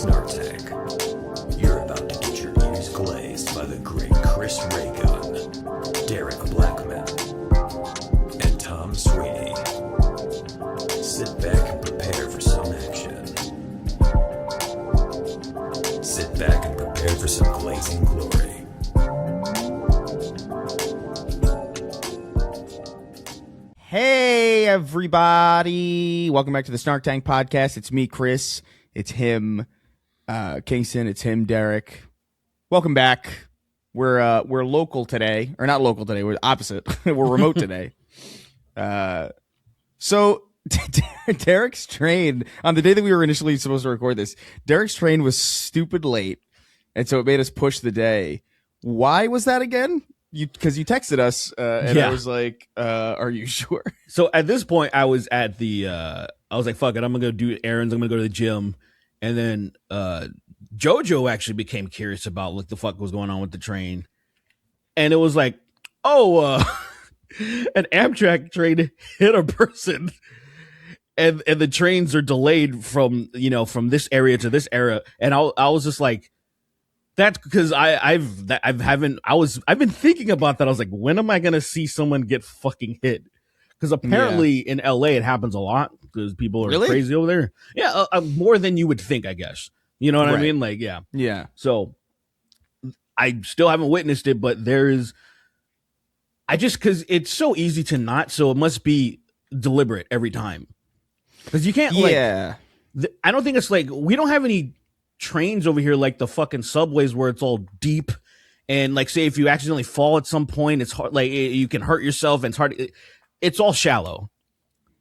Snark Tank. You're about to get your ears glazed by the great Chris Raygun, Derek Blackman, and Tom Sweeney. Sit back and prepare for some action. Sit back and prepare for some glazing glory. Hey, everybody. Welcome back to the Snark Tank podcast. It's me, Chris. It's him, Kingston. It's him, Derek. Welcome back. We're local today. Or not local today. We're opposite. We're remote today. So Derek's train, on the day that we were initially supposed to record this, Derek's train was stupid late. And so it made us push the day. Why was that again? Because you texted us, and I was like, are you sure? So at this point, I was at the, I was like, fuck it, I'm going to go do errands. I'm going to go to the gym. And then JoJo actually became curious about what the fuck was going on with the train. And it was like, an Amtrak train hit a person. And the trains are delayed from this area to this area. And I was just like, that's because I've been thinking about that. I was like, when am I gonna see someone get fucking hit? Because apparently in LA it happens a lot because people are crazy over there. Yeah, more than you would think, I guess. You know what I mean? Like, yeah. So I still haven't witnessed it, but because it's so easy to not, so it must be deliberate every time. Because you can't I don't think it's like we don't have any trains over here like the fucking subways where it's all deep and like say if you accidentally fall at some point it's hard, like you can hurt yourself and it's all shallow,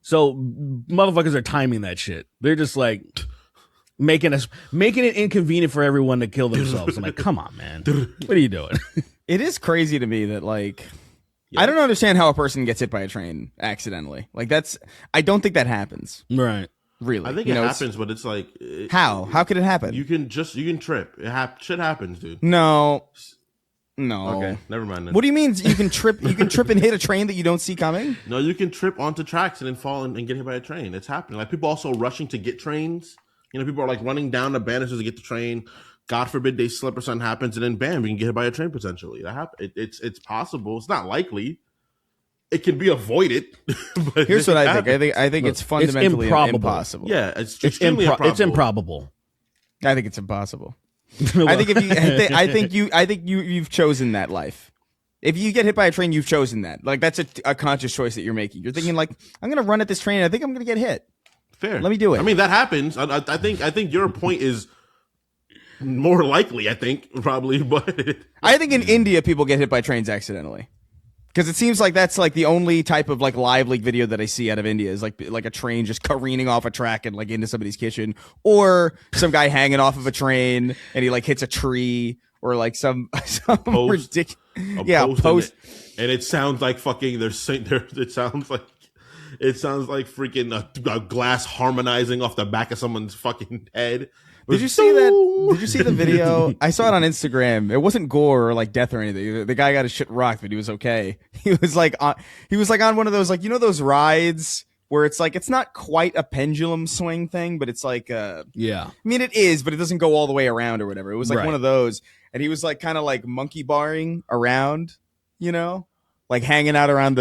so motherfuckers are timing that shit. They're just like making it inconvenient for everyone to kill themselves. I'm like, come on, man, what are you doing? It is crazy to me that like I don't understand how a person gets hit by a train accidentally. Like I don't think that happens. Right. Really, I think it happens, but it's like how could it happen? You can trip. Shit happens, dude. No. Okay, never mind then. What do you mean you can trip? You can trip and hit a train that you don't see coming? No, you can trip onto tracks and then fall and get hit by a train. It's happening. Like people also rushing to get trains. People are like running down the banisters to get the train. God forbid they slip or something happens, and then bam, you can get hit by a train potentially. That happen. It's possible. It's not likely. It can be avoided. But here's what I think. I think it's fundamentally impossible. Yeah, it's improbable. It's improbable. I think it's impossible. I think you've chosen that life. If you get hit by a train, you've chosen that. Like that's a conscious choice that you're making. You're thinking like, I'm gonna run at this train. I think I'm gonna get hit. Fair. Let me do it. I mean, that happens. I think your point is more likely. I think probably, but I think in India people get hit by trains accidentally. Because it seems like that's like the only type of like live leak video that I see out of India is like a train just careening off a track and like into somebody's kitchen, or some guy hanging off of a train and he like hits a tree, or like some ridiculous post. And it sounds like fucking it sounds like freaking a glass harmonizing off the back of someone's fucking head. Did you see that? Did you see the video? I saw it on Instagram. It wasn't gore or like death or anything. The guy got his shit rocked, but he was okay. He was like on one of those, like, those rides where it's like, it's not quite a pendulum swing thing, but it's like, I mean, it is, but it doesn't go all the way around or whatever. It was like one of those. And he was like kind of like monkey barring around, like hanging out around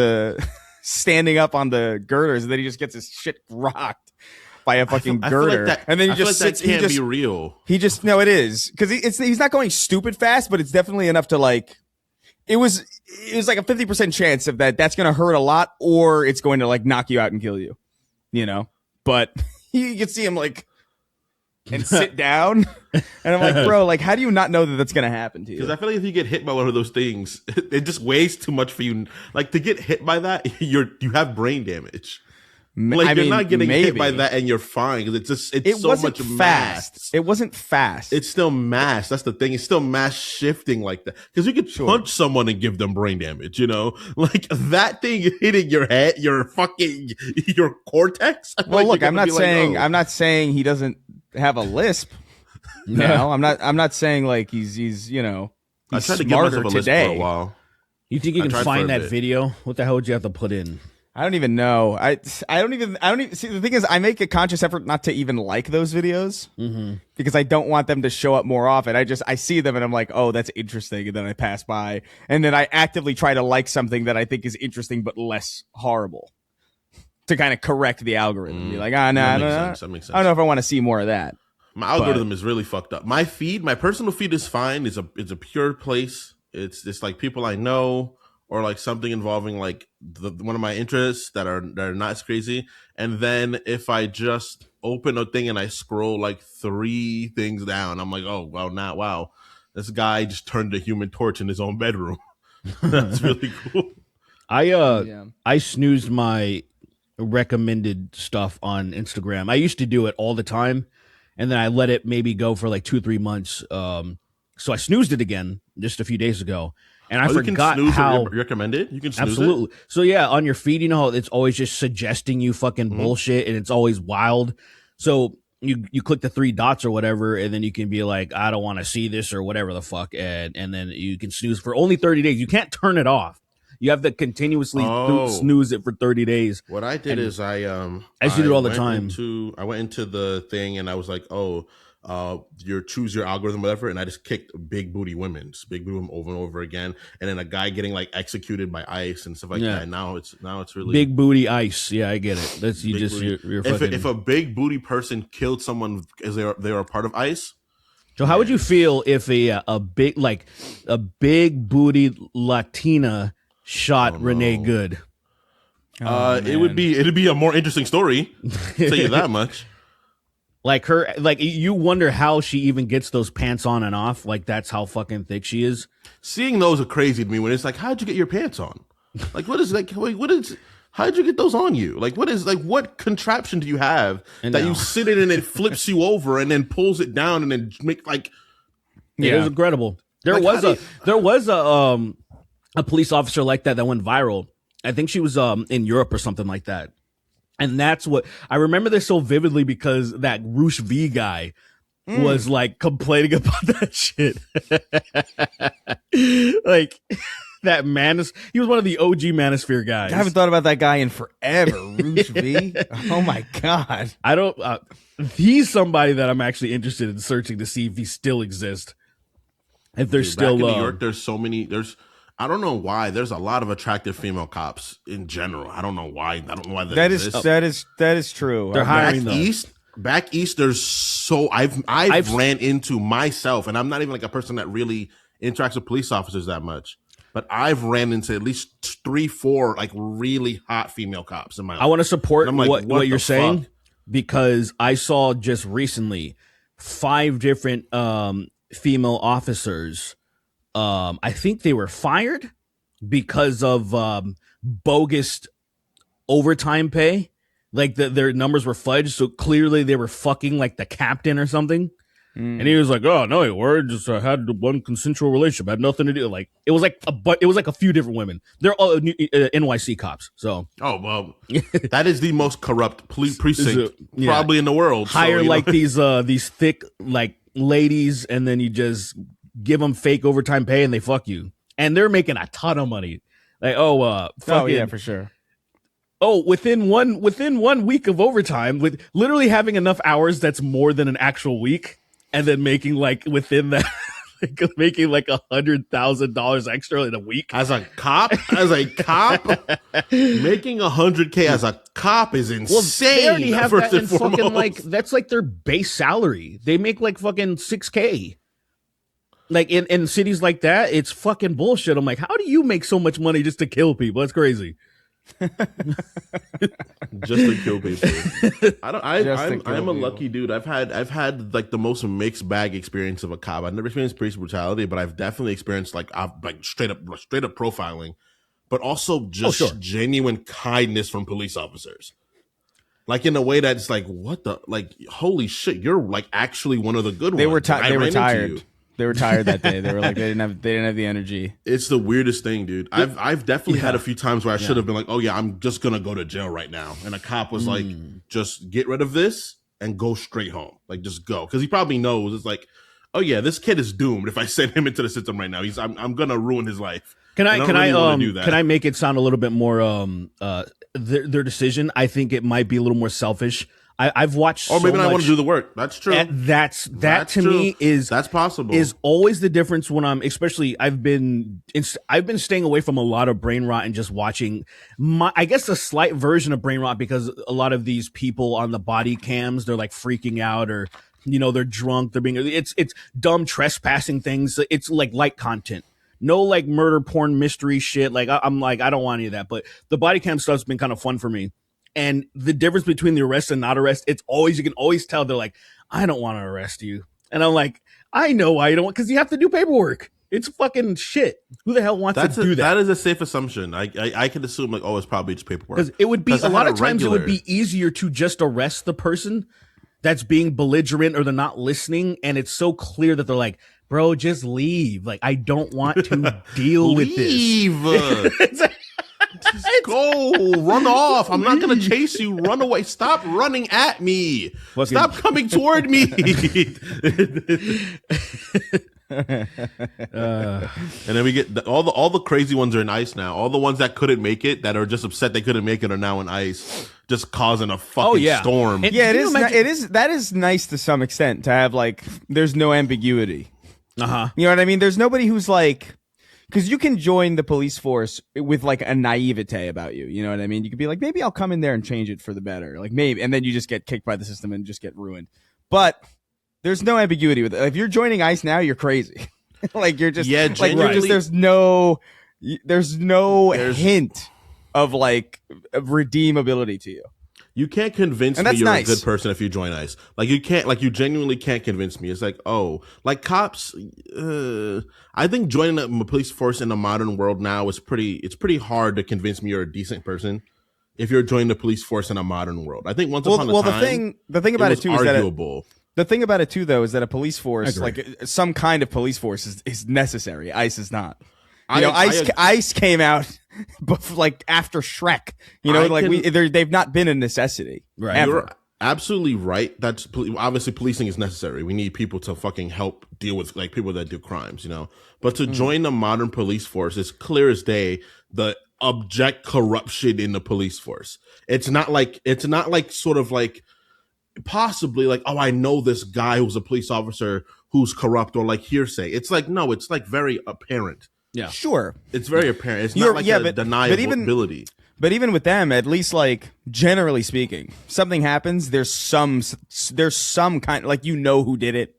standing up on the girders. And then he just gets his shit rocked by a fucking girder, and then he just sits. That can't be real. It is because he's not going stupid fast, but it's definitely enough to like. It was like a 50% chance of that's going to hurt a lot, or it's going to like knock you out and kill you, But you can see him like and sit down, and I'm like, bro, like, how do you not know that that's going to happen to you? Because I feel like if you get hit by one of those things, it just weighs too much for you. Like to get hit by that, you have brain damage. Like you're not getting hit by that and you're fine because it's so much fast. mass. It wasn't fast. It's still mass. That's the thing. It's still mass shifting like that. Because you could punch someone and give them brain damage. Like that thing hitting your head, your cortex. Well, look, I'm not saying he doesn't have a lisp. I'm not saying like he's he's I tried to smarter give myself a lisp today. for a while. You think you can find that video? What the hell would you have to put in? I don't even know. I don't even see. The thing is, I make a conscious effort not to even like those videos because I don't want them to show up more often. I see them and I'm like, oh, that's interesting, and then I pass by, and then I actively try to like something that I think is interesting but less horrible to kind of correct the algorithm. Be like, no, That no, makes no, sense. That makes sense. I don't know if I want to see more of that. My algorithm is really fucked up. My personal feed is fine. It's a pure place. It's like people I know, or like something involving like one of my interests that are not as crazy. And then if I just open a thing and I scroll like 3 things down, I'm like, oh well, wow, this guy just turned a Human Torch in his own bedroom. That's really cool. I snoozed my recommended stuff on Instagram. I used to do it all the time, and then I let it maybe go for like 2-3 months. So I snoozed it again just a few days ago. And I forgot how recommended. You can snooze absolutely. it? So yeah, on your feed, you know how it's always just suggesting you fucking bullshit, and it's always wild. So you click the 3 dots or whatever, and then you can be like, I don't want to see this or whatever the fuck, and then you can snooze for only 30 days. You can't turn it off. You have to continuously snooze it for 30 days. What I did is I used to do it all the time. I went into the thing and I was like, choose your algorithm, whatever, and I just kicked big booty women over and over again, and then a guy getting like executed by ICE and stuff like that. And now it's really big booty ICE. Yeah, I get it. That's you just you're fucking. If a big booty person killed someone, is they are a part of ICE? So how would you feel if a big booty Latina shot Renee Good? It'd be a more interesting story. I'll tell you that much. Like you wonder how she even gets those pants on and off. Like that's how fucking thick she is. Seeing those are crazy to me. When it's like, how'd you get your pants on? Like, how'd you get those on you? Like, what contraption do you have you sit in and it flips you over and then pulls it down and then make like. Yeah, it was incredible. There was a police officer like that went viral. I think she was in Europe or something like that. And that's what I remember this so vividly because that Roosh V guy was like complaining about that shit. Like that he was one of the OG Manosphere guys. I haven't thought about that guy in forever. Roosh V. Oh my God. I don't, he's somebody that I'm actually interested in searching to see if he still exists. If there's still, back in New York, I don't know why. There's a lot of attractive female cops in general. I don't know why. That is true. They're hiring back east. There's I've ran into myself, and I'm not even like a person that really interacts with police officers that much. But I've ran into at least 3-4 like really hot female cops in my life. I want to support what you're saying fuck? Because I saw just recently 5 different female officers. I think they were fired because of bogus overtime pay. Like their numbers were fudged, so clearly they were fucking like the captain or something. And he was like, "Oh no, we're just had one consensual relationship, had nothing to do." Like it was like a few different women. They're all NYC cops. So that is the most corrupt precinct probably in the world. Hire these thick like ladies, and then you just give them fake overtime pay and they fuck you. And they're making a ton of money. Like, yeah, for sure. Within one week of overtime, with literally having enough hours that's more than an actual week, and then making like within that making like $100,000 extra in a week. As a cop, making $100K as a cop is insane. Well, they already have that in fucking like that's like their base salary. They make like fucking $6K. Like in cities like that, it's fucking bullshit. I'm like, how do you make so much money just to kill people? That's crazy. Just to kill people. I'm a lucky dude. I've had like the most mixed bag experience of a cop. I've never experienced police brutality, but I've definitely experienced like straight up profiling, but also just genuine kindness from police officers. Like in a way that's like, what the, like, holy shit, you're like actually one of the good ones. They were tired. They were tired that day. They were like, they didn't have the energy. It's the weirdest thing, dude. I've definitely had a few times where I should have been like, oh yeah, I'm just gonna go to jail right now, and a cop was like, just get rid of this and go straight home. Like, just go, because he probably knows it's like, oh yeah, this kid is doomed. If I send him into the system right now, I'm gonna ruin his life. Can They don't I really wanna do that. can I make it sound a little bit more their decision? I think it might be a little more selfish. I've watched Or maybe so I want much- to do the work. That's true. That That's to true. me is That's possible. is always the difference when I'm especially I've been staying away from a lot of brain rot and just watching I guess a slight version of brain rot, because a lot of these people on the body cams, they're like freaking out, or they're drunk, they're being it's dumb trespassing things. It's like light content. No like murder porn mystery shit. Like I'm like, I don't want any of that. But the body cam stuff's been kind of fun for me. And the difference between the arrest and not arrest, you can always tell they're like, I don't want to arrest you. And I'm like, I know why you don't, because you have to do paperwork. It's fucking shit. Who the hell wants to do that? That is a safe assumption. I can assume like, it's probably just paperwork. Because it would be a lot of times it would regular- be easier to just arrest the person that's being belligerent or they're not listening, and it's so clear that they're like, bro, just leave. Like, I don't want to deal with this. Leave. Just go, run off. I'm not gonna chase you. Run away. Stop running at me. Stop coming toward me. And then we get all the crazy ones are in ice now. All the ones that couldn't make it, that are just upset they couldn't make it, are now in ice, just causing a fucking storm. Yeah, it is. That is nice to some extent to have like there's no ambiguity. You know what I mean? There's nobody who's like, because you can join the police force with like a naivete about you. You know what I mean? You could be like, maybe I'll come in there and change it for the better. Like maybe, and then you just get kicked by the system and just get ruined. But there's no ambiguity with it. If you're joining ICE now, you're crazy. Like you're just there's no hint of like redeemability to you. You can't convince And me that's you're nice. a good person if you join ICE. Like you can't, like you genuinely can't convince me. It's like, like cops. I think joining a police force in the modern world now is it's pretty hard to convince me you're a decent person if you're joining the police force in a modern world. I think once upon a time, the thing about it too is that arguable. the thing about it too though is that a police force, like some kind of police force, is necessary. ICE is not. ICE came out like after Shrek. They've not been a necessity. Right. Ever. You're absolutely right. That's obviously policing is necessary. We need people to fucking help deal with like people that do crimes, But to join the modern police force, it's clear as day the abject corruption in the police force. It's not like sort of like possibly like, I know this guy who's a police officer who's corrupt, or like hearsay. It's like, no, it's like very apparent. Yeah, sure. It's very apparent. It's not like a deniability. But even with them, at least like generally speaking, something happens. There's some kind, like who did it.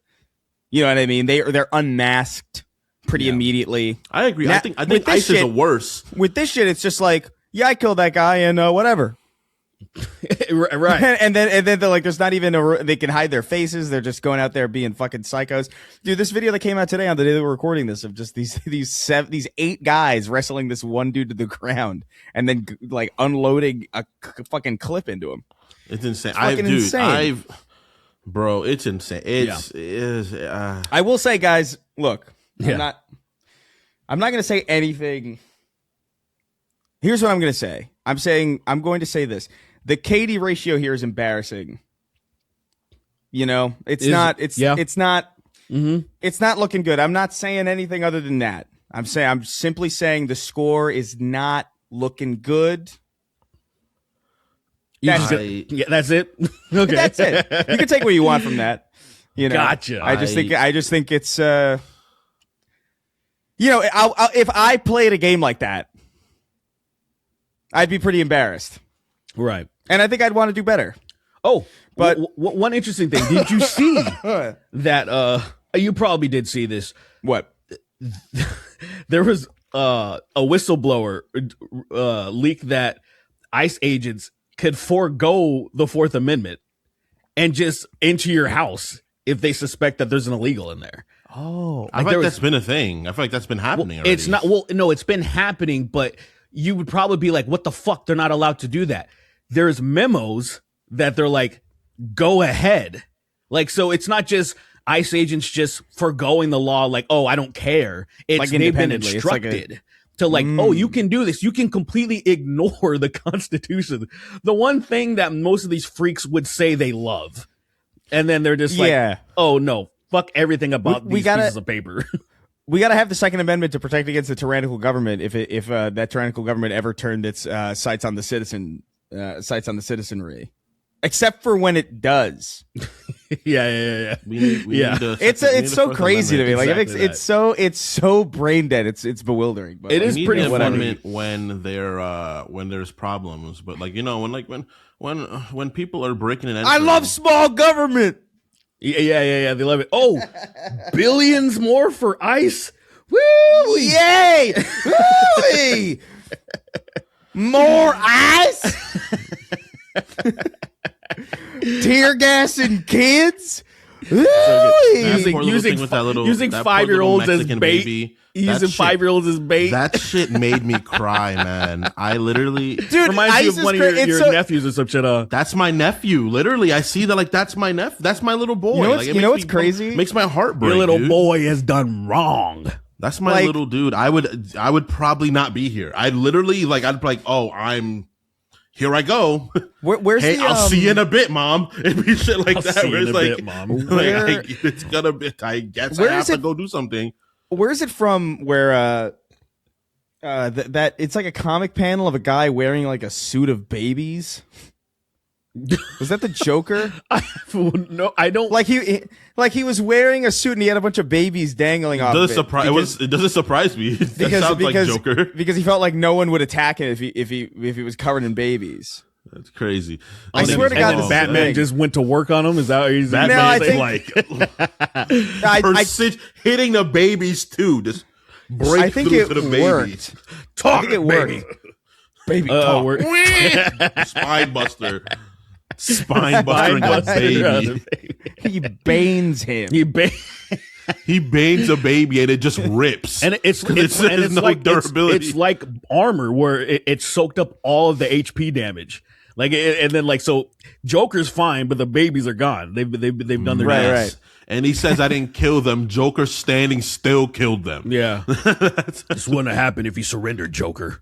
You know what I mean? They're unmasked pretty immediately. I agree. Now, I think ICE is worse. With this shit, it's just like, yeah, I killed that guy and whatever. Right. and then they're like, there's not even they can hide their faces. They're just going out there being fucking psychos. Dude, this video that came out today on the day that we're recording this of just these 8 guys wrestling this one dude to the ground and then like unloading a fucking clip into him. It's insane. Insane. Bro, it's insane. I will say, guys, look, I'm not going to say anything. Here's what I'm going to say. I'm going to say this. The KD ratio here is embarrassing. It's not looking good. I'm not saying anything other than that. I'm simply saying the score is not looking good. That's it. Okay. That's it. You can take what you want from that. Gotcha. I just think it's if I played a game like that, I'd be pretty embarrassed. Right. And I think I'd want to do better. Oh, but one interesting thing. Did you see that? You probably did see this. What? There was a whistleblower leak that ICE agents could forego the Fourth Amendment and just enter your house if they suspect that there's an illegal in there. Oh, I feel like that's been a thing. I feel like that's been happening already. It's not. Well, no, it's been happening, but you would probably be like, what the fuck? They're not allowed to do that. There's memos that they're like, go ahead. Like, so it's not just ICE agents just forgoing the law. Like, I don't care. It's like they've been independently. instructed to like, you can do this. You can completely ignore the Constitution. The one thing that most of these freaks would say they love. And then they're just like, oh no, fuck everything about these pieces of paper. we got to have the Second Amendment to protect against the tyrannical government if that tyrannical government ever turned its sights on the citizenry, except for when it does. Yeah. We need It's so crazy to me. Like Exactly it's so brain dead. It's bewildering. But It like, is we need pretty an funny. amendment when there's problems, but like when people are breaking and I entering, love small government. Yeah. They love it. Oh, billions more for ICE. Woo! Yay! Woo-wee! More ice. Tear gas and kids. That poor little using thing with that little- using that poor 5-year-olds little as Mexican bait. baby. Using That shit- 5-year-olds as bait. That shit made me cry, man. I literally, Dude, Reminds you ice of is one of cra- your it's so- nephews or some shit. that's my nephew. Literally, I see that like that's my nephew. That's my little boy. You know what's- Like, it you know makes what's me- crazy? Makes my heart break. Your little dude. boy has done wrong. That's my Like- little dude. I would probably not be here. I'd literally I'd be like, oh, here I go. Where's Hey, the? I'll see you in a bit, mom. It'd be shit like I'll that. see you Where in it's a like, bit, Mom. Where- it's gonna be. I guess Where I have is to it- go do something. Where is it from? Where that it's like a comic panel of a guy wearing like a suit of babies. Was that the Joker? No, I don't. Like he was wearing a suit and he had a bunch of babies dangling off. Doesn't of it it doesn't surprise me. That sounds like Joker. because he felt like no one would attack him if he was covered in babies. That's crazy. I And swear then- to God, and this then is the Batman thing. just went to work on him. Is that what he's Batman No, I is think- like hitting the babies too. Just break I think through it to the babies. worked. Talk I think it baby. worked. Baby talk. Spine buster. Spine buster and a baby. He banes him. He He banes a baby and it just rips. and it's there's no like durability. It's like armor where it soaked up all of the HP damage. Like and then like so, Joker's fine, but the babies are gone. They've done their Right, job. right. And he says, I didn't kill them. Joker standing still killed them. Yeah, this wouldn't have happened if you surrendered, Joker.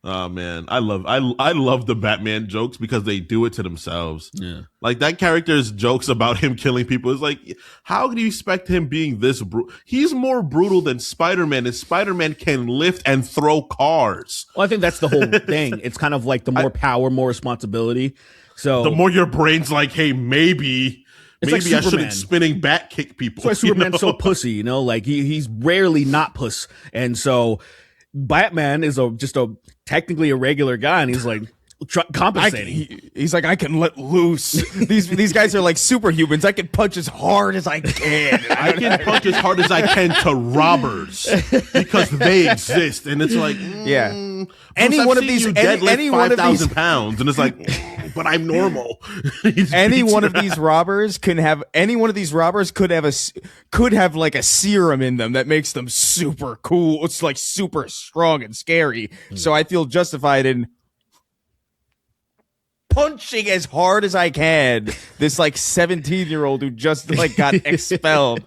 Oh man, I love the Batman jokes because they do it to themselves. Yeah. Like that character's jokes about him killing people is like, how can you expect him being this brutal? He's more brutal than Spider-Man, and Spider-Man can lift and throw cars. Well, I think that's the whole thing. It's kind of like the more power, more responsibility. So The more your brain's like, hey, maybe It's like I Superman. shouldn't spinning bat kick people. that's why you Superman's know? so pussy, you know, like he's rarely not puss. And so Batman is just a technically a regular guy, and he's like compensating. He's like, I can let loose. These guys are like superhumans. I can punch as hard as I can. I can punch as hard as I can to robbers because they exist, and it's like, Yeah. Bruce, Any I've one of seen these- you any- deadlift any one of 5,000 these- pounds, and it's like, but I'm normal. He's Any beats one your of these robbers could have could have like a serum in them that makes them super cool. It's like super strong and scary. So I feel justified in punching as hard as I can this like 17-year-old who just like got expelled.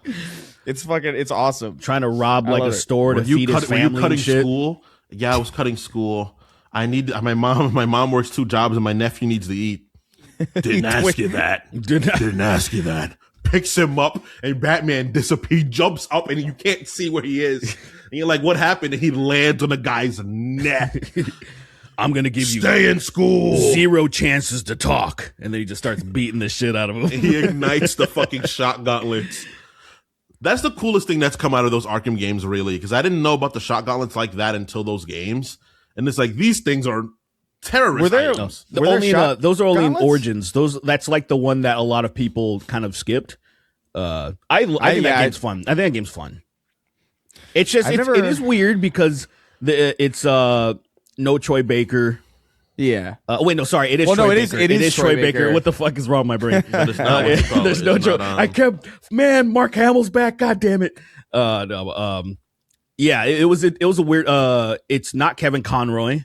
It's awesome. Trying to rob like a love it. store to Were you feed his were you family cutting and shit. school? Yeah, I was cutting school. I need my mom works 2 jobs, and my nephew needs to eat. Didn't ask you that. Didn't ask you that. Picks him up, and Batman disappears. He jumps up, and you can't see where he is. And you're like, "What happened?" And he lands on the guy's neck. I'm gonna give you Stay in school. 0 chances to talk, and then he just starts beating the shit out of him. He ignites the fucking shot gauntlets. That's the coolest thing that's come out of those Arkham games, really, because I didn't know about the shot gauntlets like that until those games. And it's like these things are terrorist Were there- items. The Were there only shot those are only gauntlets? in Origins. That's like the one that a lot of people kind of skipped. I think that yeah, game's fun. I think that game's fun. It's just I've never- it is weird because it's no Troy Baker. Yeah. Wait, no, sorry, it is. Well, Troy no, it Baker. is- it is Troy Troy Baker. Baker. What the fuck is wrong with my brain? It's not what you call There's it. no It's Troy. not, I kept Mark Hamill's back. God damn it. No. Yeah, it was a weird. It's not Kevin Conroy.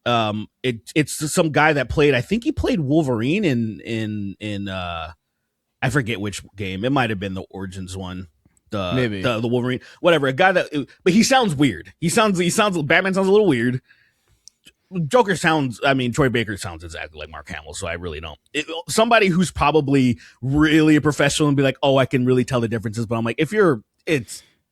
It's some guy that played. I think he played Wolverine in I forget which game. It might have been the Origins one. Maybe. the Wolverine, whatever. A guy that, but he sounds weird. He sounds. Batman sounds a little weird. Joker sounds. I mean, Troy Baker sounds exactly like Mark Hamill. So I really don't. Somebody who's probably really a professional and be like, oh, I can really tell the differences. But I'm like,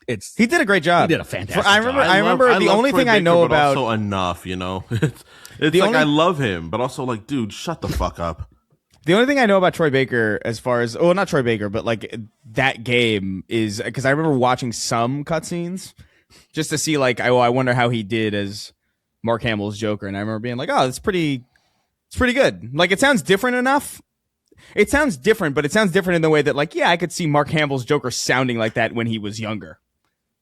He did a great job. He did a fantastic I remember. job. I remember the love only Troy thing I Baker, know but about. also enough, you know. It's The like only- I love him, but also like, dude, shut the fuck up. The only thing I know about Troy Baker, as far as not Troy Baker, but like that game is because I remember watching some cutscenes just to see like I wonder how he did as Mark Hamill's Joker, and I remember being like, oh, it's pretty good. Like it sounds different enough. It sounds different, but it sounds different in the way that like I could see Mark Hamill's Joker sounding like that when he was younger.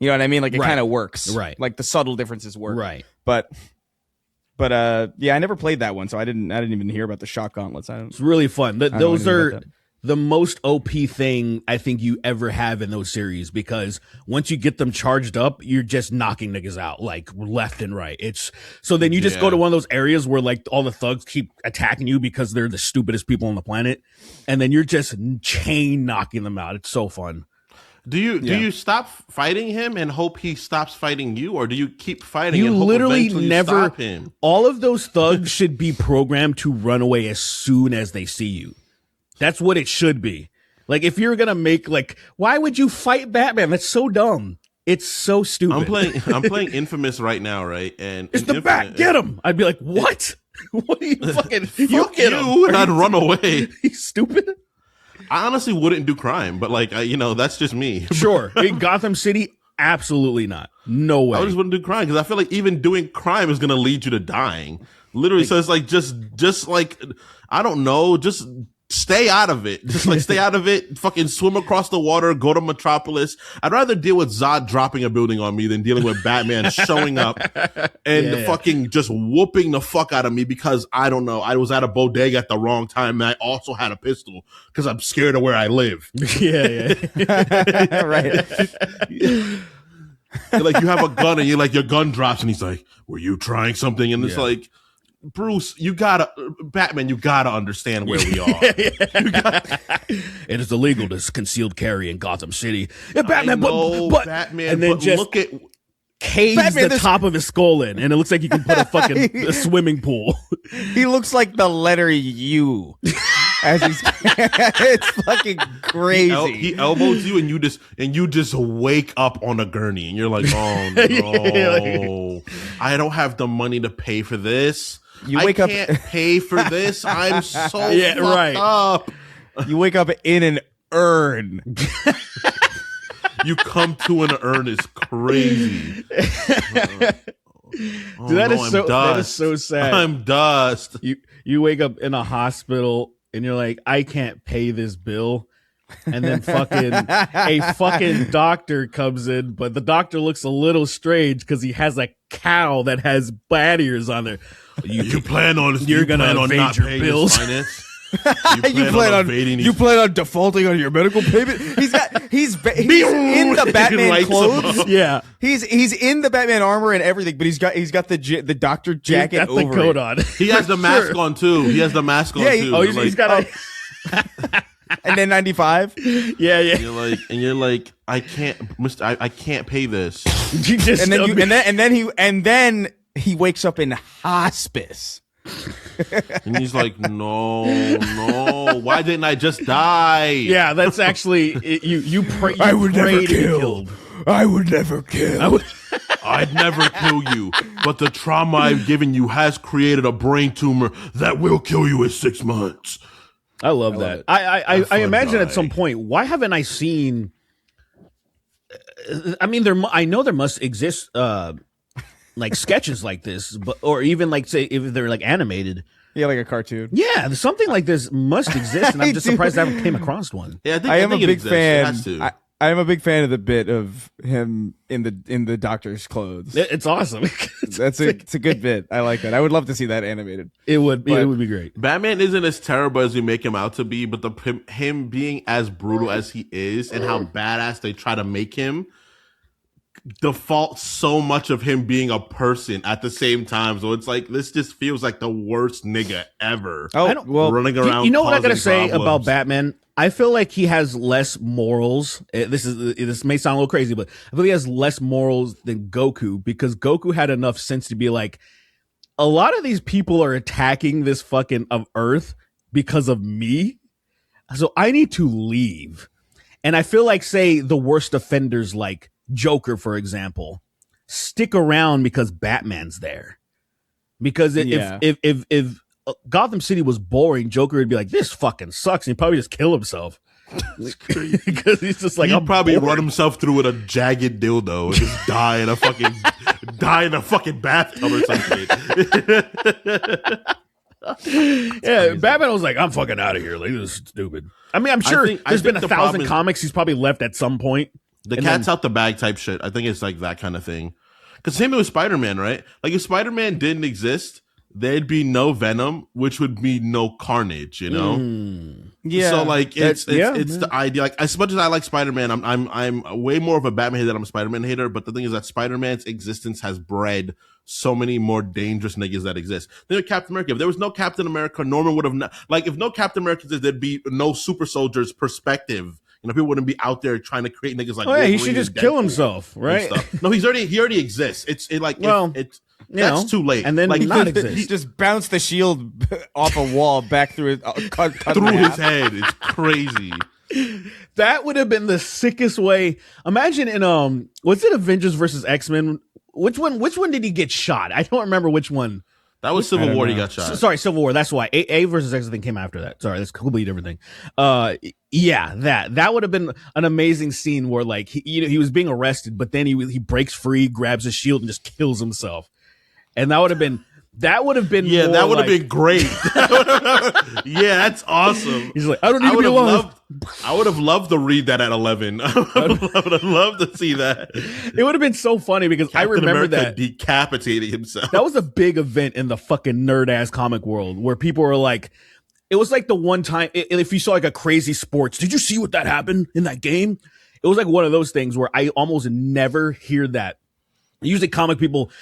You know what I mean? Like it kind of works, right? Like the subtle differences work, right? But I never played that one, so I didn't even hear about the shock gauntlets. It's really fun. don't know Those anything are about that. the most OP thing I think you ever have in those series, because once you get them charged up, you're just knocking niggas out like left and right. It's so then you just go to one of those areas where like all the thugs keep attacking you because they're the stupidest people on the planet, and then you're just chain knocking them out. It's so fun. Do you stop fighting him and hope he stops fighting you, or do you keep fighting? You and hope literally eventually you never. stop him? All of those thugs should be programmed to run away as soon as they see you. That's what it should be. Like if you're gonna make like, why would you fight Batman? That's so dumb. It's so stupid. I'm playing Infamous right now, right? And it's the Bat. Get him. I'd be like, what? What are you fucking? You get him. And I'd run away. You stupid. I honestly wouldn't do crime, but like, that's just me. Sure. In Gotham City, absolutely not. No way. I just wouldn't do crime because I feel like even doing crime is going to lead you to dying. Literally. So it's like, just like, I don't know, just stay out of it. Just like stay out of it. Fucking swim across the water, go to Metropolis. I'd rather deal with Zod dropping a building on me than dealing with Batman showing up and fucking just whooping the fuck out of me because I don't know. I was at a bodega at the wrong time and I also had a pistol because I'm scared of where I live. Yeah. Right. Like you have a gun and you're like, your gun drops and he's like, were you trying something? And it's like, Bruce, Batman, you gotta understand where we are. It is illegal to concealed carry in Gotham City. Yeah, Batman, but Batman, and then but just look at caves Batman, the top of his skull in, and it looks like you can put a fucking a swimming pool. He looks like the letter U. As he's, it's fucking crazy. he elbows you and you just wake up on a gurney and you're like, oh no, I don't have the money to pay for this. I can't pay for this. I'm so fucked up. You wake up in an urn. You come to an urn is crazy. Dude, that is so sad. I'm dust. You wake up in a hospital and you're like, I can't pay this bill. And then a fucking doctor comes in, but the doctor looks a little strange because he has a cow that has bat ears on there. You plan on evade your bills. Finance? You plan on defaulting on your medical payment? He's in the Batman clothes. Yeah, he's in the Batman armor and everything, but he's got the doctor jacket he's got over the coat it. on. He has the mask on too. He has the mask on too. He's got and then 95. Yeah. You're like, I can't, Mister. I can't pay this. And then he wakes up in hospice. And he's like, no, why didn't I just die? Yeah, that's actually you pray. I would never kill. I would never kill. I'd never kill you, but the trauma I've given you has created a brain tumor that will kill you in 6 months. I love that. I imagine at some point, why haven't I seen? I mean, I know there must exist like sketches like this, but or even like say if they're like animated. Yeah, like a cartoon. Yeah, something like this must exist, and I'm just surprised I haven't came across one. Yeah, I am a big fan. It has to. I am a big fan of the bit of him in the doctor's clothes. It's awesome. It's a good bit. I like that. I would love to see that animated. It would be great. Batman isn't as terrible as we make him out to be, but him being as brutal as he is and how badass they try to make him defaults so much of him being a person at the same time. So it's like this just feels like the worst nigga ever. Running around. You know what I gotta say problems. about Batman? I feel like he has less morals. This may sound a little crazy, but I feel he has less morals than Goku, because Goku had enough sense to be like, a lot of these people are attacking this fucking of Earth because of me, so I need to leave. And I feel like, say, the worst offenders like Joker, for example, stick around because Batman's there. Because if Gotham City was boring, Joker would be like, this fucking sucks, and he'd probably just kill himself. Because he's just like, He'd I'm probably bored. run himself through with a jagged dildo and just die in a fucking bathtub or something. Yeah, Batman was like, I'm fucking out of here. Like, this is stupid. I mean, I'm sure there's been 1,000 comics he's probably left at some point. The cat's out the bag type shit. I think it's like that kind of thing. Because same thing with Spider-Man, right? Like if Spider-Man didn't exist, there'd be no Venom, which would be no Carnage, you know? Yeah. So like it's man. the idea. Like as much as I like Spider-Man, I'm way more of a Batman hater than I'm a Spider-Man hater. But the thing is that Spider-Man's existence has bred so many more dangerous niggas that exist. Then with Captain America, if there was no Captain America, Norman would have not, like if no Captain America existed, there'd be no super soldiers perspective. You know, people wouldn't be out there trying to create niggas like. Oh yeah, he Wolverine should just and kill Deadpool himself, and right? stuff. No, he already exists. It's that's too late. And then like not He exist. just bounced the shield off a wall back through it, cut through in his half. head. It's crazy. That would have been the sickest way. Imagine in what's it, Avengers versus X-Men? Which one did he get shot? I don't remember which one. That was Civil War. He got shot. Sorry, Civil War. That's why A versus X thing came after that. Sorry, that's a completely different thing. Yeah, that would have been an amazing scene where like he was being arrested, but then he breaks free, grabs his shield, and just kills himself. And that would have been Yeah, more that would have like- been great. Yeah, that's awesome. He's like, I don't need to be alive. I would have loved to read that at 11. I would have loved to see that. It would have been so funny because I Captain remember America that. decapitating himself. That was a big event in the fucking nerd ass comic world where people were like, it was like the one time, if you saw like a crazy sports, did you see what that happened in that game? It was like one of those things where I almost never hear that. Usually comic people,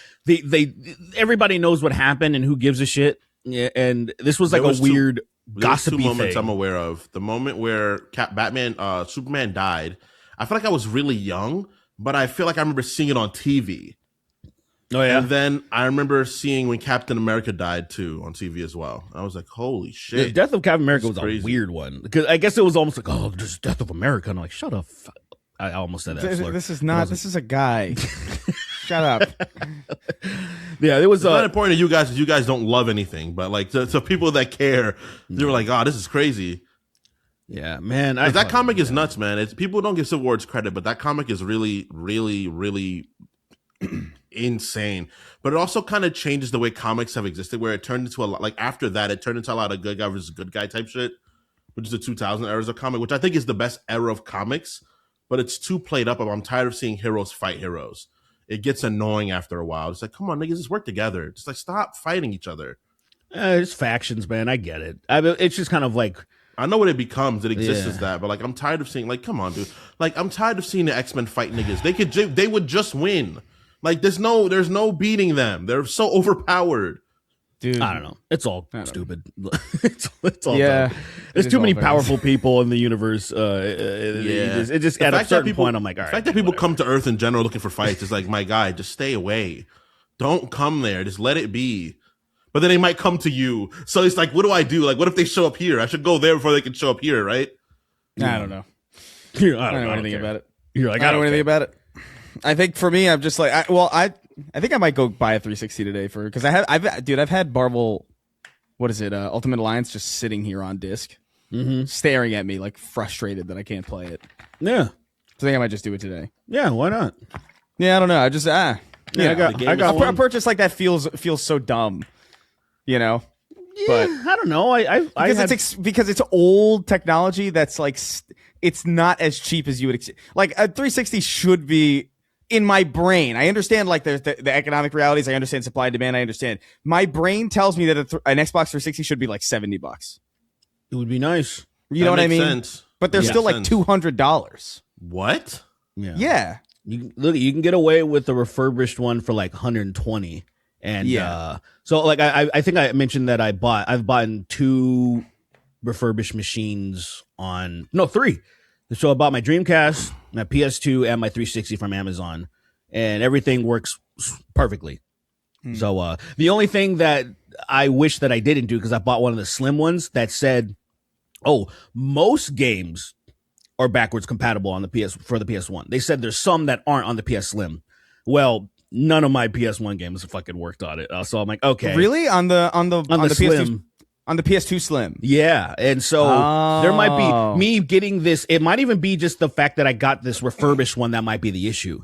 everybody knows what happened and who gives a shit. Yeah, and this was like There was a weird There's gossipy two moments thing. I'm aware of. The moment where Superman died, I feel like I was really young, but I feel like I remember seeing it on TV. Oh yeah. And then I remember seeing when Captain America died too on TV as well. I was like, holy The shit. death of Captain America That's was crazy. a weird one because I guess it was almost like, oh, there's death of America, and I'm like, shut up. I almost said that. slur. This is not. This is a guy. Shut up. Yeah, it was. It's not important to you guys because you guys don't love anything, but like to people that care, they were like, oh, this is crazy. Yeah, man. That comic is nuts, man. It's people don't give Civil War its credit, but that comic is really, really, really insane. But it also kind of changes the way comics have existed, where it turned into a lot. Like after that, it turned into a lot of good guy versus good guy type shit, which is the 2000 eras of comic, which I think is the best era of comics. But it's too played up. I'm tired of seeing heroes fight heroes. It gets annoying after a while. It's like, come on, niggas, just work together. Just like stop fighting each other. It's factions, man. I get it. It's just kind of like. I know what it becomes. It exists Yeah. as that, but like I'm tired of seeing. Like, come on, dude. Like I'm tired of seeing the X-Men fight niggas. They would just win. Like there's no beating them. They're so overpowered. Dude. I don't know. It's all don't know. stupid. it's all Yeah. dumb. There's It too is many all very- powerful people in the universe. It just The at a fact that certain people- point, I'm like, all right. The fact that people whatever. come to Earth in general looking for fights is like, my guy, just stay away. Don't come there. Just let it be. But then they might come to you. So it's like, what do I do? Like, what if they show up here? I should go there before they can show up here, right? I don't know. I I don't know anything about it. You're like, I don't know anything about it. I think for me, I'm just like, I think I might go buy a 360 today because I've had Marvel, what is it, Ultimate Alliance just sitting here on disc, staring at me like frustrated that I can't play it. Yeah. So I think I might just do it today. Yeah. Why not? Yeah, I don't know. I just Yeah, I got a one. purchase like that feels so dumb, you know. Yeah, But I don't know. because it's old technology that's like it's not as cheap as you would expect. Like a 360 should be in my brain. I understand like there's the economic realities. I understand supply and demand. I understand. My brain tells me that an Xbox 360 should be like $70. It would be nice. You know what I mean? Sense. But they're That still makes like sense. $200. What? Yeah. Yeah. You can get away with the refurbished one for like 120. And Yeah. so like I think I mentioned that I've bought 2 refurbished machines three. So I bought my Dreamcast, my PS2, and my 360 from Amazon, and everything works perfectly. So the only thing that I wish that I didn't do, because I bought one of the slim ones that said, "Oh, most games are backwards compatible on the for the PS1. They said there's some that aren't on the PS Slim. Well, none of my PS1 games fucking worked on it. So I'm like, okay, Really? On the Slim. PS2, on the PS2 Slim. Yeah, and so there might be me getting this. It might even be just the fact that I got this refurbished one that might be the issue.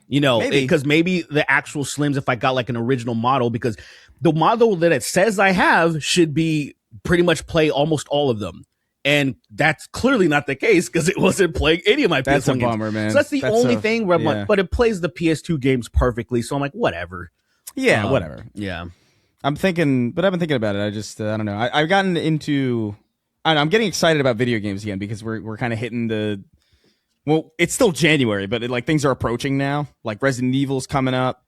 You know, because maybe the actual Slims, if I got like an original model, because the model that it says I have should be pretty much play almost all of them. And that's clearly not the case because it wasn't playing any of my PS1 That's a games. bummer, man. So that's the only thing where I'm like, but it plays the PS2 games perfectly. So I'm like, whatever. Yeah, whatever. Yeah. I'm thinking, but I've been thinking about it. I just, I don't know. I've gotten into, I'm getting excited about video games again because we're kind of hitting the, well, it's still January, but like things are approaching now. Like Resident Evil's coming up,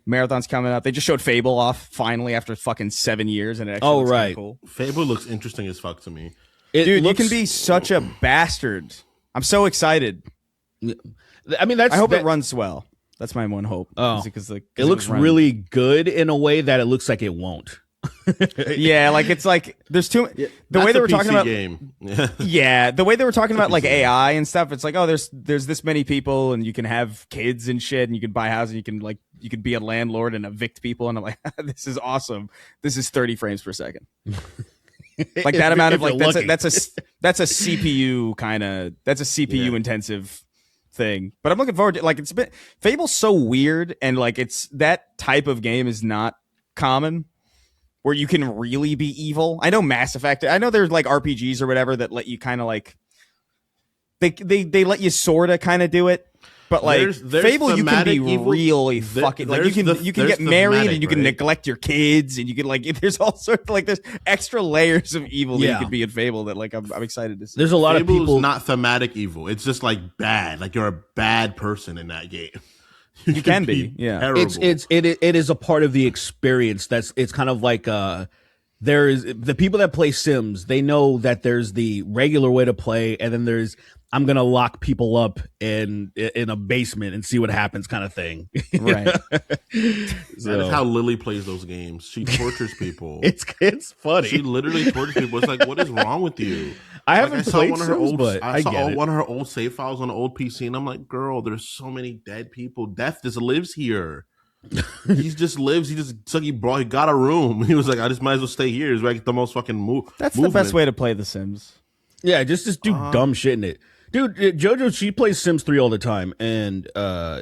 Marathon's coming up. They just showed Fable off finally after fucking 7 years, and it actually looks kinda cool. Fable looks interesting as fuck to me. Dude, you can be such a bastard. I'm so excited. I mean, I hope it runs well. That's my one hope. Because it looks really good in a way that it looks like it won't. Yeah, like it's like there's too the way they were talking about game. Yeah, the way they were talking about like AI and stuff. It's like, oh, there's this many people, and you can have kids and shit, and you can buy houses, and you can be a landlord and evict people, and I'm like, this is awesome. This is 30 frames per second. Like that amount of like that's a CPU kind of intensive thing. But I'm looking forward to, like, it's been Fable's so weird, and like it's that type of game is not common where you can really be evil. I know Mass Effect, I know there's like RPGs or whatever that let you kind of like they let you sort of kind of do it. But like there's Fable, you can be really fucking like you can get married and you can neglect your kids, and you can like there's all sorts of, like there's extra layers of evil that you could be in Fable that like I'm excited to see. There's a lot Fable's of people not thematic evil. It's just like bad. Like you're a bad person in that game. You can be, yeah. Terrible. It is a part of the experience. It's kind of like there is the people that play Sims. They know that there's the regular way to play, and then there's I'm gonna lock people up in a basement and see what happens kind of thing. Right. That is how Lily plays those games. She tortures people. It's funny. She literally tortures people. It's like, what is wrong with you? I haven't played one of her old, but I saw one of her old save files on an old PC, and I'm like, girl, there's so many dead people. Death just lives here. He just lives. He got a room. He was like, I just might as well stay here. It's like the most fucking That's movement. the best way to play The Sims. Yeah, just do dumb shit in it. Dude, JoJo, she plays Sims 3 all the time, and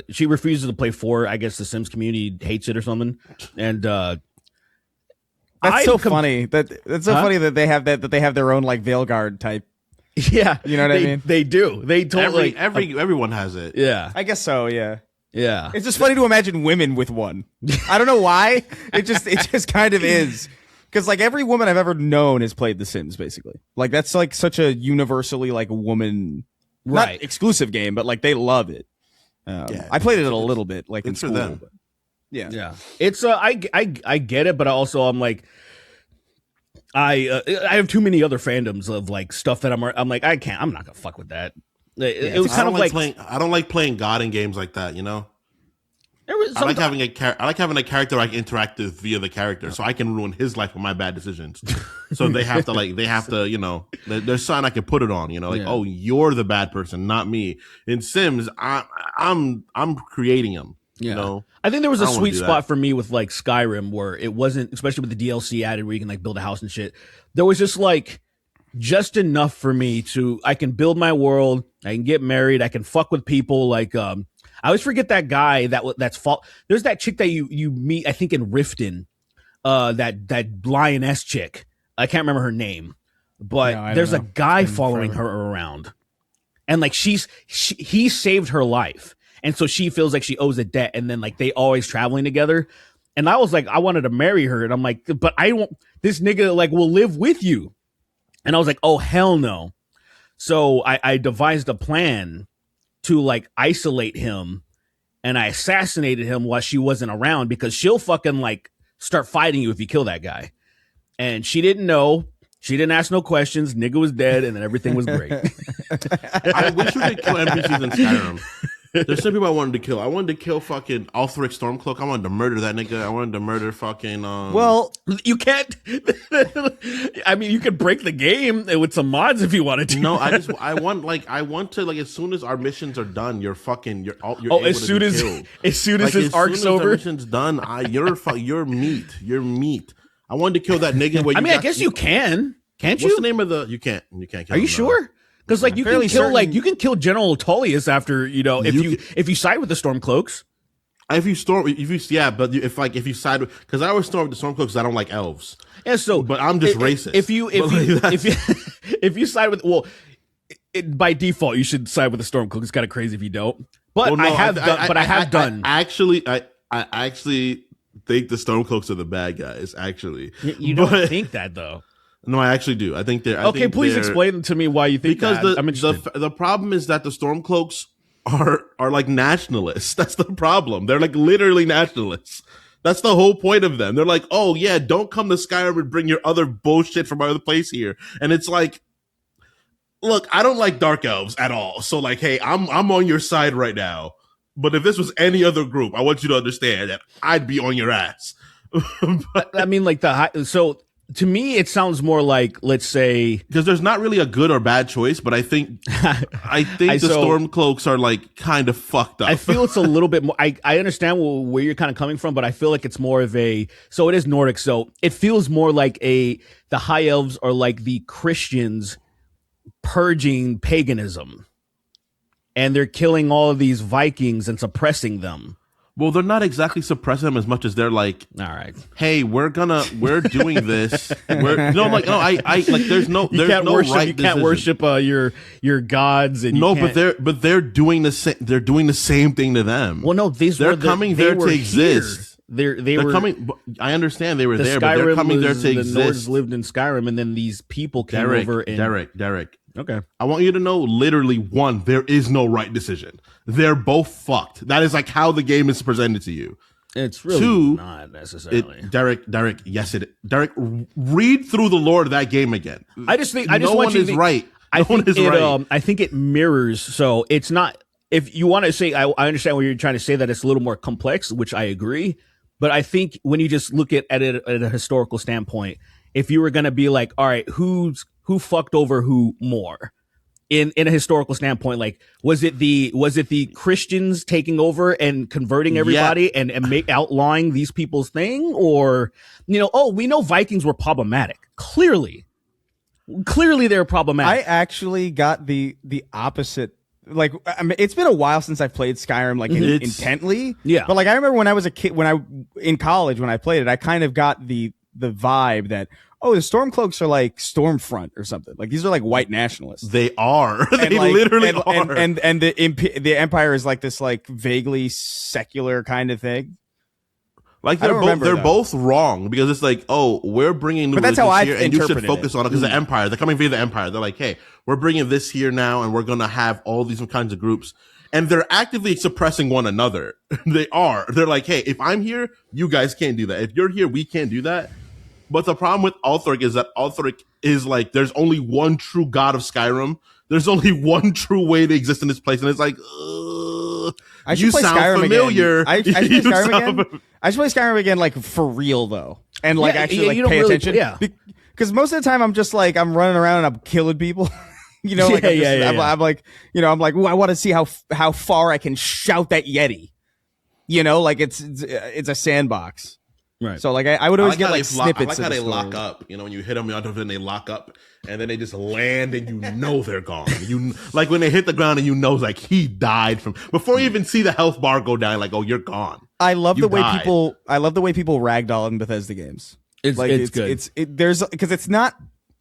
she refuses to play 4. I guess the Sims community hates it or something. And that's so funny. That's so funny that they have they have their own like Veilguard type. Yeah, you know what I mean. They do. They totally. Everyone has it. Yeah, I guess so. Yeah. Yeah. It's just funny to imagine women with one. I don't know why. It just kind of is. Because like every woman I've ever known has played The Sims, basically. Like that's like such a universally like woman, not exclusive game, but like they love it. I played it a little bit, like in school. But, yeah. It's I get it, but also I'm like, I have too many other fandoms of like stuff that I'm like I'm not gonna fuck with that. It was kind of like I don't like playing God in games like that, you know. I like having a character I can interact with via the character, so I can ruin his life with my bad decisions. So they have to, you know, there's something I can put it on, you know, like, oh, you're the bad person, not me. In Sims, I'm creating them. Yeah. You know? I think there was a sweet spot for me with like Skyrim where it wasn't, especially with the DLC added where you can like build a house and shit. There was just like just enough for me I can build my world, I can get married, I can fuck with people. Like, I always forget that guy that's fault. There's that chick that you meet, I think in Riften, that lioness chick. I can't remember her name, but there's a guy following her around, and like he saved her life, and so she feels like she owes a debt, and then like they always traveling together. And I was like, I wanted to marry her, and I'm like, but I won't. This nigga like will live with you, and I was like, oh hell no. So I devised a plan to like isolate him, and I assassinated him while she wasn't around because she'll fucking like start fighting you if you kill that guy. And she didn't know. She didn't ask no questions. Nigga was dead, and then everything was great. I wish we could kill NPCs in Skyrim. There's some people I wanted to kill. I wanted to kill fucking Althric Stormcloak. I wanted to murder that nigga. I wanted to murder fucking. Well, You can't. I mean, you could break the game with some mods if you wanted to. no, I want to as soon as our missions are done, you're able as soon to as be killed. as soon as his arc's soon as the over. mission's done, you're meat. You're meat. I wanted to kill that nigga. Where I mean, I guess you can. Can't you? What's the name of the? You can't. You can't kill. Are you him, no. sure? Because like you can fairly kill certain- you can kill General Tullius after You if you side with the Stormcloaks. If you side with, because I always storm with the Stormcloaks because I don't like elves. Yeah, so But I'm just racist. If you if you side with by default you should side with the Stormcloak. It's kind of crazy if you don't. But Well, no, I have done. I actually think the Stormcloaks are the bad guys. Actually, You don't think that though. No, I actually do. I think they're. Okay, please explain to me why you think because that. I'm interested. the problem is that the Stormcloaks are like nationalists. That's the problem. They're like literally nationalists. That's the whole point of them. They're like, oh yeah, don't come to Skyrim and bring your other bullshit from my other place here. And it's like, look, I don't like dark elves at all. So like, hey, I'm on your side right now. But if this was any other group, I want you to understand that I'd be on your ass. But, I mean, like so to me, it sounds more like, let's say, because there's not really a good or bad choice, but I think the Stormcloaks are like kind of fucked up. I feel it's a little bit more. I understand where you're kind of coming from, but I feel like it's more of so it is Nordic, so it feels more like the High Elves are like the Christians purging paganism, and they're killing all of these Vikings and suppressing them. Well, they're not exactly suppressing them as much as they're like, All right, hey, we're doing this. There's no you can't no worship. right You can't decision. worship your gods, and No, you can't, but they're doing the same. They're doing the same thing to them. well, no, they're coming they there were to exist. Here. They're were coming. I understand they were the there, Skyrim but they're coming there was- to the exist. Nords lived in Skyrim, and then these people came over. And Derek. Okay. I want you to know, literally, one, there is no right decision. They're both fucked. That is like how the game is presented to you. It's really Two, not necessarily. Derek, yes, Derek, read through the lore of that game again. I just want one you to is think, right. I No one think is right. I think it mirrors. So it's not. If you want to say, I understand what you're trying to say, that it's a little more complex, which I agree. But I think when you just look at it at a historical standpoint, if you were going to be like, all right, who fucked over who more? In a historical standpoint, like was it the Christians taking over and converting everybody and outlawing these people's thing, or we know Vikings were problematic. Clearly they're problematic. I actually got the opposite. Like, I mean, it's been a while since I've played Skyrim like intently. Yeah. But like, I remember when I was a kid, in college when I played it, I kind of got the vibe that, oh, the Stormcloaks are like Stormfront or something. Like these are like white nationalists. They are. They like, literally are. And the Empire is like this like vaguely secular kind of thing. Like I don't remember, they're though. both wrong because it's like, oh, we're bringing new But that's how religions I here, and you should interpreted focus it. on it because the Empire. They're coming via the Empire. They're like, hey, we're bringing this here now, and we're gonna have all these kinds of groups, and they're actively suppressing one another. They are. They're like, hey, if I'm here, you guys can't do that. If you're here, we can't do that. But the problem with Althric is that Althric is like, there's only one true god of Skyrim. There's only one true way to exist in this place, and it's like, I should you play sound Skyrim familiar. again. I should play You Skyrim sound- again. I should play Skyrim again, like for real though, and like Yeah, actually like you don't pay really- attention. yeah. Because most of the time I'm just like I'm running around and I'm killing people. Like I'm like, I'm like, ooh, I want to see how far I can shout that Yeti. Like it's a sandbox. Right. So like I would always get how like they I snippets. like how of the they lock stories. up. When you hit them out of it and they lock up, and then they just land, and they're gone. You like when they hit the ground, and like he died from before you even see the health bar go down. Like, oh, you're gone. I love You the way died. people. I love the way people ragdoll in Bethesda games. It's good. There's because it's not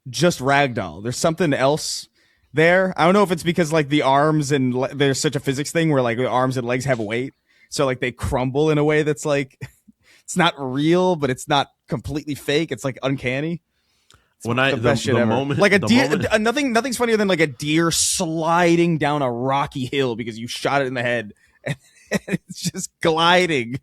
just ragdoll. There's something else there. I don't know if it's because like the arms and there's such a physics thing where like the arms and legs have weight, so like they crumble in a way that's like it's not real, but it's not completely fake. It's like uncanny. The best shit ever. Moment, like a the deer. moment- Nothing's funnier than like a deer sliding down a rocky hill because you shot it in the head, and it's just gliding.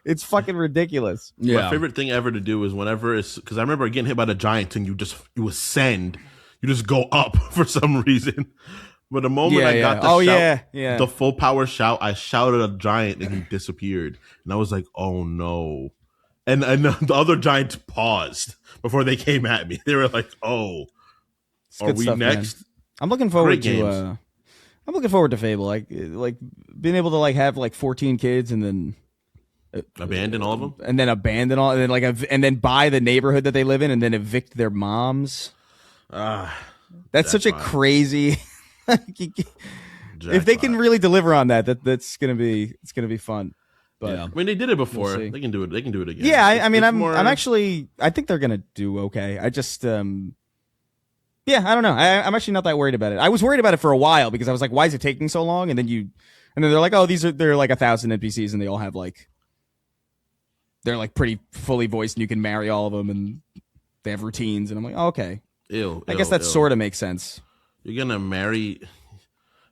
It's fucking ridiculous. My favorite thing ever to do is whenever it's because I remember getting hit by the giant and you ascend, you just go up for some reason. But the moment I got the yeah. the full power shout, I shouted a giant and he disappeared. And I was like, oh no. And the other giant paused before they came at me. They were like, oh, It's are good we stuff, man. next? I'm looking forward Great games. to. I'm looking forward to Fable. Like being able to like have like 14 kids and then Abandon all of them? and then abandon all, and then like and then buy the neighborhood that they live in, and then evict their moms. That's such a fine. crazy. If they can really deliver on that's gonna be fun. But Yeah. I mean, they did it before. We'll see. They can do it. They can do it again. yeah, I mean, It's I'm more- actually I think they're gonna do okay. I just yeah, I don't know. I'm actually not that worried about it. I was worried about it for a while because I was like, why is it taking so long? And then they're like, oh, they're like 1,000 NPCs and they all have like, they're like pretty fully voiced and you can marry all of them and they have routines. And I'm like, oh, okay. I guess that sort of makes sense. You're gonna marry.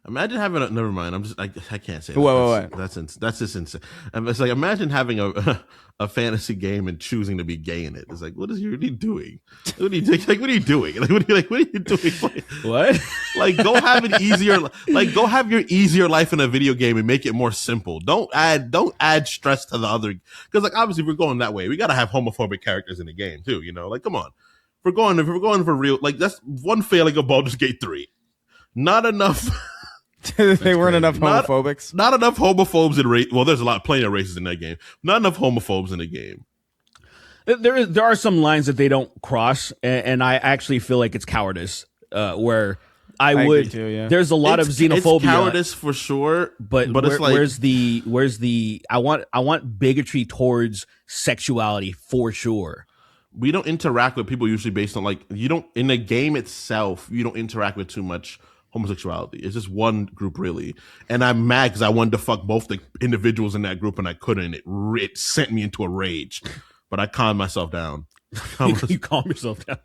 Imagine having a. Never mind. I can't say. That. Whoa. That's just insane. It's like imagine having a fantasy game and choosing to be gay in it. It's like what are you doing? What are you doing? What are you doing? What are you doing? What? Like go have an easier. Like go have your easier life in a video game and make it more simple. Don't add stress to the other. Because like obviously if we're going that way, we gotta have homophobic characters in the game too. You know, like come on. If we're going for real, like that's one failing of Baldur's Gate 3. Not enough. They weren't enough homophobics. Not enough homophobes in race. Well, there's plenty of races in that game. Not enough homophobes in the game. There are some lines that they don't cross, and I actually feel like it's cowardice. Where I would, agree too, yeah. there's a lot of xenophobia, It's cowardice for sure. but it's like where's the I want bigotry towards sexuality for sure. we don't interact with people usually based on like you don't in the game itself. You don't interact with too much homosexuality. It's just one group really, and I'm mad because I wanted to fuck both the individuals in that group and I couldn't. It sent me into a rage, but I calmed myself down. You calm yourself down.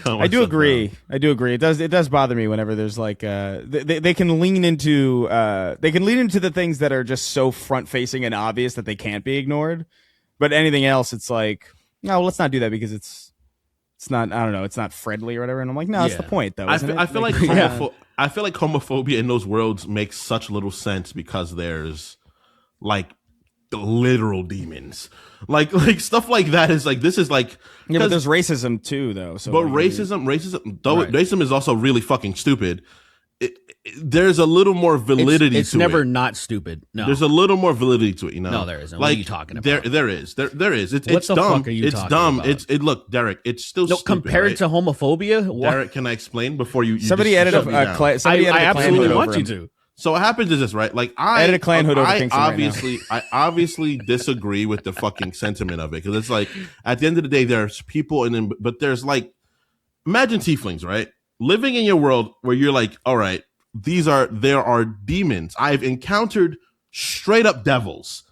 I do agree. It does bother me whenever there's like they can lean into the things that are just so front facing and obvious that they can't be ignored. But anything else, it's like, no, let's not do that because it's not, I don't know, it's not friendly or whatever. And I'm like, no, that's the point though. I feel like I feel like homophobia in those worlds makes such little sense because there's like the literal demons, like stuff like that is like this is like yeah, but there's racism too though. So but like, racism though Right. racism is also really fucking stupid. There's a little more validity It's to never it. not stupid. No, There's a little more validity to it, you know. No, there isn't. Like, What are you talking about? There is. It's What the dumb. fuck are you it's talking dumb. about? Look, Derek. It's still no. stupid, Compared right? to homophobia, what? Derek, can I explain before you? somebody just added shut me down? I absolutely want you to. to. So what happens is this, right? Like I added a clan hood over Kingston right now. I obviously disagree with the fucking sentiment of it because it's like at the end of the day, there's people but there's like imagine tieflings, right? Living in your world where you're like, all right, there are demons. I've encountered straight up devils.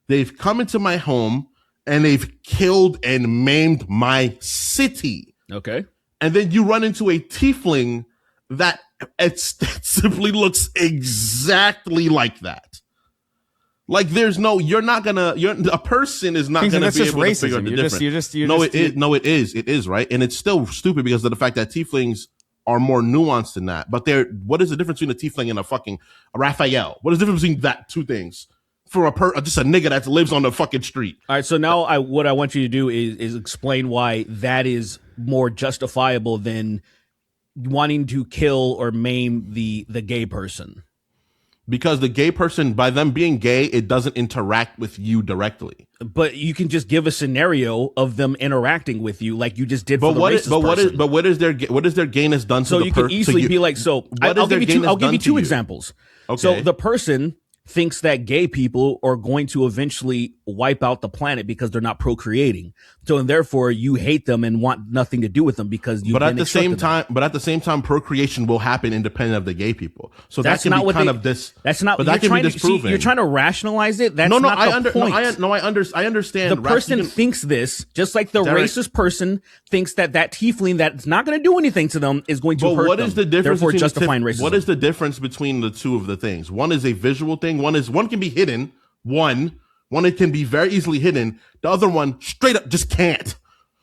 They've come into my home and they've killed and maimed my city. Okay. And then you run into a tiefling that it simply looks exactly like that. Like a person is not Kingston, gonna that's be just able to figure out racism. the You're difference. just It is, right? And it's still stupid because of the fact that tieflings are more nuanced than that. But what is the difference between a tiefling and a Raphael? What is the difference between that two things? For just a nigga that lives on the fucking street. All right. So now what I want you to do is explain why that is more justifiable than wanting to kill or maim the gay person. Because the gay person, by them being gay, it doesn't interact with you directly. But you can just give a scenario of them interacting with you, like you just did for the what racist person. what is their gayness done to So the you could easily be like, so I'll give you two examples. Okay. So the person thinks that gay people are going to eventually wipe out the planet because they're not procreating. So and therefore you hate them and want nothing to do with them because you. But at the same time, procreation will happen independent of the gay people. So That's that can not be what kind they, of this. That's not. But You're that can trying be to disproven. you're trying to rationalize it. That's no, not the point. I understand. The person thinks this, just like the Derek, racist person thinks that tiefling that's not going to do anything to them is going to hurt them. What is the difference? Therefore, between justifying racism. What is the difference between the two of the things? One is a visual thing. One can be hidden. One it can be very easily hidden. The other one straight up just can't.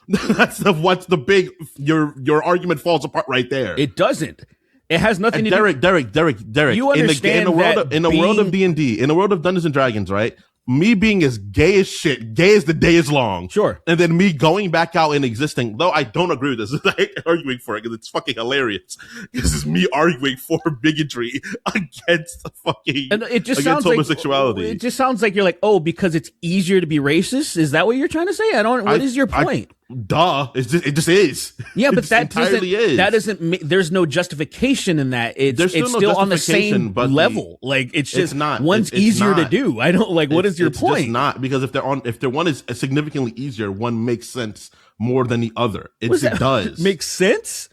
What's the big your argument falls apart right there. It doesn't. It has nothing And to Derek. You understand in the world of D&D, in the world of Dungeons and Dragons, right? Me being as gay as shit, gay as the day is long. Sure. And then me going back out and existing, though I don't agree with this, I'm arguing for it because it's fucking hilarious. This is me arguing for bigotry against fucking And it just against sounds homosexuality. Like, it just sounds like you're like, oh, because it's easier to be racist. Is that what you're trying to say? What is your point? Duh. It just is. Yeah, but It that entirely doesn't. is. That doesn't. There's no justification in that. There's It's still no still on the justification, same but level. Like it's just not. one's It's easier to not. do. I don't like. What is your It's point? just not, because if the one is significantly easier, one makes sense more than the other. It does. Makes sense.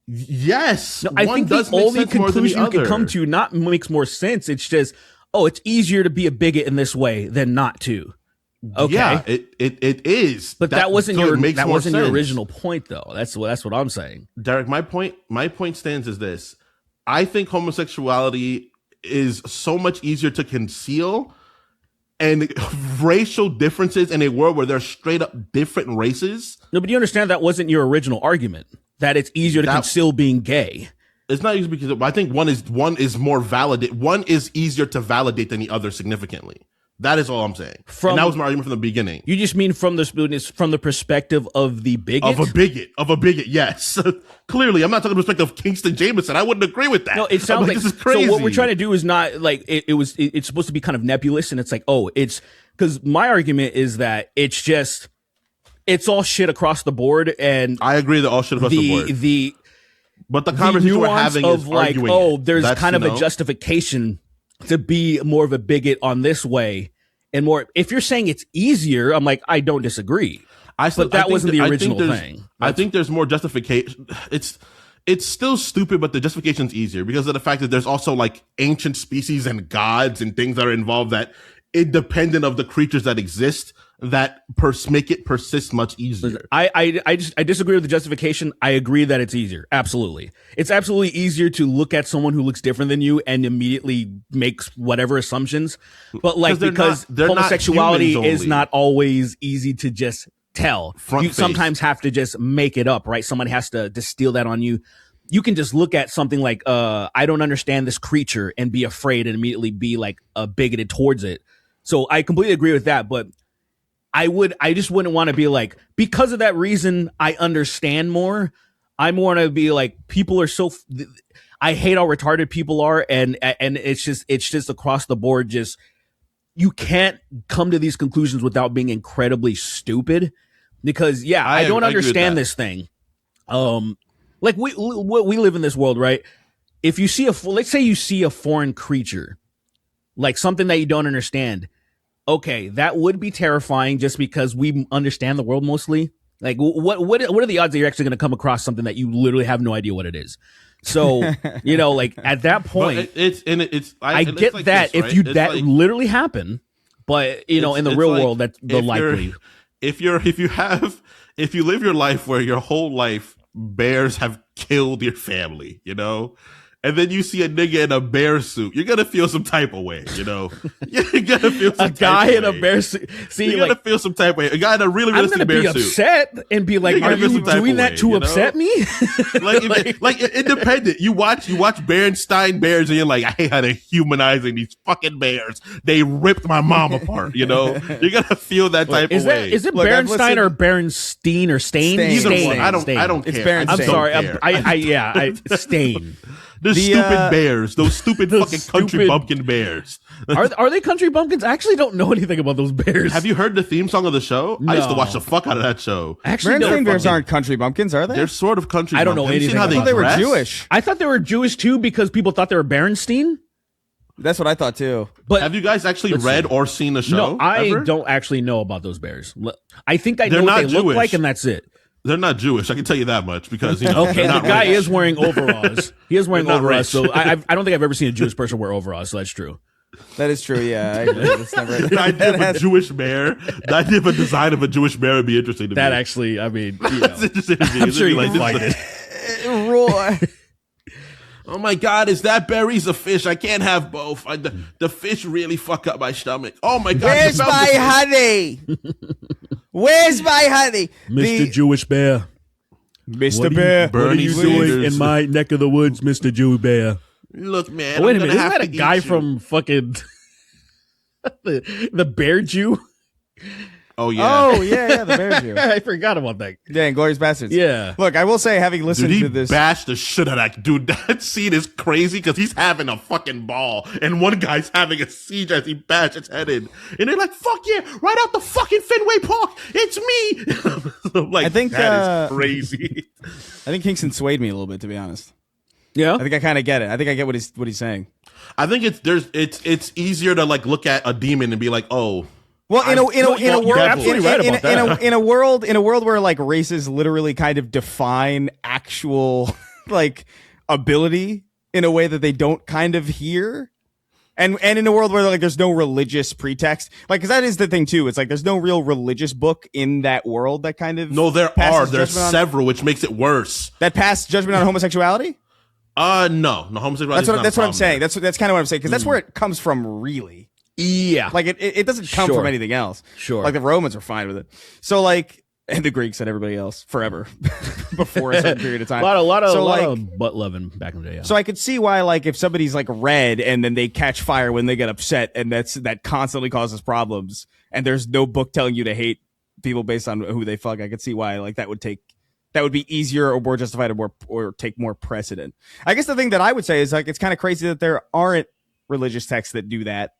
Yes. No, I one think does the make only sense more than the conclusion you can other. come to not makes more sense. It's just, oh, it's easier to be a bigot in this way than not to. Okay. Yeah, it is. But that wasn't so it your makes more your sense. original point though. That's what I'm saying. Derek, my point stands is this. I think homosexuality is so much easier to conceal, and racial differences in a world where there's straight up different races. No, but you understand that wasn't your original argument. That it's easier to conceal being gay. It's not easy because I think one is more validate. One is easier to validate than the other significantly. That is all I'm saying. And that was my argument from the beginning. You just mean from the perspective of the bigot? Of a bigot, yes. Clearly, I'm not talking from the perspective of Kingston Jameson. I wouldn't agree with that. No, it sounds like this is crazy. So what we're trying to do is not like it's supposed to be kind of nebulous, and it's like, oh, it's because my argument is that it's all shit across the board, and I agree that all shit across the board. But the conversation we're having of is like, arguing oh, it. there's That's, kind of a justification to be more of a bigot on this way, and more. If you're saying it's easier, I'm like, I don't disagree. But that wasn't the original thing. I think there's more justification. It's still stupid, but the justification's easier because of the fact that there's also like ancient species and gods and things that are involved that independent of the creatures that exist that make it persist much easier. I disagree with the justification. I agree that it's easier. Absolutely. It's absolutely easier to look at someone who looks different than you and immediately makes whatever assumptions. But like, because homosexuality is not always easy to just tell. You sometimes have to just make it up, right? Someone has to distill that on you. You can just look at something like, I don't understand this creature and be afraid and immediately be like bigoted towards it. So I completely agree with that. But I just wouldn't want to be like, because of that reason, I understand more. I want to be like, people are so, I hate how retarded people are. And it's just across the board. Just, you can't come to these conclusions without being incredibly stupid because I don't understand this thing. Like we live in this world, right? If you see let's say you see a foreign creature, like something that you don't understand. Okay, that would be terrifying just because we understand the world mostly. Like, what are the odds that you're actually going to come across something that you literally have no idea what it is? So, like at that point, I get like that this, right? If that like, literally happen, but in the real world, that's the likely. If you live your life where your whole life bears have killed your family, and then you see a nigga in a bear suit, you're gonna feel some type of way, You're gonna feel some a guy in a bear suit. See, you're gonna feel some type of way. A guy in a really realistic bear suit. I'm gonna be upset and be like, "Are you doing that to upset me?" like independent. You watch Berenstain Bears, and you're like, "I hate how they're humanizing these fucking bears. They ripped my mom apart." You're gonna feel that type of way. Is it Berenstain or Berenstein or Stain? Either one. I don't care. It's Berenstain. I'm sorry. I Stain. Those stupid bears, those stupid fucking country bumpkin bears. Are they country bumpkins? I actually don't know anything about those bears. Have you heard the theme song of the show? No. I used to watch the fuck out of that show. Actually, Berenstain bears aren't country bumpkins, are they? They're sort of country. I don't know anything. How I thought they were Jewish. I thought they were Jewish too because people thought they were Berenstein. That's what I thought too. But have you guys actually read or seen the show? No, I don't actually know about those bears. I think I know what they look like, and that's it. They're not Jewish. I can tell you that much because okay, the guy is wearing overalls. He is wearing overalls, so I don't think I've ever seen a Jewish person wear overalls. So that's true. That is true. Yeah, I agree. That's never. The idea of a Jewish bear. The idea of a design of a Jewish bear would be interesting to me. That actually, I mean, that's interesting to me. I'm sure you can find it. Roy. Oh my God, is that berries a fish? I can't have both. The fish really fuck up my stomach. Oh my God. Where's my honey? Where's my honey? Mr. Jewish Bear. Mr. Bear. Bernie what are you Sanders. doing in my neck of the woods, Mr. Jew Bear? Look, man. Oh, wait a I'm minute, gonna isn't have that a to eat guy you. from fucking the Bear Jew? Oh yeah. Oh, yeah, the Bear Jew. I forgot about that. Yeah, Glorious Bastards. Yeah. Look, I will say, having Dude, listened he to this. bashed the shit out of that dude. That scene is crazy because he's having a fucking ball, and one guy's having a siege as he bashed his head in, and they're like, "Fuck yeah, right out the fucking Fenway Park, it's me." I'm like, I think, that is crazy. I think Kingston swayed me a little bit, to be honest. Yeah. I think I kind of get it. I think I get what he's saying. I think it's easier to like look at a demon and be like, oh. Well, in a world, you're absolutely right about that. in a world where like races literally kind of define actual like ability in a way that they don't kind of hear, and in a world where like there's no religious pretext, like because that is the thing too. It's like there's no real religious book in that world that kind of No, there are. passes There's judgment on- several, which makes it worse. that pass judgment on homosexuality. No, homosexuality. That's what I'm saying. That's kind of what I'm saying because that's where it comes from, really. Yeah. Like it doesn't come Sure. from anything else. Sure. Like the Romans were fine with it. So like, and the Greeks and everybody else forever before a certain period of time. a lot so, of butt loving back in the day. Yeah. So I could see why, like, if somebody's like red and then they catch fire when they get upset, and that constantly causes problems, and there's no book telling you to hate people based on who they fuck. I could see why, like, that would be easier or more justified or take more precedent. I guess the thing that I would say is like it's kind of crazy that there aren't religious texts that do that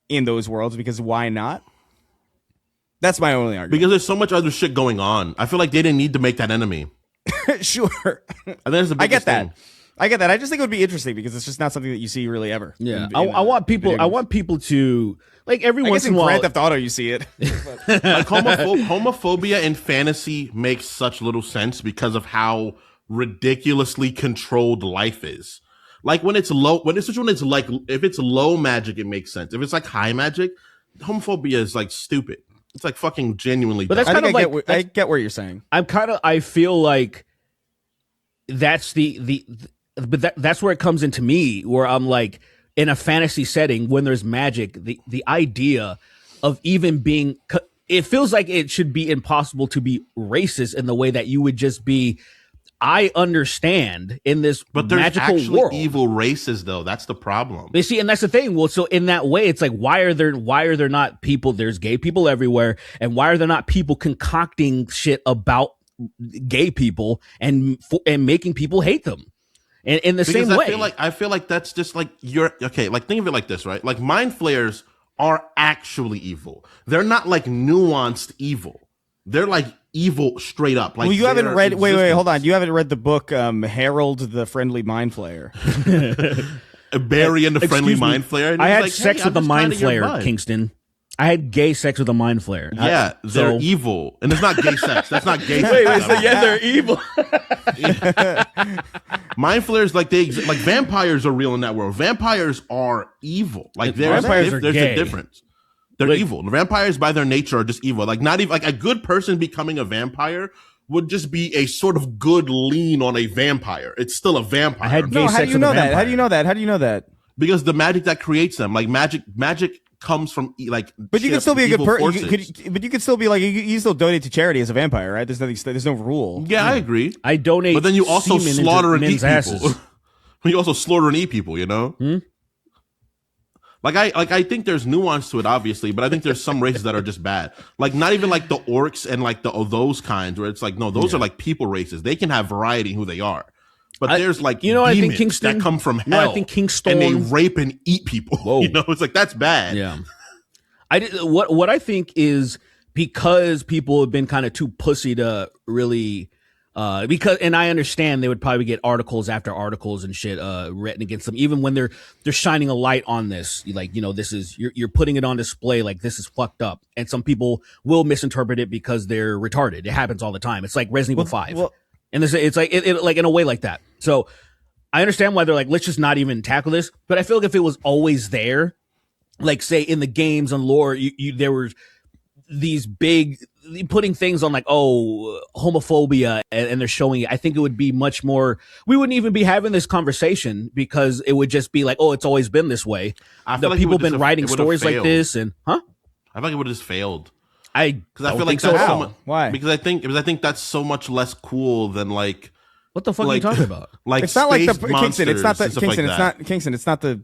in those worlds, because why not? That's my only argument. Because there's so much other shit going on. I feel like they didn't need to make that enemy. Sure. I think that's the I get biggest that. thing. I get that. I just think it would be interesting because it's just not something that you see really ever. yeah. I I want people to like every I once guess in in a while. Grand Theft Auto you see it. Like homophobia in fantasy makes such little sense because of how ridiculously controlled life is. Like when it's low, if it's low magic, it makes sense. If it's like high magic, homophobia is like stupid. It's like fucking genuinely. But dumb. that's kind of like I get what you're saying. I feel like that's that's where it comes into me, where I'm like, in a fantasy setting when there's magic, the idea of even being, it feels like it should be impossible to be racist in the way that you would just be, I understand in this but there's magical actually world. evil races though. That's the problem. You see, and that's the thing. Well, so in that way, it's like, why are there not people? There's gay people everywhere, and why are there not people concocting shit about gay people and making people hate them? And in the Because same way, I feel like that's just like you're okay. Like think of it like this, right? Like mind flayers are actually evil. They're not like nuanced evil. They're like evil straight up. Like Well, you haven't their read. Wait, existence. hold on. You haven't read the book Harold the Friendly Mind Flayer. Barry and the friendly Excuse me. mind flayer. And I he's had like, sex hey, with I'm a just mind kinda your flayer, bud. Kingston. I had gay sex with a mind flayer. Yeah, they're so- evil, and it's not gay sex. That's not gay. sex. they're evil. Mind flayers, like like vampires are real in that world. Vampires are evil. Like Vampires are there's gay. a difference. They're Like- evil. The vampires, by their nature, are just evil. Like not even like a good person becoming a vampire would just be a sort of good lean on a vampire. It's still a vampire. I had gay No, how sex do you with know a that? vampire. How do you know that? How do you know that? because the magic that creates them, like magic comes from like. But you shit can still be a good evil person. forces. But you could still be like you still donate to charity as a vampire, right? There's no rule. Yeah, I agree. I donate. But then you also semen into slaughter and eat men's people. asses. You also slaughter and eat people. You know. I think there's nuance to it, obviously, but I think there's some races that are just bad. Like not even like the orcs and like those kinds where it's like no, those are like people races. They can have variety in who they are. But there's like you know what I think, demons Kingston? that come from hell. You know what I think, Kingston? and they rape and eat people. Whoa. You know, it's like that's bad. Yeah. What I think is because people have been kind of too pussy to really because and I understand they would probably get articles after articles and shit written against them, even when they're shining a light on this, like, you know, this is you're putting it on display, like this is fucked up, and some people will misinterpret it because they're retarded. It happens all the time. It's like Resident Evil 5. And it's like it like in a way like that. So I understand why they're like, let's just not even tackle this. But I feel like if it was always there, like say in the games and lore, there were these big putting things on like, oh, homophobia, and they're showing it. I think it would be much more. We wouldn't even be having this conversation because it would just be like, oh, it's always been this way. I The feel like people it have been would've writing just- it would've stories like failed. this, and I feel like it would have just failed. Because I feel like so that's at so all. much. Why? Because I think that's so much less cool than like What the fuck are you talking about? like It's not like the space Kingston. It's not the monsters and stuff Kingston. like It's that. not Kingston. It's not the.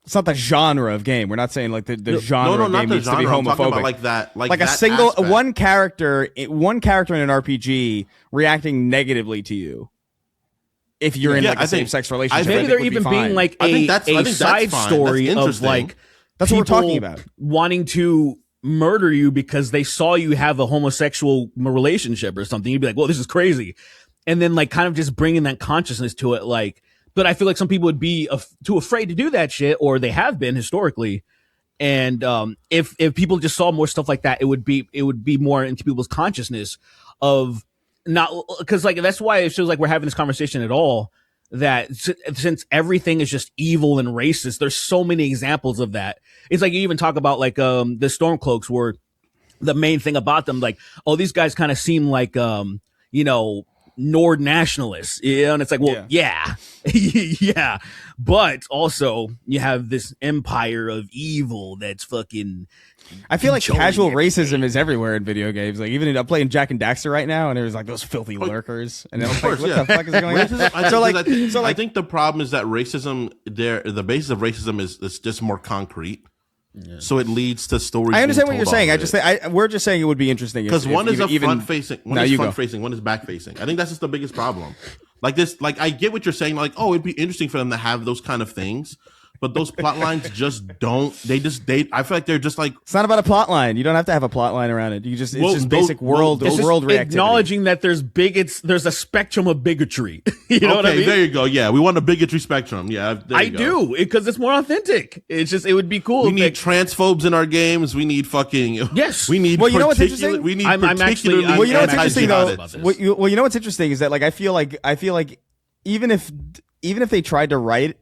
It's not the genre of game. We're not saying like the genre No, of not game the needs genre. to be I'm talking homophobic. about like that, like a that single aspect. one character in an RPG reacting negatively to you. If you're in Yeah, like I a think- same-sex relationship, Maybe I they're think would even be being fine. like I think a that's side fine. story That's of interesting. like That's what we're people talking about. wanting to murder you because they saw you have a homosexual relationship or something. You'd be like, well, this is crazy. And then like kind of just bringing that consciousness to it. Like, but I feel like some people would be too afraid to do that shit, or they have been historically. And if people just saw more stuff like that, it would be more into people's consciousness of not, because like that's why it feels like we're having this conversation at all. That since everything is just evil and racist, there's so many examples of that. It's like you even talk about like the Stormcloaks were the main thing about them. Like, oh, these guys kind of seem like Nord nationalists, and it's like, well, yeah. Yeah, but also you have this empire of evil that's fucking. I feel like controlling casual everything. racism is everywhere in video games. Like even I'm playing Jack and Daxter right now, and there's like those filthy lurkers, and I'm like, what the fuck is going on? Racism, I think the problem is that racism, the basis of racism is just more concrete. Yeah. So it leads to stories. I understand what you're saying. We're just saying it would be interesting because one is even front facing, one is front facing, one is back facing. I think that's just the biggest problem. Like this, like I get what you're saying. Like, oh, it'd be interesting for them to have those kind of things, but those plot lines just don't. I feel like they're just like. It's not about a plot line. You don't have to have a plot line around it. It's just basic world it's world just reactivity. Acknowledging that there's a spectrum of bigotry. You know what I mean? There you go. Yeah, we want a bigotry spectrum. Yeah, I do because it's more authentic. It's just it would be cool. We need transphobes in our games. We need fucking yes. We need. Well, you know what's interesting? We need. I'm actually. Well, you know what's interesting though. Well, you know what's interesting is that like I feel like even if they tried to write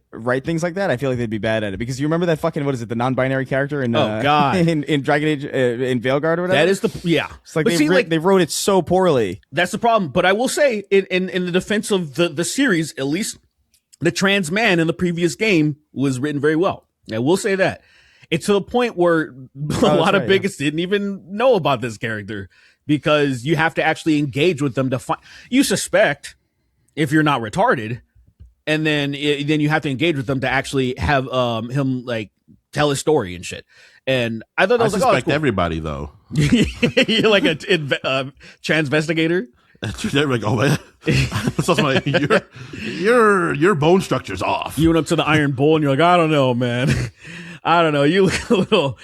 things like that, I feel like they'd be bad at it because you remember that fucking what is it, the non-binary character in God in Dragon Age in Veilguard or whatever. That is It's like they wrote it so poorly. That's the problem. But I will say in the defense of the series, at least the trans man in the previous game was written very well. I will say that. It's to the point where a lot of bigots didn't even know about this character because you have to actually engage with them to find. You suspect if you're not retarded, and then you have to engage with them to actually have him like tell his story and shit. And I thought that was suspect like, cool. everybody though. You're like a transvestigator. They're like, oh man, so like, your bone structure's off. You went up to the Iron Bull and you're like, I don't know, man. I don't know. You look a little.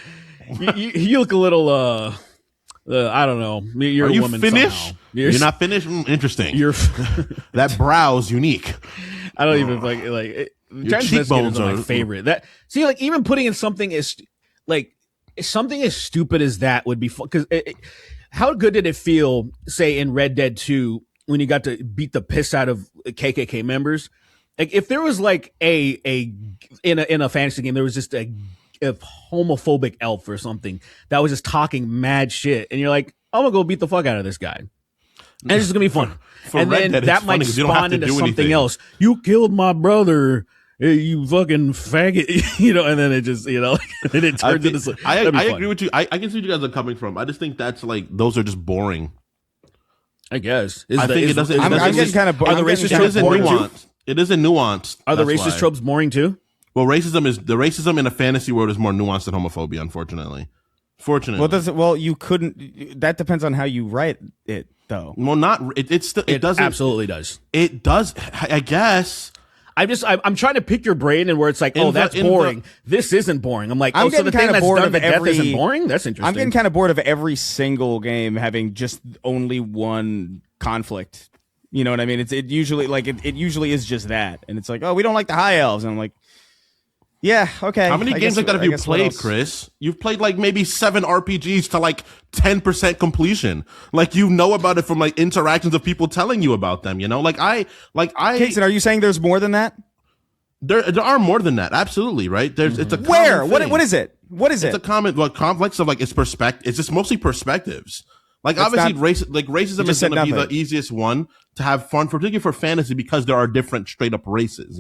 You look a little. I don't know. You're Are a you woman finished? somehow. You're not finished. Interesting. You're. That brow's unique. I don't even like. Your cheekbones are my are favorite. That see, like even putting in something as stupid as that would be fun. Because how good did it feel, say in Red Dead 2, when you got to beat the piss out of KKK members? Like if there was like in a fantasy game, there was just a homophobic elf or something that was just talking mad shit, and you're like, I'm gonna go beat the fuck out of this guy, and it's just gonna be fun. And Red then Dead, that might spawn into something else. You killed my brother. You fucking faggot, and then it just, and then it turns into something. I agree with you. I can see what you guys are coming from. I just think that's like, those are just boring. I guess. I'm getting kind of. Are the racist tropes boring too? It isn't nuanced. Are the racist tropes boring too? Well, racism in a fantasy world is more nuanced than homophobia, unfortunately. Well, you couldn't. That depends on how you write it, though. Well, it doesn't. Absolutely does. It does. I guess. I'm trying to pick your brain and where it's like, that's boring. This isn't boring. I'm like, so the thing that's done to death isn't boring? That's interesting. I'm getting kind of bored of every single game having just only one conflict. You know what I mean? It usually is just that, and it's like, oh, we don't like the high elves, and I'm like, yeah, okay. How many games like that have you played, Chris? You've played like maybe 7 RPGs to like 10% completion. Like you know about it from like interactions of people telling you about them. Kingston, are you saying there's more than that? There are more than that. Absolutely, right? It's a where? What is it? What is it? It's a common complex of like it's perspective. It's just mostly perspectives. Like obviously, racism is going to be the easiest one to have fun, particularly for fantasy, because there are different straight up races.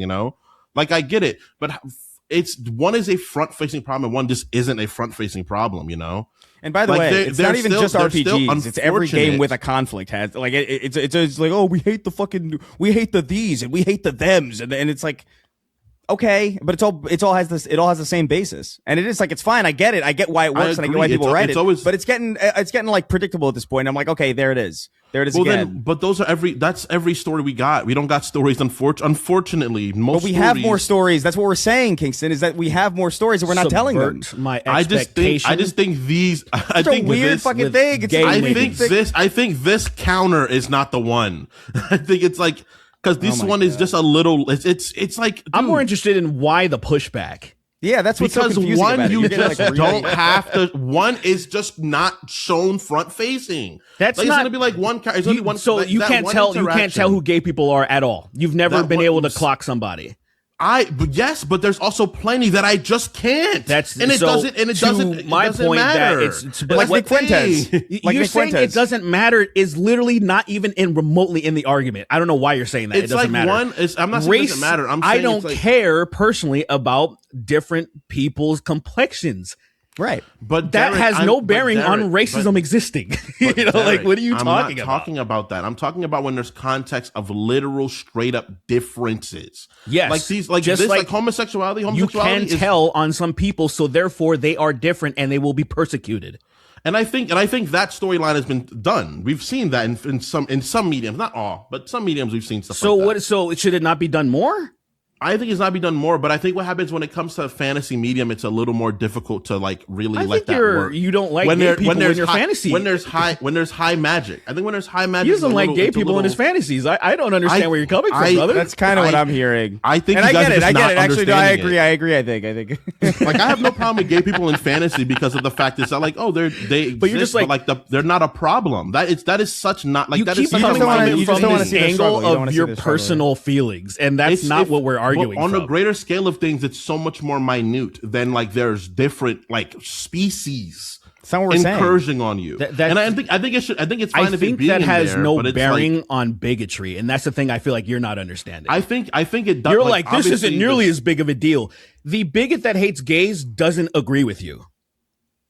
Like I get it, but one is a front facing problem and one just isn't a front facing problem. And And by the Like, way, it's not even just they're still RPGs. It's every game unfortunate. with a conflict has like it's like, oh, we hate the these and we hate the thems, and it's like, okay, but it all has the same basis, and it is like, it's fine. I get it. I get why it works, and I get why people write it. But it's getting like predictable at this point. I'm like, okay, there it is. There it is again. But that's every story we got. We don't got stories, unfortunately. But we have more stories. That's what we're saying, Kingston, is that we have more stories and we're not telling them. My I just think these. I It's think a weird this, fucking thing. It's I think this counter is not the one. I think it's like, because this one is just a little. It's like, dude, I'm more interested in why the pushback. Yeah, that's what's so because confusing one, about it. you You're getting, just like, really- don't have to. One is just not shown front facing. That's like, not. It's gonna be like one. It's gonna be one. So that, you that can't one tell. You can't interaction. tell who gay people are at all. You've never That been one- able to clock somebody. But yes, but there's also plenty that I just can't. My point matter. that it's but like what- Nick Fuentes. Like you're Nick saying Fuentes. it doesn't matter is literally not even remotely in the argument. I don't know why you're saying that. It's it doesn't like matter. I'm not saying it doesn't matter. I'm saying I don't it's like, care personally about different people's complexions. Right. But That Derek, has no but bearing Derek, on racism but- existing. but You know, Derek, like, what are you I'm talking not about? talking about that. I'm talking about when there's context of literal, straight up differences. Yes. like these, like Just this, like like homosexuality. You Homosexuality can is, tell on some people, so therefore they are different and they will be persecuted. and I think that storyline has been done. We've seen that in some mediums, not all, but some mediums we've seen stuff. So like that. what? So should it not be done more? I think it's not be done more, but I think what happens when it comes to fantasy medium, it's a little more difficult to like really I let think that work. you don't like when gay there- people when in there's your high, fantasy. when there's high magic. I think when there's high magic, He doesn't it's a like little- gay it's a people in his little- fantasies. I don't understand where you're coming from, brother. That's kind of what I'm hearing. I think and you I guys get are it. just I get not it. Actually, no, I understanding agree. it. I agree. I think. Like I have no problem with gay people in fantasy because of the fact it's not like, oh, they But you're just like- they're not a problem. That is such not like you that keep is such coming a wanna- from you it just from don't wanna this see the struggle. angle You don't of wanna see your the struggle. personal feelings, and that's not what we're arguing on from. a greater scale of things. It's so much more minute than like there's different like species That's not what we're saying. incurging on you. That- and I think it's fine I if think it being that in has there, no but it's bearing like, on bigotry, and that's the thing I feel like you're not understanding. I think it does. You're like, this isn't obviously nearly this- as big of a deal. The bigot that hates gays doesn't agree with you.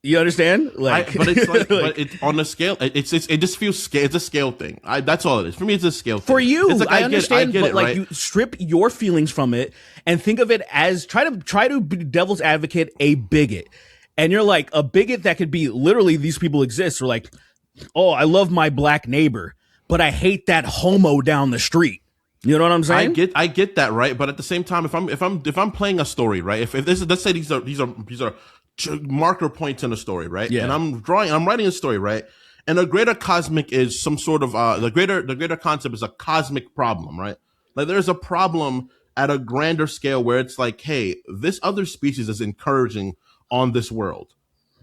You understand? Like, but it's like, but it's on the scale. It just feels scale. It's a scale thing. That's all it is. For me, it's a scale thing. for you, it's like, I understand, get but it, like right? you strip your feelings from it and think of it as try to be devil's advocate a bigot, and you're like a bigot that could be literally these people exist. Or like, oh, I love my black neighbor, but I hate that homo down the street. You know what I'm saying? I get that, right? But at the same time, if I'm playing a story, right? If this is, let's say these are marker points in a story, right? Yeah. And I'm writing a story, right? And a greater cosmic is some sort of the greater concept is a cosmic problem, right? Like there's a problem at a grander scale where it's like, hey, this other species is encouraging on this world.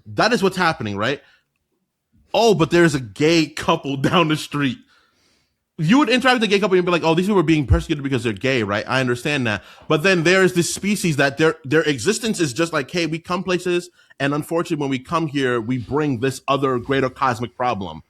That is what's happening, right? Oh, but there's a gay couple down the street. You would interact with the gay couple and be like, oh, these people are being persecuted because they're gay, right? I understand that. But then there's this species that their existence is just like, hey, we come places, and unfortunately, when we come here, we bring this other greater cosmic problem.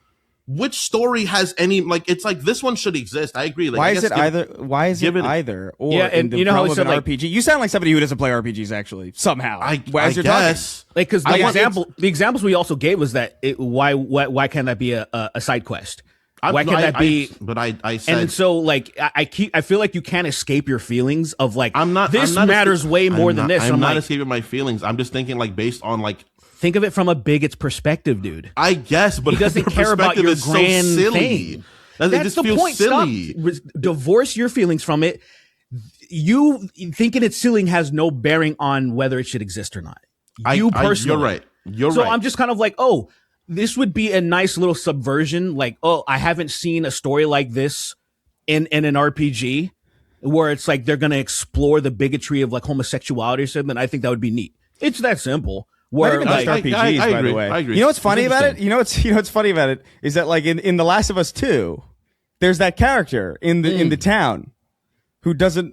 Which story has any, like, it's like this one should exist. I agree. Like, Why I is guess it either? Why is it give it- either? Or Yeah, in and the you know how realm we of said, an like- RPG? You sound like somebody who doesn't play RPGs. Actually, somehow. I as you're talking. guess. Like, because I want- the examples we also gave was that why can't that be a side quest? Why can't that be? But I said. And so, like, I feel like you can't escape your feelings of like, this I'm not matters esca- way more I'm than not- this. I'm not like, escaping my feelings. I'm just thinking like based on like, think of it from a bigot's perspective, dude. I guess, but He doesn't their care about perspective your is so grand silly. thing. It That's just the feels point. silly. Stop. Divorce your feelings from it. You thinking it's silly has no bearing on whether it should exist or not. You personally. You're right. You're So right. I'm just kind of like, oh, this would be a nice little subversion. Like, oh, I haven't seen a story like this in an RPG where it's like they're going to explore the bigotry of like homosexuality or something. I think that would be neat. It's that simple. Not Where even like, just RPGs, I by agree. the way. I agree. You know what's funny It's about it? interesting. You know what's funny about it is that like in The Last of Us 2, there's that character in the town who doesn't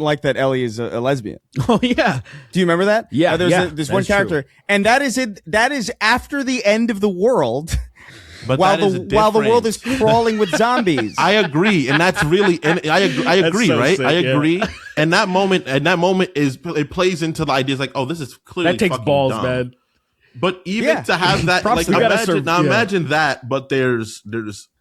like that Ellie is a lesbian. oh yeah, Do you remember that? Yeah, There's yeah, this one that's true. character, and that is after the end of the world, But while that is while the world is different. crawling with zombies. I agree, and that's really, and I agree, so right? sick, I yeah. agree, and that moment is it plays into the ideas like, oh, this is clearly that takes fucking balls, dumb. man. But even Yeah. to have that, Props like, to that. imagine that, but there's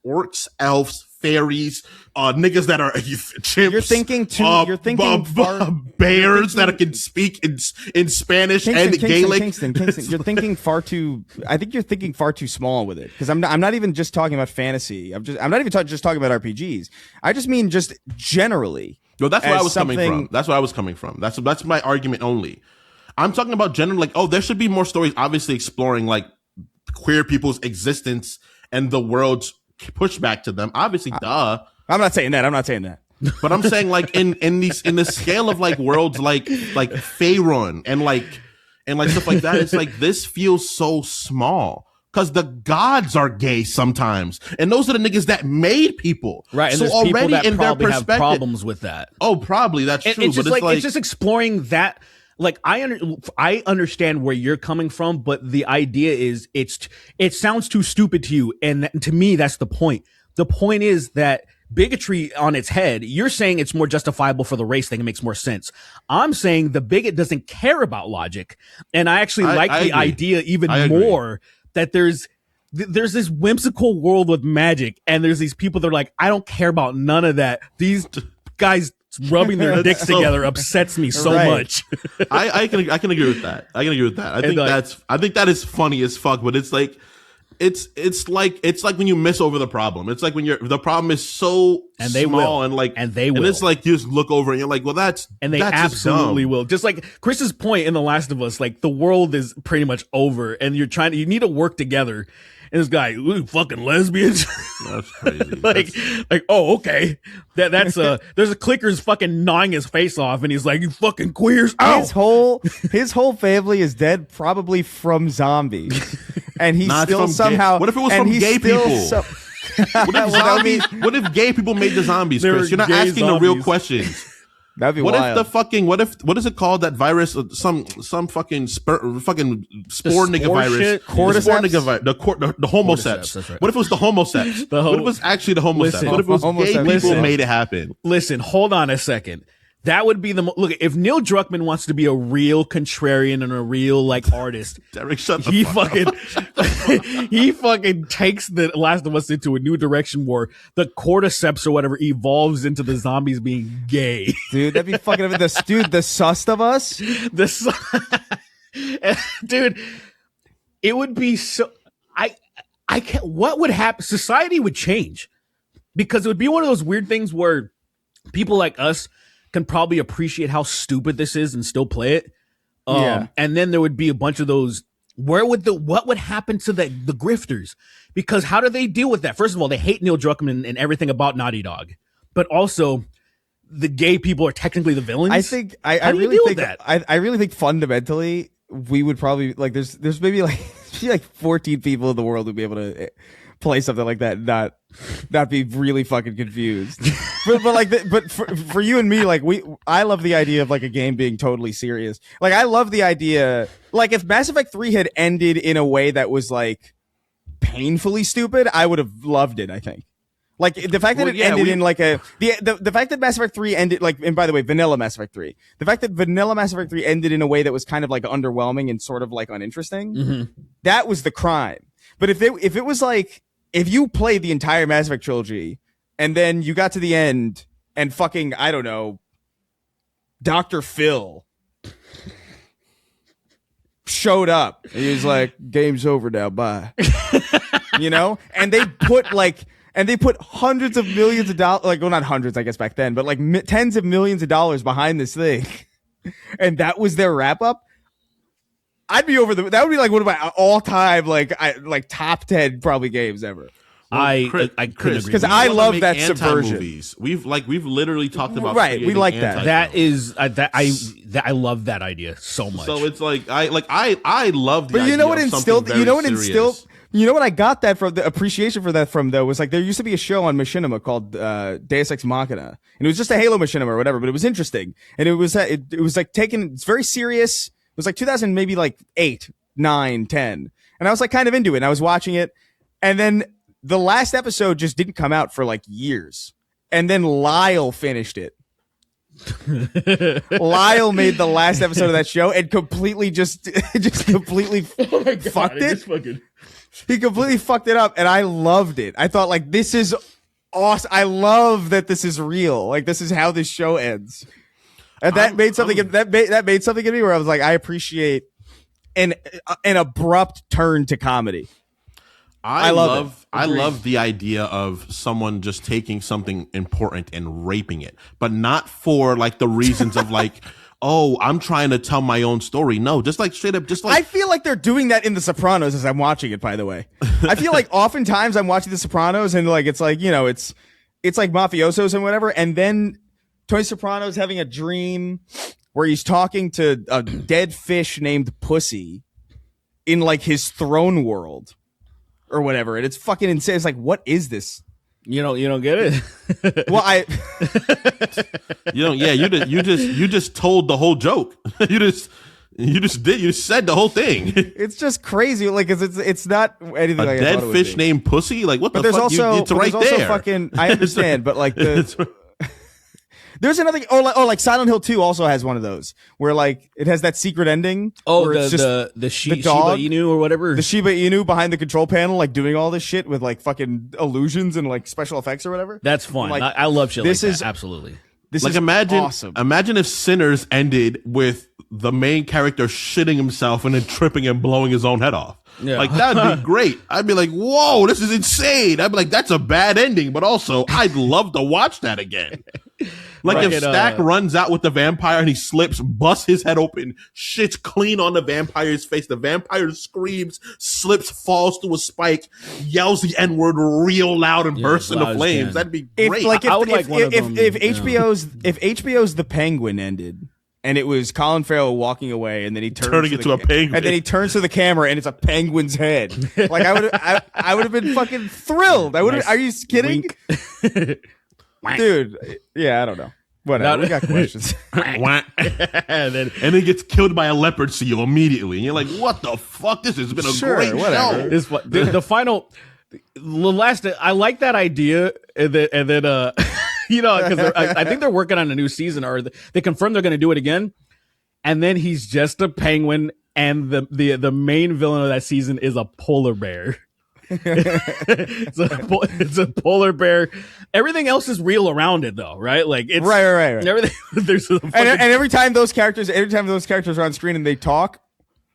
orcs, elves, fairies, niggas that are chimps. You're thinking too. You're thinking far, bears that can speak in Spanish and Gaelic. Kingston. You're thinking far too. I think you're thinking far too small with it, because I'm not not even just talking about fantasy. I'm not even just talking about RPGs. I just mean just generally. No, that's where I was something- coming from. That's where I was coming from. That's my argument only. I'm talking about general, like, there should be more stories, obviously exploring like queer people's existence and the world's pushback to them. Obviously, duh. I'm not saying that. But I'm saying, like, in the scale of like worlds like Faerun and like stuff like that, it's like this feels so small. Because the gods are gay sometimes, and those are the niggas that made people. Right, and so there's people already that in their probably have perspective, problems with that. oh, probably that's true. It's just but like it's just exploring that. Like I understand where you're coming from, but the idea is it sounds too stupid to you, and to me that's the point. The point is that bigotry on its head. You're saying it's more justifiable for the race thing. It makes more sense. I'm saying the bigot doesn't care about logic, and I actually like the agree. idea even I agree. more that there's this whimsical world with magic, and there's these people that are like, I don't care about none of that. These guys rubbing their dicks so- together upsets me so Right. much. I can agree with that. I think like- I think that is funny as fuck. But it's like it's like when you miss over the problem. It's like when the problem is so And they small will. and like And they will. and it's like you just look over and you're like, well, that's And they that's just absolutely dumb. will. Just like Chris's point in The Last of Us, like the world is pretty much over, and you need to work together. And this guy, ooh, fucking lesbians. That's crazy. like, oh, okay. That's there's a clicker's fucking gnawing his face off, and he's like, you fucking queers. Ow! His whole family is dead, probably from zombies, and he's Not still from gay- somehow. What if it was and from he's gay still people? What if Well, that would be- what if gay people made the zombies, They were Chris? You're not gay asking the real zombies. questions. That'd be What wild. if the fucking what is it called, that virus, some fucking fucking spore nigga spore virus, shit? the spore Cordyceps? nigga the homoseps. that's right. What if it was the homoseps? The What if it was actually the homoseps? Listen. What if it was gay Homoseps. people Listen. made it happen? Listen, hold on a second. That would be look. If Neil Druckmann wants to be a real contrarian and a real like artist, Derek, shut the he fuck up. fucking he fucking takes The Last of Us into a new direction where the cordyceps or whatever evolves into the zombies being gay. dude? That'd be fucking the sust of us. This dude, it would be so. I can't. What would happen? Society would change because it would be one of those weird things where people like us can probably appreciate how stupid this is and still play it. Yeah. And then there would be a bunch of those. What would happen to the grifters? Because how do they deal with that? First of all, they hate Neil Druckmann and everything about Naughty Dog, but also the gay people are technically the villains. I think I How do you really deal think with that? I really think fundamentally we would probably like there's maybe like 14 people in the world who'd be able to play something like that and not be really fucking confused. but for you and me, like I love the idea of like a game being totally serious. Like I love the idea, like if Mass Effect 3 had ended in a way that was like painfully stupid, I would have loved it, I think. Like the fact that ended in like the fact that Mass Effect 3 ended like, and by the way, vanilla Mass Effect 3, the fact that vanilla Mass Effect 3 ended in a way that was kind of like underwhelming and sort of like uninteresting, that was the crime. But if it was like, if you played the entire Mass Effect trilogy and then you got to the end and fucking, I don't know, Dr. Phil showed up and he was like, game's over now, bye. You know? And they put hundreds of millions of dollars, like, well, not hundreds, I guess back then, but like tens of millions of dollars behind this thing. And that was their wrap up. I'd be that would be like one of my all time, like top 10 probably games ever. I Chris, couldn't Chris, agree. Because with I you. We wanna love make that subversion. anti-movies. We've literally talked about Right, we creating like that. anti-films. I love that idea so much. So it's like I love the But idea you know what of instilled? something You know what very instilled? serious. You know what I got that from? The appreciation for that from though was like there used to be a show on Machinima called Deus Ex Machina, and it was just a Halo Machinima or whatever, but it was interesting, and it was like taken. It's very serious. It was like 2000, maybe like 8, 9, 10, and I was like kind of into it. And I was watching it, and then the last episode just didn't come out for like years, and then Lyle finished it. Lyle made the last episode of that show and completely just completely fucked it. He completely fucked it up, and I loved it. I thought, like, this is awesome. I love that this is real. Like, this is how this show ends. And that made something in me where I was like, I appreciate an abrupt turn to comedy. I love the idea of someone just taking something important and raping it, but not for like the reasons of like, oh, I'm trying to tell my own story. No, just like straight up, just like. I feel like they're doing that in The Sopranos as I'm watching it, by the way. I feel like oftentimes I'm watching The Sopranos and like, it's like, you know, it's like mafiosos and whatever. And then Tony Soprano's having a dream where he's talking to a dead fish named Pussy in like his throne world or whatever. And it's fucking insane. It's like, what is this? You don't get it. Well, you just told the whole joke. You said the whole thing. It's just crazy. Like, it's not anything a like dead fish named Pussy. Like, what but the there's fuck? Also, it's right there. Fucking, I understand, but like there's another thing. Like Silent Hill 2 also has one of those where like it has that secret ending. Oh, where the Shiba Inu or whatever. The Shiba Inu behind the control panel, like doing all this shit with like fucking illusions and like special effects or whatever. That's fun. Like, I love shit this like is, that. Absolutely. This like is awesome. Imagine if Sinners ended with the main character shitting himself and then tripping and blowing his own head off. Yeah. Like, that'd be great. I'd be like, whoa, this is insane. I'd be like, that's a bad ending, but also I'd love to watch that again. Like, if Stack runs out with the vampire and he slips, busts his head open, shits clean on the vampire's face, the vampire screams, slips, falls through a spike, yells the N-word real loud and bursts into flames. That'd be great. If HBO's The Penguin ended and it was Colin Farrell walking away and then he turns into a penguin, and then he turns to the camera and it's a penguin's head, like I would have been fucking thrilled. Are you kidding? Dude, yeah, I don't know. Whatever. We got questions. and then he gets killed by a leopard seal immediately. And you're like, what the fuck? This has been a great show. The final, the last, I like that idea. And then you know, because I think they're working on a new season, or they confirmed they're going to do it again. And then he's just a penguin, and the main villain of that season is a polar bear. It's a polar bear. Everything else is real around it, though, right? Like, it's right. Everything. There's and every time those characters are on screen and they talk,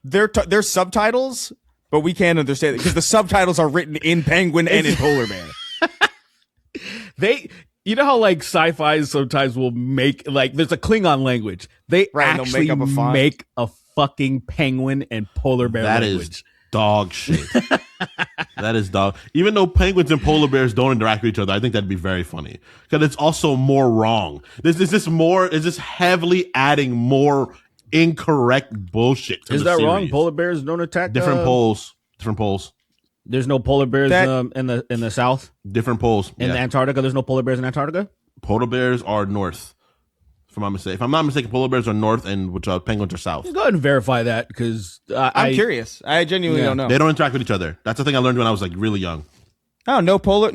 they're subtitles, but we can't understand it because the subtitles are written in penguin and in polar bear. You know how like sci-fi sometimes will make like there's a Klingon language. They actually make a fucking penguin and polar bear language. Is dog shit. That is dog. Even though penguins and polar bears don't interact with each other, I think that'd be very funny because it's also more wrong. Is this heavily adding more incorrect bullshit to Is the that series. Wrong? Polar bears don't attack different poles. There's no polar bears in the south. Different poles. In the Antarctica, there's no polar bears in Antarctica. Polar bears are north. If I'm not mistaken, polar bears are north and penguins are south. Go ahead and verify that because I'm curious. I genuinely don't know. They don't interact with each other. That's the thing I learned when I was like really young. Oh, no polar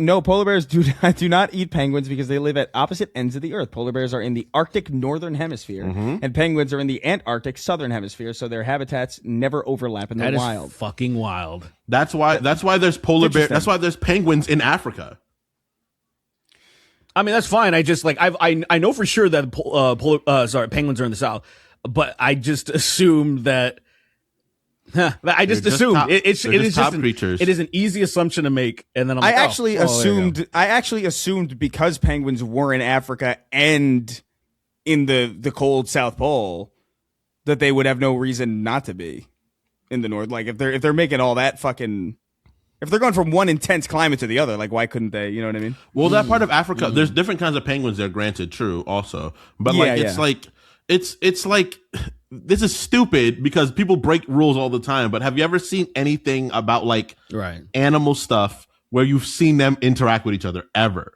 bears do not eat penguins because they live at opposite ends of the earth. Polar bears are in the Arctic northern hemisphere, and penguins are in the Antarctic southern hemisphere, so their habitats never overlap in the wild. That is fucking wild. That's why there's polar bear. That's why there's penguins in Africa. I mean, that's fine. I just like I know for sure that penguins are in the south, but I just assumed that. I just assumed it is top creatures. It is an easy assumption to make, and then I actually assumed because penguins were in Africa and in the cold South Pole that they would have no reason not to be in the north. Like if they're making all that fucking. If they're going from one intense climate to the other, like why couldn't they? You know what I mean? Well, that part of Africa, there's different kinds of penguins there. Granted, true, also, but it's like this is stupid because people break rules all the time. But have you ever seen anything about like animal stuff where you've seen them interact with each other ever?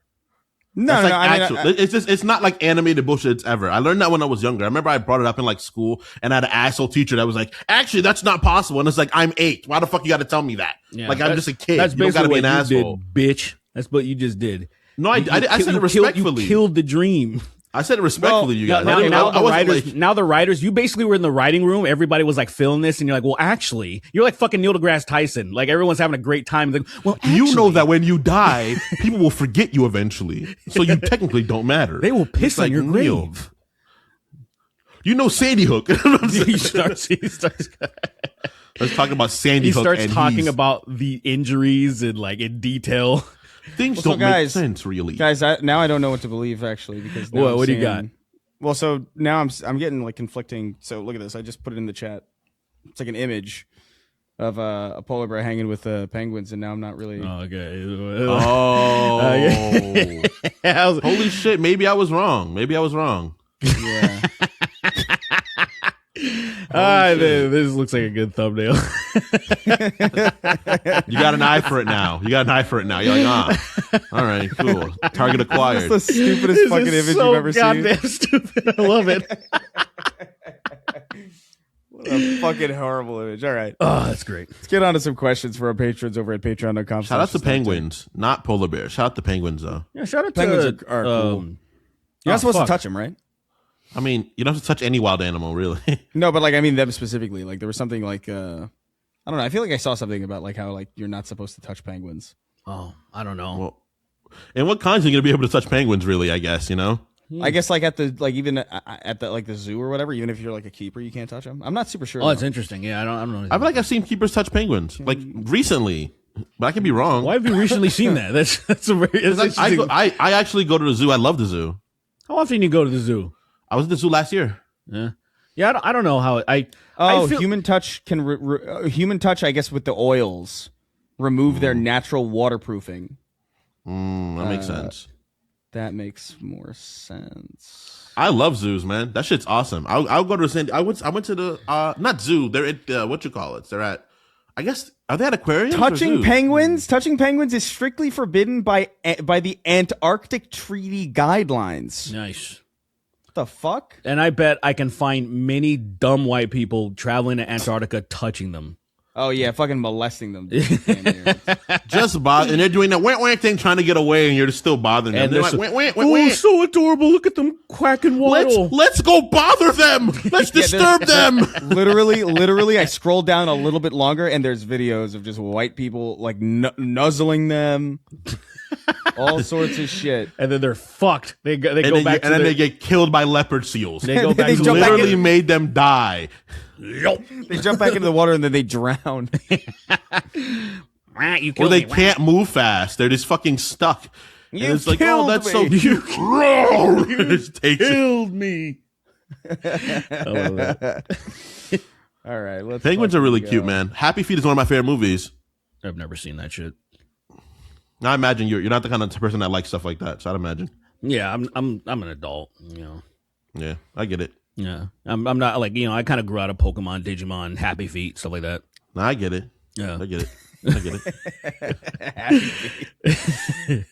No, it's not like animated bullshit. It's ever. I learned that when I was younger. I remember I brought it up in like school, and I had an asshole teacher that was like, "Actually, that's not possible." And it's like, I'm 8. Why the fuck you got to tell me that? Yeah, like I'm just a kid. That's you don't got to be an asshole, bitch. That's what you just did. No, I said it respectfully. You killed the dream. I said it respectfully, you guys. Now the writers, you basically were in the writing room. Everybody was like feeling this, and you're like, well, actually, you're like fucking Neil deGrasse Tyson. Like everyone's having a great time. Like, well, actually, you know that when you die, people will forget you eventually, so you technically don't matter. They will piss on your Neil. grave. You know Sandy Hook. he starts. Let's talk about Sandy He Hook. starts and talking about the injuries and like in detail. Things Well, don't so make sense, really. Guys, now I don't know what to believe actually because now What do you got? Well, so now I'm getting like conflicting. So look at this. I just put it in the chat. It's like an image of a polar bear hanging with penguins, and now I'm not really. Oh, okay. Oh, holy shit! Maybe I was wrong. Yeah. This looks like a good thumbnail. You got an eye for it now. You're like, all right, cool. Target acquired. That's the stupidest fucking image so you've ever goddamn seen. stupid. I love it. What a fucking horrible image. All right. Oh, that's great. Let's get on to some questions for our patrons over at patreon.com. Shout out to penguins, not polar bears. Shout out to penguins, though. Yeah, shout out Penguins to are cool. You're not supposed to touch them, right? I mean, you don't have to touch any wild animal, really. No, but like I mean them specifically. Like there was something like I don't know. I feel like I saw something about like how like you're not supposed to touch penguins. Oh, I don't know. Well, in what kinds are you gonna be able to touch penguins? Really, I guess I guess like at the like even at the like the zoo or whatever. Even if you're like a keeper, you can't touch them. I'm not super sure. Oh, it's interesting. Yeah, I don't know. I feel like I've seen keepers touch penguins like recently, but I could be wrong. Why have you recently seen that? That's a very. I actually go to the zoo. I love the zoo. How often do you go to the zoo? I was at the zoo last year. Yeah. I don't know how I feel, human touch can human touch. I guess with the oils, remove their natural waterproofing. That makes sense. That makes more sense. I love zoos, man. That shit's awesome. I'll go to the I went to the not zoo. They're at what you call it. They're at. I guess are they at aquariums? Touching penguins is strictly forbidden by the Antarctic Treaty Guidelines. nice. What the fuck? And I bet I can find many dumb white people traveling to Antarctica touching them. Oh yeah, fucking molesting them. Just bother, and they're doing that went thing, trying to get away, and you're just still bothering them. And They're they're like, oh, so adorable! Look at them quack and waddle. Let's go bother them. Let's disturb them. literally, I scroll down a little bit longer, and there's videos of just white people like nuzzling them, all sorts of shit. And then they're fucked. They go back, and then they get killed by leopard seals. They go back. They to jump back Literally in. made them die. They jump back into the water and then they drown. You Or killed they me. can't move fast. They're just fucking stuck. And You it's like, oh, killed that's me. so cute. It just takes it. Killed me. I love that. All right, let's. Penguins are fucking really go. cute, man. Happy Feet is one of my favorite movies. I've never seen that shit. Now I imagine you're not the kind of person that likes stuff like that. So I'd imagine. Yeah, I'm an adult. Yeah, I get it. Yeah, I'm not like I kind of grew out of Pokemon, Digimon, Happy Feet, stuff like that. No, I get it. Yeah. I get it.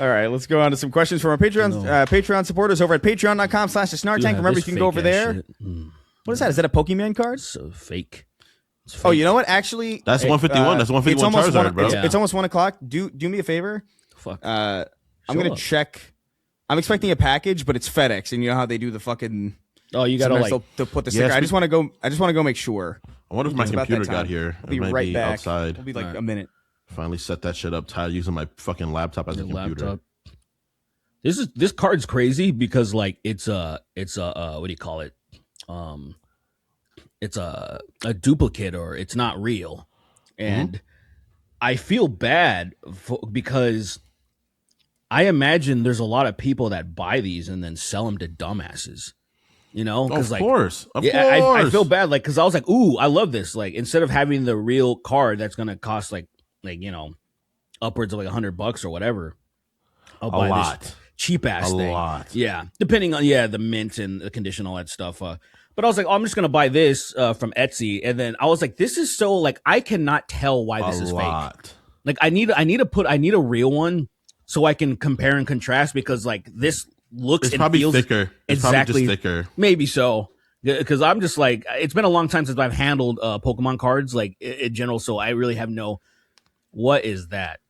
All right, let's go on to some questions from our Patreon supporters over at patreon.com/snark tank. Remember, you can go over there. What is that? Is that a Pokemon card? So fake. Oh, you know what? Actually, That's 151. That's 151 it's Charizard, bro. It's almost 1:00. Do me a favor. Fuck. I'm Show gonna up. check. I'm expecting a package, but it's FedEx, and you know how they do the fucking. Oh, you gotta sometimes like. they'll put the sticker. Yes, I just want to go make sure. I wonder if my It's about computer that got time. here. I'll be It might right be back. outside. It'll be like All right. a minute. Finally set that shit up. Tired of using my fucking laptop as a Your computer. laptop. This card's crazy because like it's a what do you call it? It's a duplicate or it's not real, and I feel bad because I imagine there's a lot of people that buy these and then sell them to dumbasses. Of like, course. Of course. I feel bad, like, because I was like, ooh, I love this. Like, instead of having the real card that's gonna cost like upwards of like $100 or whatever, I'll buy this cheap ass thing. A lot. Yeah, depending on the mint and the condition, all that stuff. But I was like, oh, I'm just gonna buy this from Etsy, and then I was like, this is so like I cannot tell why this is fake. Like I need a real one so I can compare and contrast because like this looks It's and probably feels thicker. It's exactly probably just thicker. Maybe so. Because I'm just like, it's been a long time since I've handled Pokemon cards, like in general. So I really have what is that?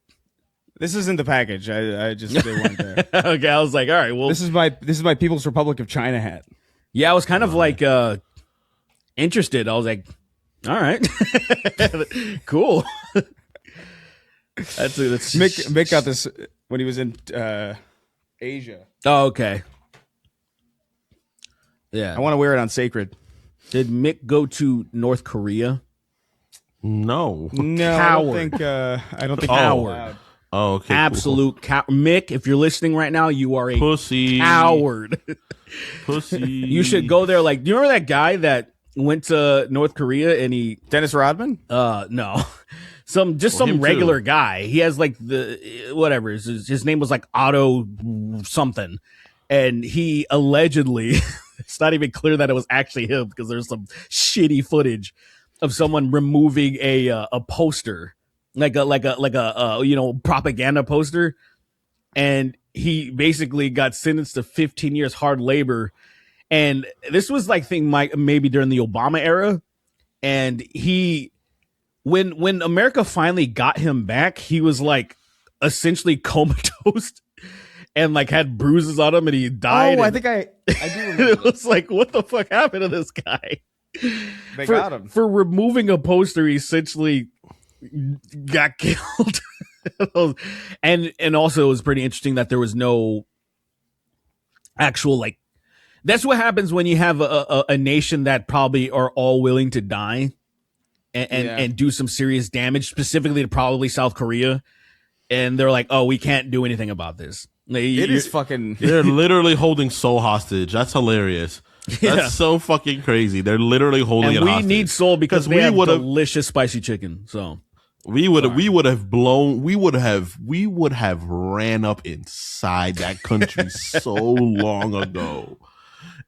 This isn't the package. I just they weren't there. Okay, I was like, all right, well, This is my People's Republic of China hat. yeah, I was kind of like interested. I was like, all right, cool. that's Mick got this when he was in Asia. Oh, okay. Yeah. I want to wear it on Sacred. Did Mick go to North Korea? No. No, Coward. I don't think Coward. Oh, okay. Absolute Mick, if you're listening right now, you are a pussy. coward. Pussy. You should go there. Like, do you remember that guy that went to North Korea and he Dennis Rodman? no. Some him regular too. guy. He has like the whatever. His name was like Otto something. And he allegedly it's not even clear that it was actually him because there's some shitty footage of someone removing a poster, like a propaganda poster, and he basically got sentenced to 15 years hard labor. And this was like maybe during the Obama era, and he when America finally got him back, he was like essentially comatose and like had bruises on him, and he died. Oh, I and think I do remember. it was like, what the fuck happened to this guy? They got him. For removing a poster. He essentially got killed. and also it was pretty interesting that there was no actual like. That's what happens when you have a nation that probably are all willing to die and do some serious damage, specifically to probably South Korea. And they're like, oh, we can't do anything about this. It is fucking. They're literally holding Seoul hostage. That's hilarious. Yeah. That's so fucking crazy. They're literally holding And it we hostage. need Seoul because they we have would've- delicious spicy chicken. So we would have ran up inside that country so long ago.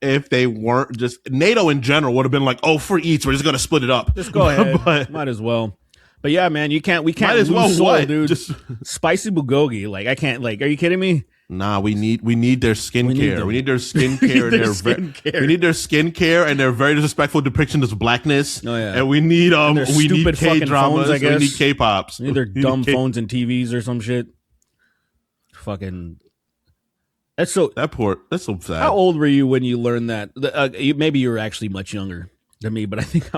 If they weren't just NATO in general would have been like, oh, for each, we're just gonna split it up. just go ahead. But Might as well. But yeah, man, we can't might as lose well Seoul, what? dude. Just Spicy bulgogi. Like I can't. Like, are you kidding me? nah. We need their skincare. We need their skincare. their and skincare. we need their skincare and their very disrespectful depiction of blackness. Oh, yeah. And we need their we need stupid fucking K dramas. phones, I We need guess. K pops. Either dumb phones and TVs or some shit. Fucking. That's so. That's so sad. How old were you when you learned that? Maybe you were actually much younger than me, but I think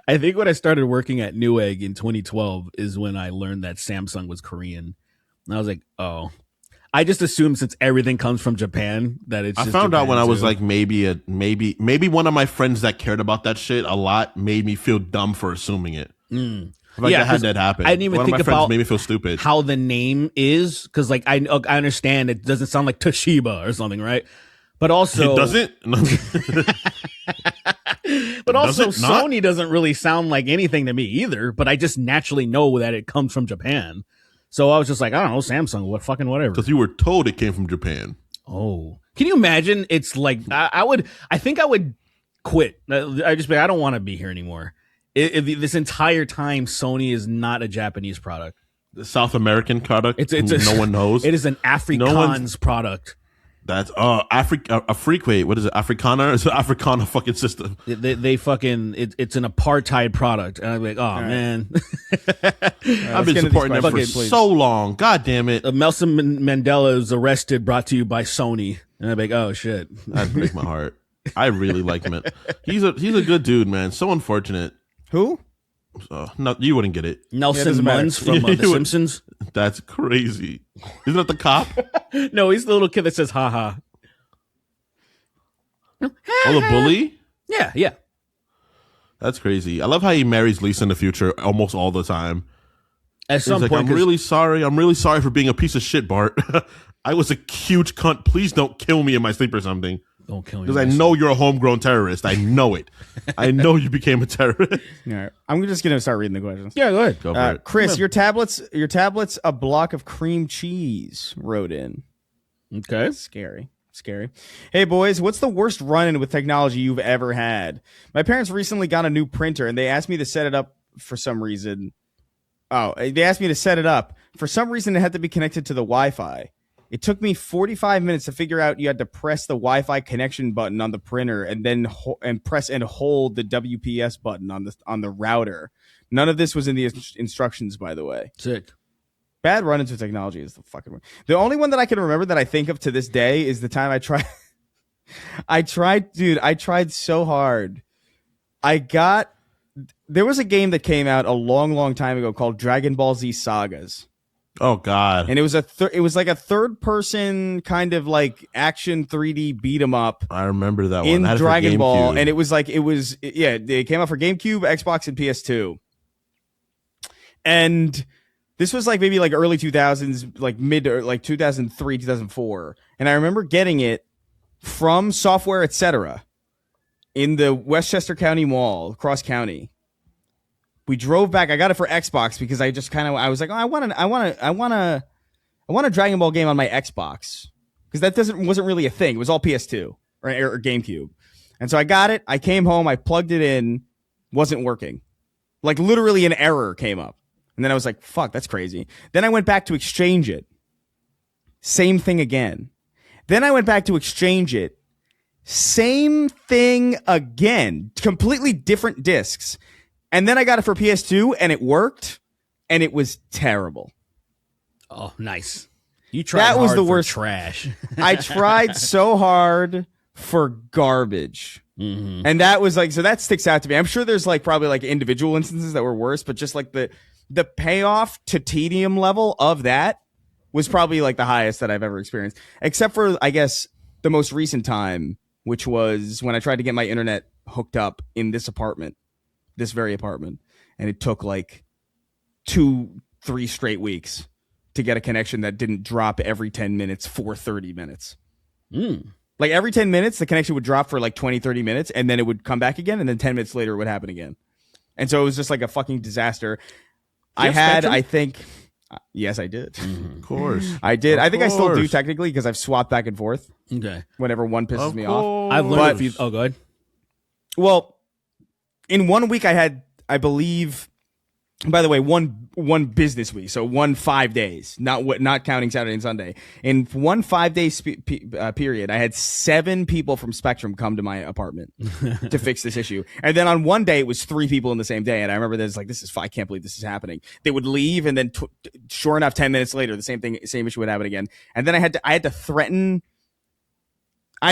I think when I started working at Newegg in 2012 is when I learned that Samsung was Korean. And I was like, oh. I just assumed since everything comes from Japan that it's I just found out Japan when I was too. like maybe one of my friends that cared about that shit a lot made me feel dumb for assuming it. Like Yeah, I had 'cause that happen. I didn't even one think of my friends about made me feel stupid. how the name is, because like I understand it doesn't sound like Toshiba or something, right? But also It doesn't. But also Does it not? Sony doesn't really sound like anything to me either, but I just naturally know that it comes from Japan. So I was just like, I don't know, Samsung, whatever. Because you were told it came from Japan. Oh, can you imagine? It's like, I think I would quit. I just be like, I don't want to be here anymore. This entire time, Sony is not a Japanese product. The South American product. It's no one knows. It is an Afrikaans one's- product. That's Afrique. What is it? Afrikaner? It's an Afrikaner fucking system. They fucking it's an apartheid product, and I'm like, oh man. I've been supporting them for please. so long. God damn it. Nelson Mandela is arrested, brought to you by Sony, and I'm like, oh shit. That'd break my heart. I really like him. He's a good dude, man. So unfortunate. Who? No, you wouldn't get it. Nelson doesn't matter. Munns from The You would- Simpsons. That's crazy. Isn't that the cop? No, he's the little kid that says, haha. Oh, the bully? Yeah. That's crazy. I love how he marries Lisa in the future almost all the time. At He's some like, point, I'm 'cause- really sorry. I'm really sorry for being a piece of shit, Bart. I was a huge cunt. Please don't kill me in my sleep or something. don't kill me. Because I know you're a homegrown terrorist. I know it. I know you became a terrorist. All right. I'm just gonna start reading the questions. Yeah, go ahead. Go for it. Chris, your tablets, a block of cream cheese wrote in. Okay. Scary. Hey boys, what's the worst run-in with technology you've ever had? My parents recently got a new printer and they asked me to set it up for some reason. They asked me to set it up. For some reason, it had to be connected to the Wi-Fi. It took me 45 minutes to figure out you had to press the Wi-Fi connection button on the printer and then press and hold the WPS button on the router. None of this was in the instructions, by the way. Sick. Bad run-ins with technology is the fucking one. The only one that I can remember that I think of to this day is the time I tried. I tried so hard. There was a game that came out a long, long time ago called Dragon Ball Z Sagas. Oh God! And it was it was like a third-person kind of like action 3D beat 'em up. I remember that one. In I had it for Dragon Ball, GameCube. and it came out for GameCube, Xbox, and PS2. And this was like maybe like early 2000s, like mid or like 2003, 2004. And I remember getting it from Software Etc. in the Westchester County Mall, across county. We drove back. I got it for Xbox because I was like, oh, I want a Dragon Ball game on my Xbox, because that wasn't really a thing. It was all PS2 or GameCube. And so I got it. I came home. I plugged it in. Wasn't working. Like literally an error came up. And then I was like, fuck, that's crazy. Then I went back to exchange it. Same thing again. Then I went back to exchange it. Same thing again. Completely different discs. And then I got it for PS2 and it worked, and it was terrible. Oh, nice. You tried that was hard the for worst. Trash. I tried so hard for garbage. Mm-hmm. And that was like, so that sticks out to me. I'm sure there's like probably like individual instances that were worse, but just like the payoff to tedium level of that was probably like the highest that I've ever experienced, except for, I guess, the most recent time, which was when I tried to get my internet hooked up in this very apartment. And it took like 2-3 straight weeks to get a connection that didn't drop every 10 minutes for 30 minutes. Like every 10 minutes, the connection would drop for like 20-30 minutes, and then it would come back again, and then 10 minutes later it would happen again. And so it was just like a fucking disaster. I think, yes, I did. Of course. I did. Of I think I still do course. technically, because I've swapped back and forth Okay. whenever one pisses Of me off. course. I've learned But- a few. Oh, go ahead. Well, in 1 week I had, I believe, by the way, one business week, so 5 days, not counting Saturday and Sunday. In 1 5-day period, I had 7 people from Spectrum come to my apartment to fix this issue. And then on one day, it was 3 people in the same day. And I remember there's like, I can't believe this is happening. They would leave, and then sure enough, 10 minutes later, the same issue would happen again. And then I had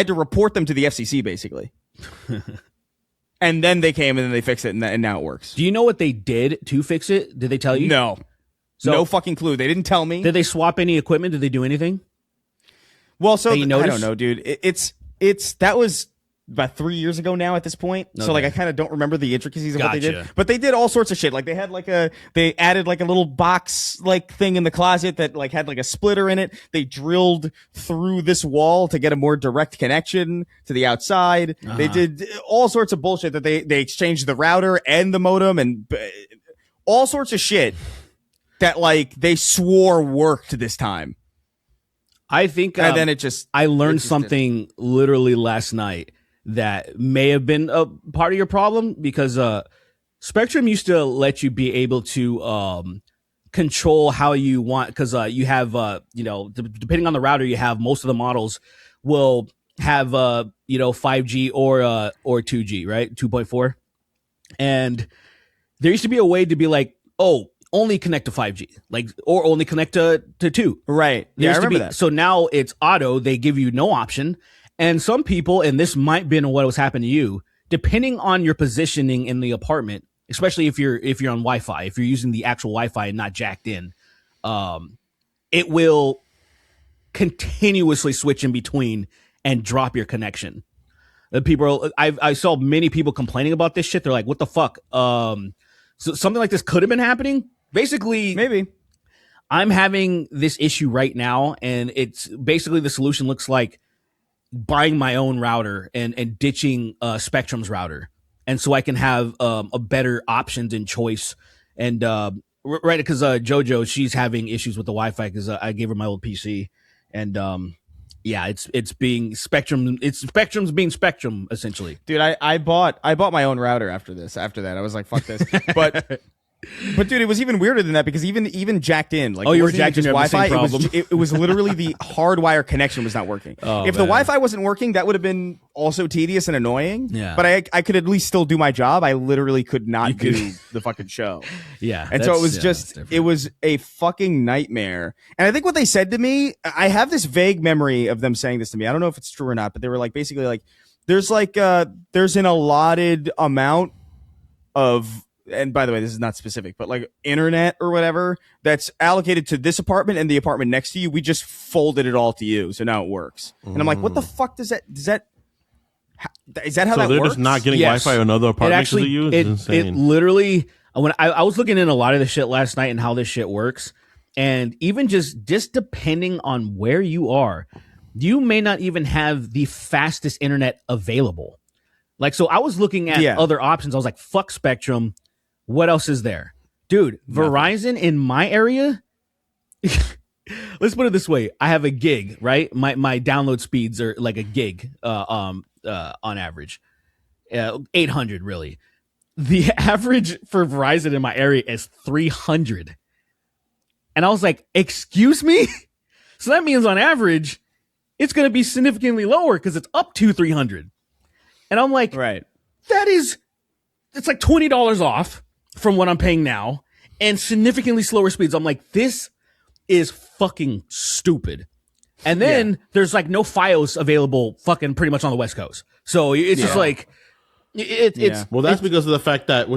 to report them to the FCC basically. And then they came and then they fixed it, and now it works. Do you know what they did to fix it? Did they tell you? No. So- No fucking clue. They didn't tell me. Did they swap any equipment? Did they do anything? Well, so That you I noticed? don't know, dude. That was about 3 years ago now at this point. So like I kind of don't remember the intricacies of what they did. Gotcha. But they did all sorts of shit. Like they added like a little box like thing in the closet that like had like a splitter in it. They drilled through this wall to get a more direct connection to the outside. They did all sorts of bullshit that they exchanged the router and the modem and all sorts of shit that like they swore worked this time. I think And then it just I learned it just something literally last night that may have been a part of your problem, because Spectrum used to let you be able to control how you want, because you have depending on the router you have, most of the models will have 5G or 2G, right? 2.4. And there used to be a way to be like, oh, only connect to 5G, like, or only connect to 2. right. There Yeah, I used to remember be, that. so now it's auto. They give you no option. And some people, and this might have been what was happening to you, depending on your positioning in the apartment, especially if you're on Wi-Fi, if you're using the actual Wi-Fi and not jacked in, it will continuously switch in between and drop your connection. I saw many people complaining about this shit. They're like, "What the fuck?" So something like this could have been happening. Basically, Maybe. I'm having this issue right now, and it's basically the solution looks like buying my own router and ditching Spectrum's router, and so I can have a better options and choice. And right, because JoJo, she's having issues with the Wi-Fi because I gave her my old PC, and yeah, it's being Spectrum. It's Spectrum's being Spectrum essentially. Dude, I bought my own router after that. I was like, fuck this. But But dude, it was even weirder than that because even jacked in, like, Oh, it you were wasn't even jacked in, just you have the same Wi-Fi. problem. It was literally the hardwire connection was not working. Oh, if the Wi-Fi wasn't working, that would have been also tedious and annoying. Yeah. But I could at least still do my job. I literally could not do the fucking show. Yeah. And so it was just it was a fucking nightmare. And I think what they said to me, I have this vague memory of them saying this to me. I don't know if it's true or not, but they were like, basically like, there's an allotted amount of, and by the way, this is not specific, but like internet or whatever that's allocated to this apartment and the apartment next to you. We just folded it all to you. So now it works. And I'm like, what the fuck is that how So that they're works? just not getting Yes. Wi-Fi on other It apartments actually, to use? it Insane. literally, when I was looking in a lot of the shit last night and how this shit works, and even just depending on where you are, you may not even have the fastest internet available. Like, so I was looking at other options. I was like, fuck Spectrum. What else is there? Dude, Verizon in my area, let's put it this way. I have a gig, right? My download speeds are like a gig on average. 800 really. The average for Verizon in my area is 300. And I was like, excuse me? So that means on average, it's going to be significantly lower because it's up to 300. And I'm like, Right. it's like $20 off from what I'm paying now and significantly slower speeds. I'm like, this is fucking stupid. And then there's like no Fios available fucking pretty much on the West Coast. So it's just like, it's Well, that's because of the fact that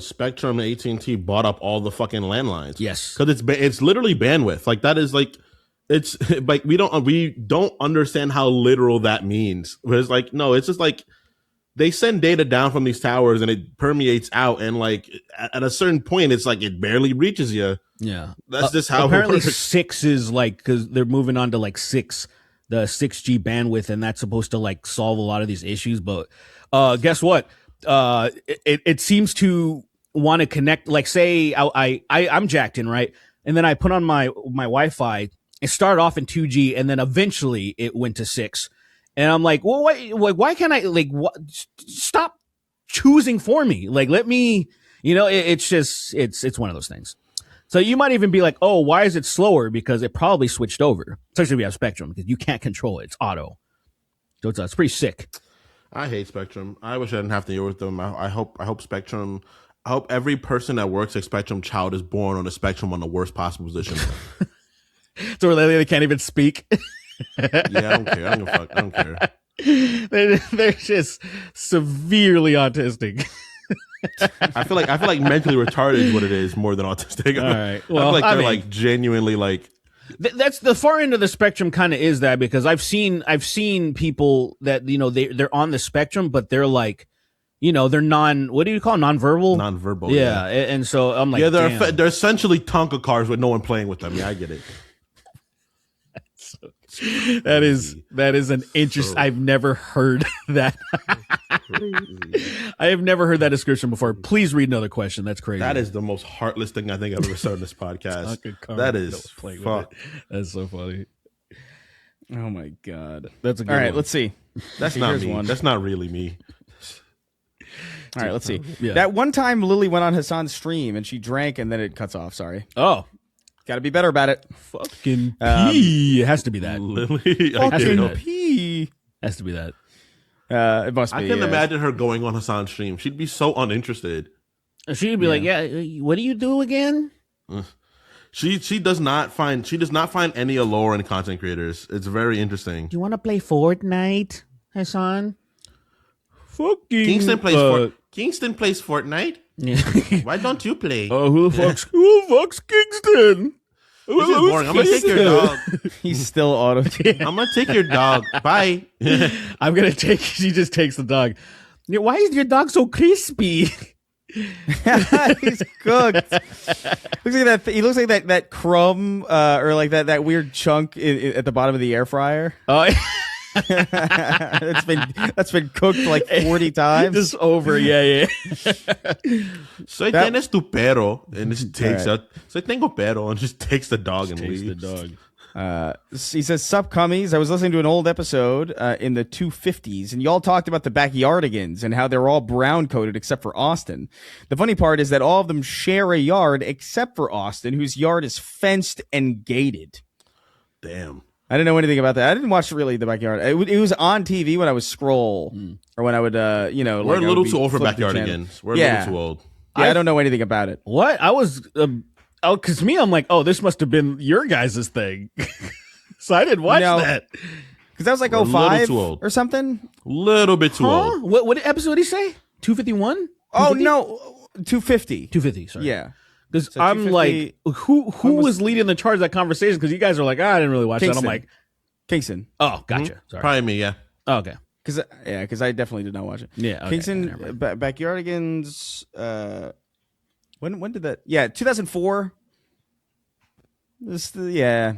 Spectrum and AT&T bought up all the fucking landlines. Yes, because it's literally bandwidth. Like that is like, it's like we don't understand how literal that means. But it's like, no, it's just like they send data down from these towers and it permeates out, and like at a certain point, it's like it barely reaches you. Yeah, that's just how apparently it works. 6 is like, because they're moving on to like 6, the 6G bandwidth, and that's supposed to like solve a lot of these issues. But guess what? It seems to want to connect. Like, say I'm jacked in, right, and then I put on my Wi-Fi. It started off in 2G, and then eventually it went to 6. And I'm like, well, why can't I stop choosing for me? Like, let me, it's just, it's one of those things. So you might even be like, oh, why is it slower? Because it probably switched over. Especially if you have Spectrum, because you can't control it. It's auto. So it's pretty sick. I hate Spectrum. I wish I didn't have to deal with them. I hope Spectrum. I hope every person that works at Spectrum child is born on the Spectrum on the worst possible position. So they can't even speak. Yeah, I don't care. I don't give a fuck. I don't care. They're just severely autistic. I feel like mentally retarded is what it is more than autistic. All right. Well, I feel like they're like genuinely like. That's the far end of the spectrum. Kind of is that, because I've seen people that they're on the spectrum, but they're like, they're what do you call it? Nonverbal. Yeah. And so I'm like, they're essentially Tonka cars with no one playing with them. Yeah, I get it. That is an interest. I've never heard that. I have never heard that description before. Please read another question. That's crazy. That is the most heartless thing I think I've ever said in this podcast. That is fuck. That's so funny. Oh my god. That's a good All right, one. let's see. That's not me. That's not really me. All right, let's see. Yeah. That one time Lily went on Hassan's stream and she drank and then it cuts off. Sorry. Oh, got to be better about it. fucking pee. It has to be that. Lily, Fucking pee. Has to be that. It must be. I can imagine her going on Hassan's stream. She'd be so uninterested. She'd be like, "Yeah, what do you do again?" She does not find any allure in content creators. It's very interesting. Do you want to play Fortnite, Hassan? Fucking Kingston plays Fortnite. Yeah. Why don't you play? Who the fuck's Kingston? This is boring. I'm gonna take your dog. He's still auto. I'm gonna take your dog. Bye. I'm gonna take. She just takes the dog. Why is your dog so crispy? He's cooked. Looks like that. He looks like that crumb or like that weird chunk at the bottom of the air fryer. Oh, that's been cooked like 40 times. just over. Yeah. Soy tienes tu perro, and just takes All right. out. Soy tengo perro, and just takes the dog and Takes leaves. the dog. He says, "Sup, cummies. I was listening to an old episode in the 250s, and y'all talked about the backyardigans and how they're all brown coated except for Austin. The funny part is that all of them share a yard except for Austin, whose yard is fenced and gated." Damn. I didn't know anything about that. I didn't watch really the backyard. It was on TV when I would scroll or when I would, We're a little too old for backyardigans. We're a little too old. Yeah, I don't know anything about it. What? I was, because me, I'm like, oh, this must have been your guys' thing. So I didn't watch that. Because that was like We're a little 05 too old. or something. Little bit too old. What episode did he say? 251? Oh, no. 250. 250, sorry. Yeah. Because So I'm like, 250 who was leading the charge of that conversation? Because you guys are like, I didn't really watch Kingston. that. I'm like, Kingston. oh, gotcha. Sorry. Probably me, yeah. Oh, okay. Because I definitely did not watch it. Yeah. Okay. Kingston, Never mind. Backyardigans. When did that? Yeah, 2004. That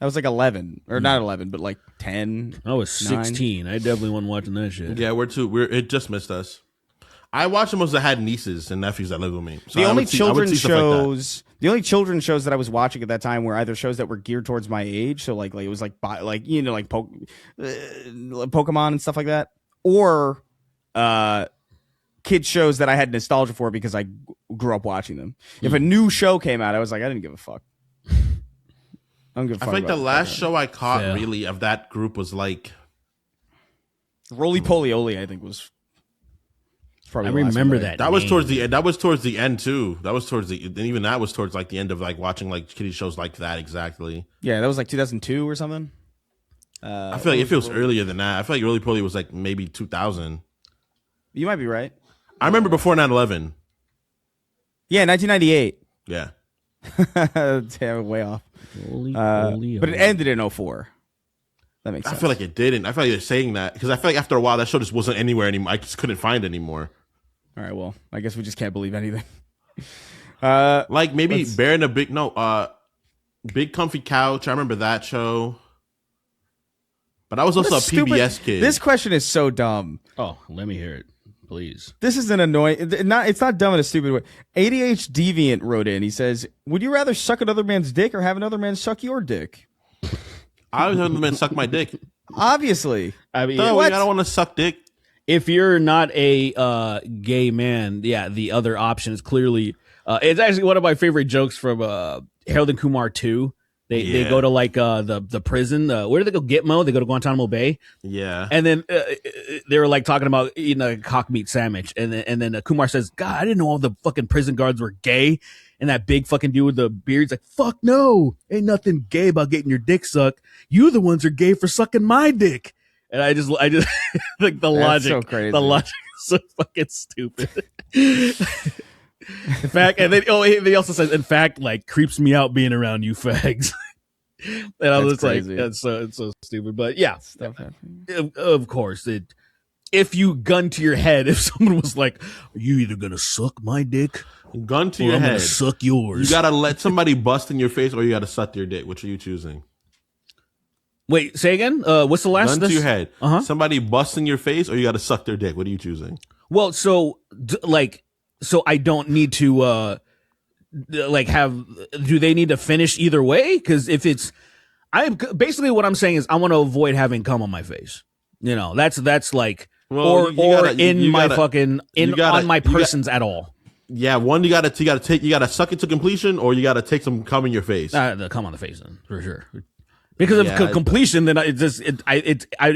was like 11 or not 11, but like 10. I was 16. I definitely wasn't watching that shit. Yeah, it just missed us. I watched them because I had nieces and nephews that lived with me. So The I only would see- I would children's see stuff like that. shows, the only children's shows that I was watching at that time were either shows that were geared towards my age, so like it was like Pokemon and stuff like that, or kids shows that I had nostalgia for because I grew up watching them. If a new show came out, I was like, I didn't give a fuck. I don't give a fuck. I think the about last that. show I caught Yeah. really of that group was like Roly Poly Oly, I think was. Probably I the last remember one that. that was name. towards the end. That was towards the end too. That was towards the and even that was towards like the end of like watching like kiddie shows like that exactly. Yeah, that was like 2002 or something. I feel like if it was earlier than that, I feel like Roly Poly was like maybe 2000. You might be right. I remember before 9/11. Yeah, 1998. Yeah. Damn, way off. Holy, But it ended in 04. That makes I sense. feel like it didn't. I feel like they're saying that because I feel like after a while that show just wasn't anywhere anymore. I just couldn't find it anymore. All right, well, I guess we just can't believe anything. Like maybe Bear in a Big Comfy Couch. I remember that show. But I was also a PBS kid. This question is so dumb. Oh, let me hear it, please. This is an annoying. It's not dumb in a stupid way. ADH Deviant wrote in. He says, "Would you rather suck another man's dick or have another man suck your dick?" I always had the man suck my dick. Obviously, I mean, No, What? I don't want to suck dick. if you're not a gay man, yeah, the other option is clearly. It's actually one of my favorite jokes from Harold and Kumar 2. They go to like the prison. Where do they go? Gitmo. They go to Guantanamo Bay, Yeah. and then they were like talking about eating a cock meat sandwich, and then Kumar says, "God, I didn't know all the fucking prison guards were gay." And that big fucking dude with the beard's like, "Fuck no, ain't nothing gay about getting your dick sucked. You the ones are gay for sucking my dick." And I just like the logic. so crazy. The logic is so fucking stupid. In fact, and then he also says, "In fact, like creeps me out being around you fags." And I was That's crazy. like, it's so stupid. But yeah, stuff happening. of course, if you gun to your head, if someone was like, "Are you either gonna suck my dick Gun to or your I'm gonna head. suck yours?" You gotta let somebody bust in your face, or you gotta suck their dick. Which are you choosing? Wait, say again. What's the last? Gun to your head. Uh-huh. Somebody bust in your face, or you gotta suck their dick. What are you choosing? Well, so I don't need to have. Do they need to finish either way? Because if it's, basically what I'm saying is I want to avoid having cum on my face. You know, that's like, Well, or you gotta- in you my gotta- fucking you gotta- on my you got- persons at all. Yeah, one you gotta suck it to completion, or you gotta take some cum in your face. The cum on the face then for sure. Because of Yeah, completion, then I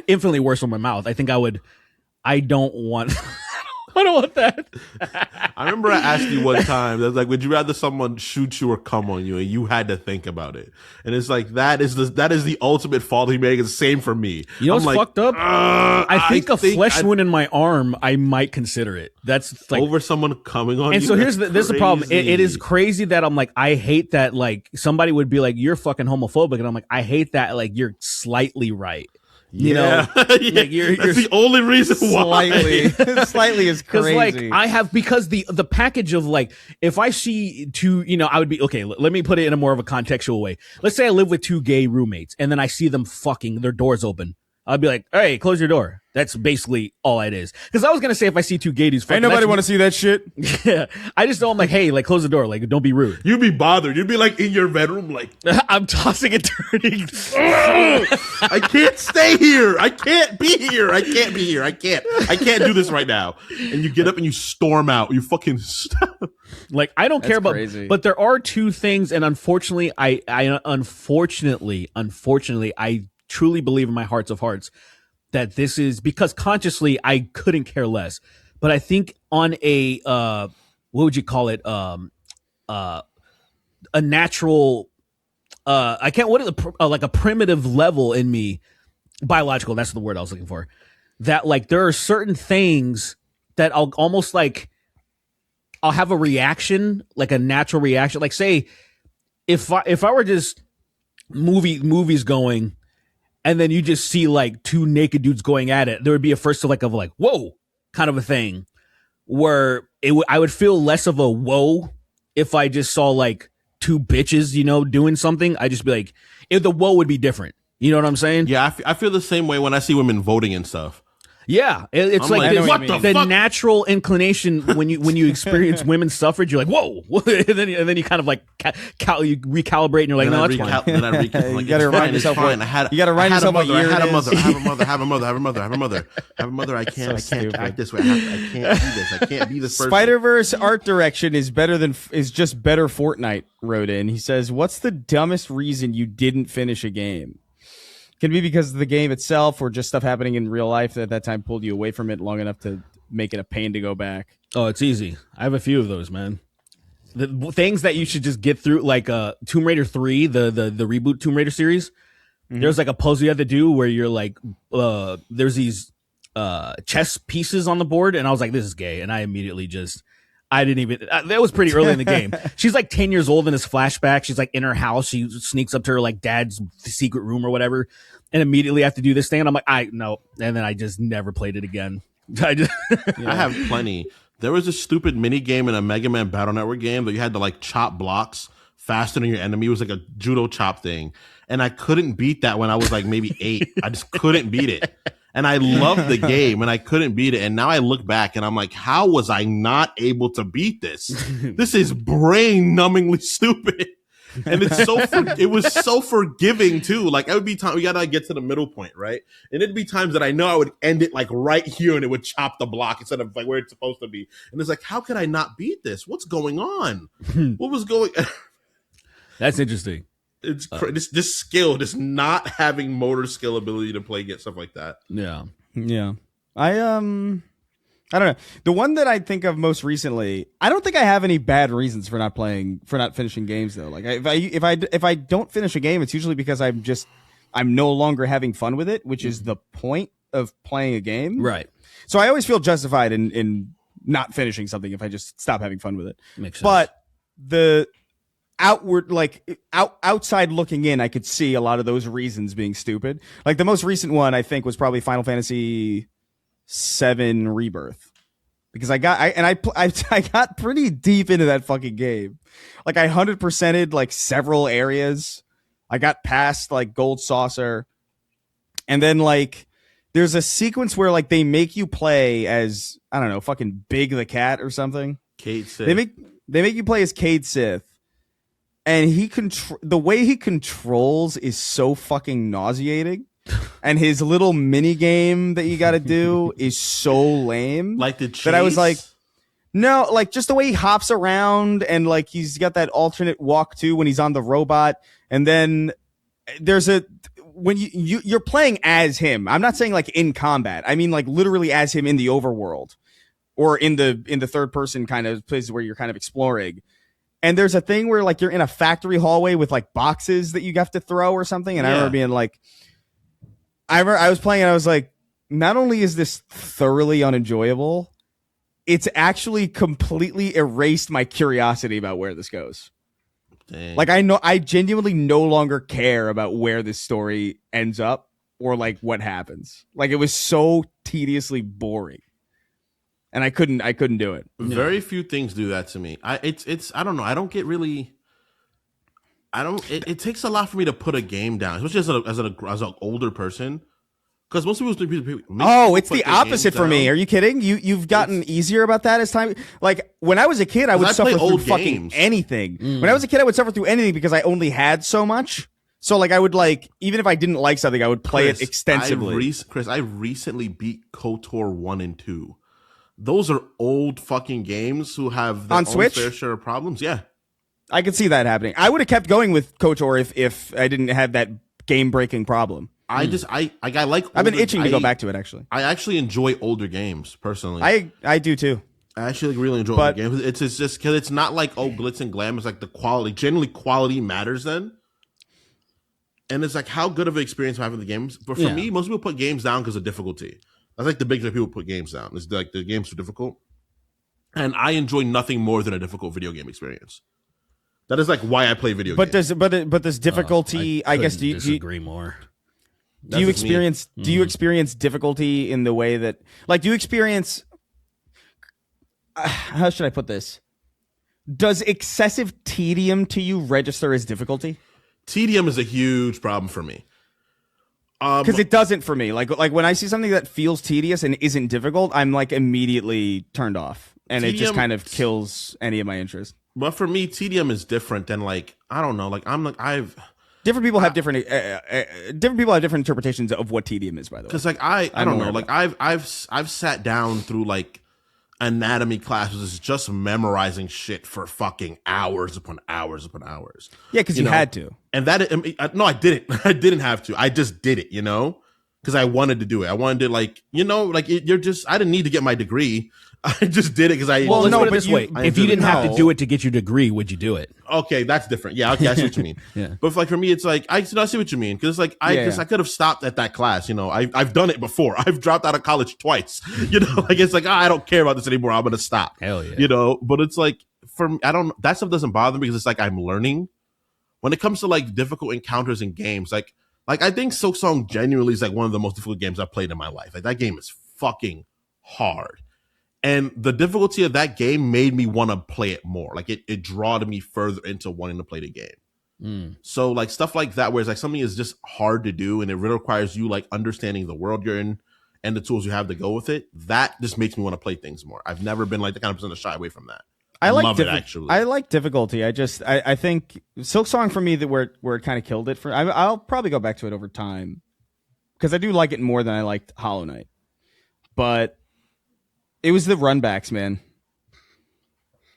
infinitely worse on my mouth. I think I don't want. I don't want that. I remember I asked you one time, I was like, would you rather someone shoot you or come on you? And you had to think about it. And it's like, that is the ultimate fault he made. It's the same for me. You know what's I'm like, fucked up? I think a flesh I'd- wound in my arm, I might consider it. That's like, over someone coming on and you. so here's That's this is the problem. It is crazy. crazy that I'm like, I hate that. Like somebody would be like, "You're fucking homophobic," and I'm like, I hate that. Like you're slightly right. You know, Yeah. like you're That's the only reason why. Slightly is Because crazy. like I have because the package of like if I see two, I would be okay. Let me put it in a more of a contextual way. Let's say I live with two gay roommates and then I see them fucking, their doors open. I'll be like, hey, close your door. That's basically all it is. Because I was gonna say if I see two gay dudes, Ain't nobody want to see that shit. Yeah, I just know I'm like, hey, like close the door, like don't be rude. You'd be bothered. You'd be like in your bedroom, like I'm tossing and turning. I can't stay here. I can't be here. I can't be here. I can't do this right now. And you get up and you storm out. You fucking Like I don't care about. crazy. But there are two things, and unfortunately, I unfortunately, I truly believe in my hearts of hearts that this is because consciously I couldn't care less. But I think on a what would you call it? A natural I can't what is like a primitive level in me, biological, that's the word I was looking for. That like there are certain things that I'll almost like I'll have a reaction, like a natural reaction. Like say if I were just movies going and then you just see like two naked dudes going at it, there would be a first of like whoa kind of a thing where I would feel less of a whoa if I just saw like two bitches, doing something. I just be like, if the whoa would be different. You know what I'm saying? Yeah, I feel the same way when I see women voting and stuff. Yeah, it's I'm like, like, what the fuck? natural inclation when you experience women's suffrage, you're like, whoa, and then you kind of like you recalibrate, and you're like, no, that's fine. Then I recalibrate. You gotta remind yourself what- you gotta remind yourself what year I had it a mother. is. I have a mother. Have a mother. Have a mother. Have a mother. Have a mother. I can't stupid. act this way. I can't do this. I can't be this person. Spider-Verse art direction is just better. Fortnite wrote in. He says, "What's the dumbest reason you didn't finish a game? Can be because of the game itself, or just stuff happening in real life that at that time pulled you away from it long enough to make it a pain to go back." Oh, it's easy. I have a few of those, man. The things that you should just get through, like Tomb Raider 3, the reboot Tomb Raider series. Mm-hmm. There's like a puzzle you have to do where you're like, there's these chess pieces on the board, and I was like, this is gay, and I immediately I didn't even. That was pretty early in the game. She's like 10 years old in this flashback. She's like in her house. She sneaks up to her like dad's secret room or whatever, and immediately have to do this thing. And I'm like, no. And then I just never played it again. I have plenty. There was a stupid mini game in a Mega Man Battle Network game that you had to like chop blocks faster than your enemy. It was like a judo chop thing, and I couldn't beat that when I was like maybe 8. I just couldn't beat it. And I loved the game, and I couldn't beat it. And now I look back, and I'm like, how was I not able to beat this? This is brain-numbingly stupid. And it was so forgiving, too. Like, it would be time, we gotta get to the middle point, right? And it'd be times that I know I would end it, like, right here, and it would chop the block instead of, like, where it's supposed to be. And it's like, how could I not beat this? What's going on? What was going That's interesting. It's this skill, just not having motor skill ability to play, get stuff like that. Yeah. I don't know. The one that I think of most recently, I don't think I have any bad reasons for not finishing games though. Like if I don't finish a game, it's usually because I'm no longer having fun with it, which is the point of playing a game. Right. So I always feel justified in not finishing something if I just stop having fun with it. Makes sense. But the outside looking in, I could see a lot of those reasons being stupid. Like the most recent one, I think, was probably Final Fantasy VII Rebirth, because I got pretty deep into that fucking game. Like I 100%ed like several areas. I got past like Gold Saucer, and then like there's a sequence where like they make you play as, I don't know, fucking Big the Cat or something. Cade Sith. They make you play as Cade Sith. And the way he controls is so fucking nauseating, and his little mini game that you got to do is so lame. Like the chase? That I was like, no, like just the way he hops around, and like he's got that alternate walk too when he's on the robot, and then there's when you're playing as him. I'm not saying like in combat. I mean like literally as him in the overworld, or in the third person kind of places where you're kind of exploring. And there's a thing where like you're in a factory hallway with like boxes that you have to throw or something. And I remember being like, I was playing and I was like, not only is this thoroughly unenjoyable, it's actually completely erased my curiosity about where this goes. Dang. Like I genuinely no longer care about where this story ends up or like what happens. Like it was so tediously boring. And I couldn't do it. Very few things do that to me. It's I don't know. I don't get really. It takes a lot for me to put a game down, especially as an older person, Because most people. Oh, it's the opposite for me. Are you kidding? You've gotten easier about that as time. Like when I was a kid, I would suffer through fucking anything. When I was a kid, I would suffer through anything because I only had so much. So like I would like, even if I didn't like something, I would play it extensively. Chris, I recently beat KOTOR 1 and 2. Those are old fucking games who have their own Switch? fair share of problems. Yeah. I could see that happening. I would have kept going with KOTOR if I didn't have that game breaking problem. I like. I've been itching to go back to it. Actually, I actually enjoy older games personally. I do too. I actually really enjoy older games. It's just because it's not like glitz and glam. It's like the quality. Generally, quality matters then. And it's like how good of an experience am I having the games. But for me, most people put games down because of difficulty. That's like the big thing people put games down. It's like the games are difficult, and I enjoy nothing more than a difficult video game experience. That is like why I play video games. But does difficulty? I guess do you disagree more? Do you experience difficulty in the way that, like, do you experience, how should I put this? Does excessive tedium to you register as difficulty? Tedium is a huge problem for me. Because it doesn't for me. Like when I see something that feels tedious and isn't difficult, I'm like immediately turned off, and it just kind of kills any of my interest. But for me, tedium is different than like I don't know. Like different people have different interpretations of what tedium is. By the way, because like I don't know. Like I've sat down through like anatomy classes just memorizing shit for fucking hours upon hours upon hours. Yeah, because you had to. And that no, I didn't. I didn't have to. I just did it. Because I wanted to do it. I wanted to like you're just. I didn't need to get my degree. I just did it because I. Well, let's put it this way: if you didn't have to do it to get your degree, would you do it? Okay, that's different. Yeah, okay, I see what you mean. Yeah. But like for me, it's like I see what you mean because it's like I could have stopped at that class. I've done it before. I've dropped out of college twice. Like it's like I don't care about this anymore. I'm gonna stop. Hell yeah. But it's like for me, that stuff doesn't bother me because it's like I'm learning. When it comes to like difficult encounters in games, like I think Silksong genuinely is like one of the most difficult games I've played in my life. Like that game is fucking hard. And the difficulty of that game made me want to play it more. Like it drawed me further into wanting to play the game. So like stuff like that, where it's like something is just hard to do and it really requires you like understanding the world you're in and the tools you have to go with it. That just makes me want to play things more. I've never been like the kind of person to shy away from that. I love it actually. I like difficulty. I think Silksong for me where it kind of killed it for. I'll probably go back to it over time because I do like it more than I liked Hollow Knight, but. It was the runbacks, man.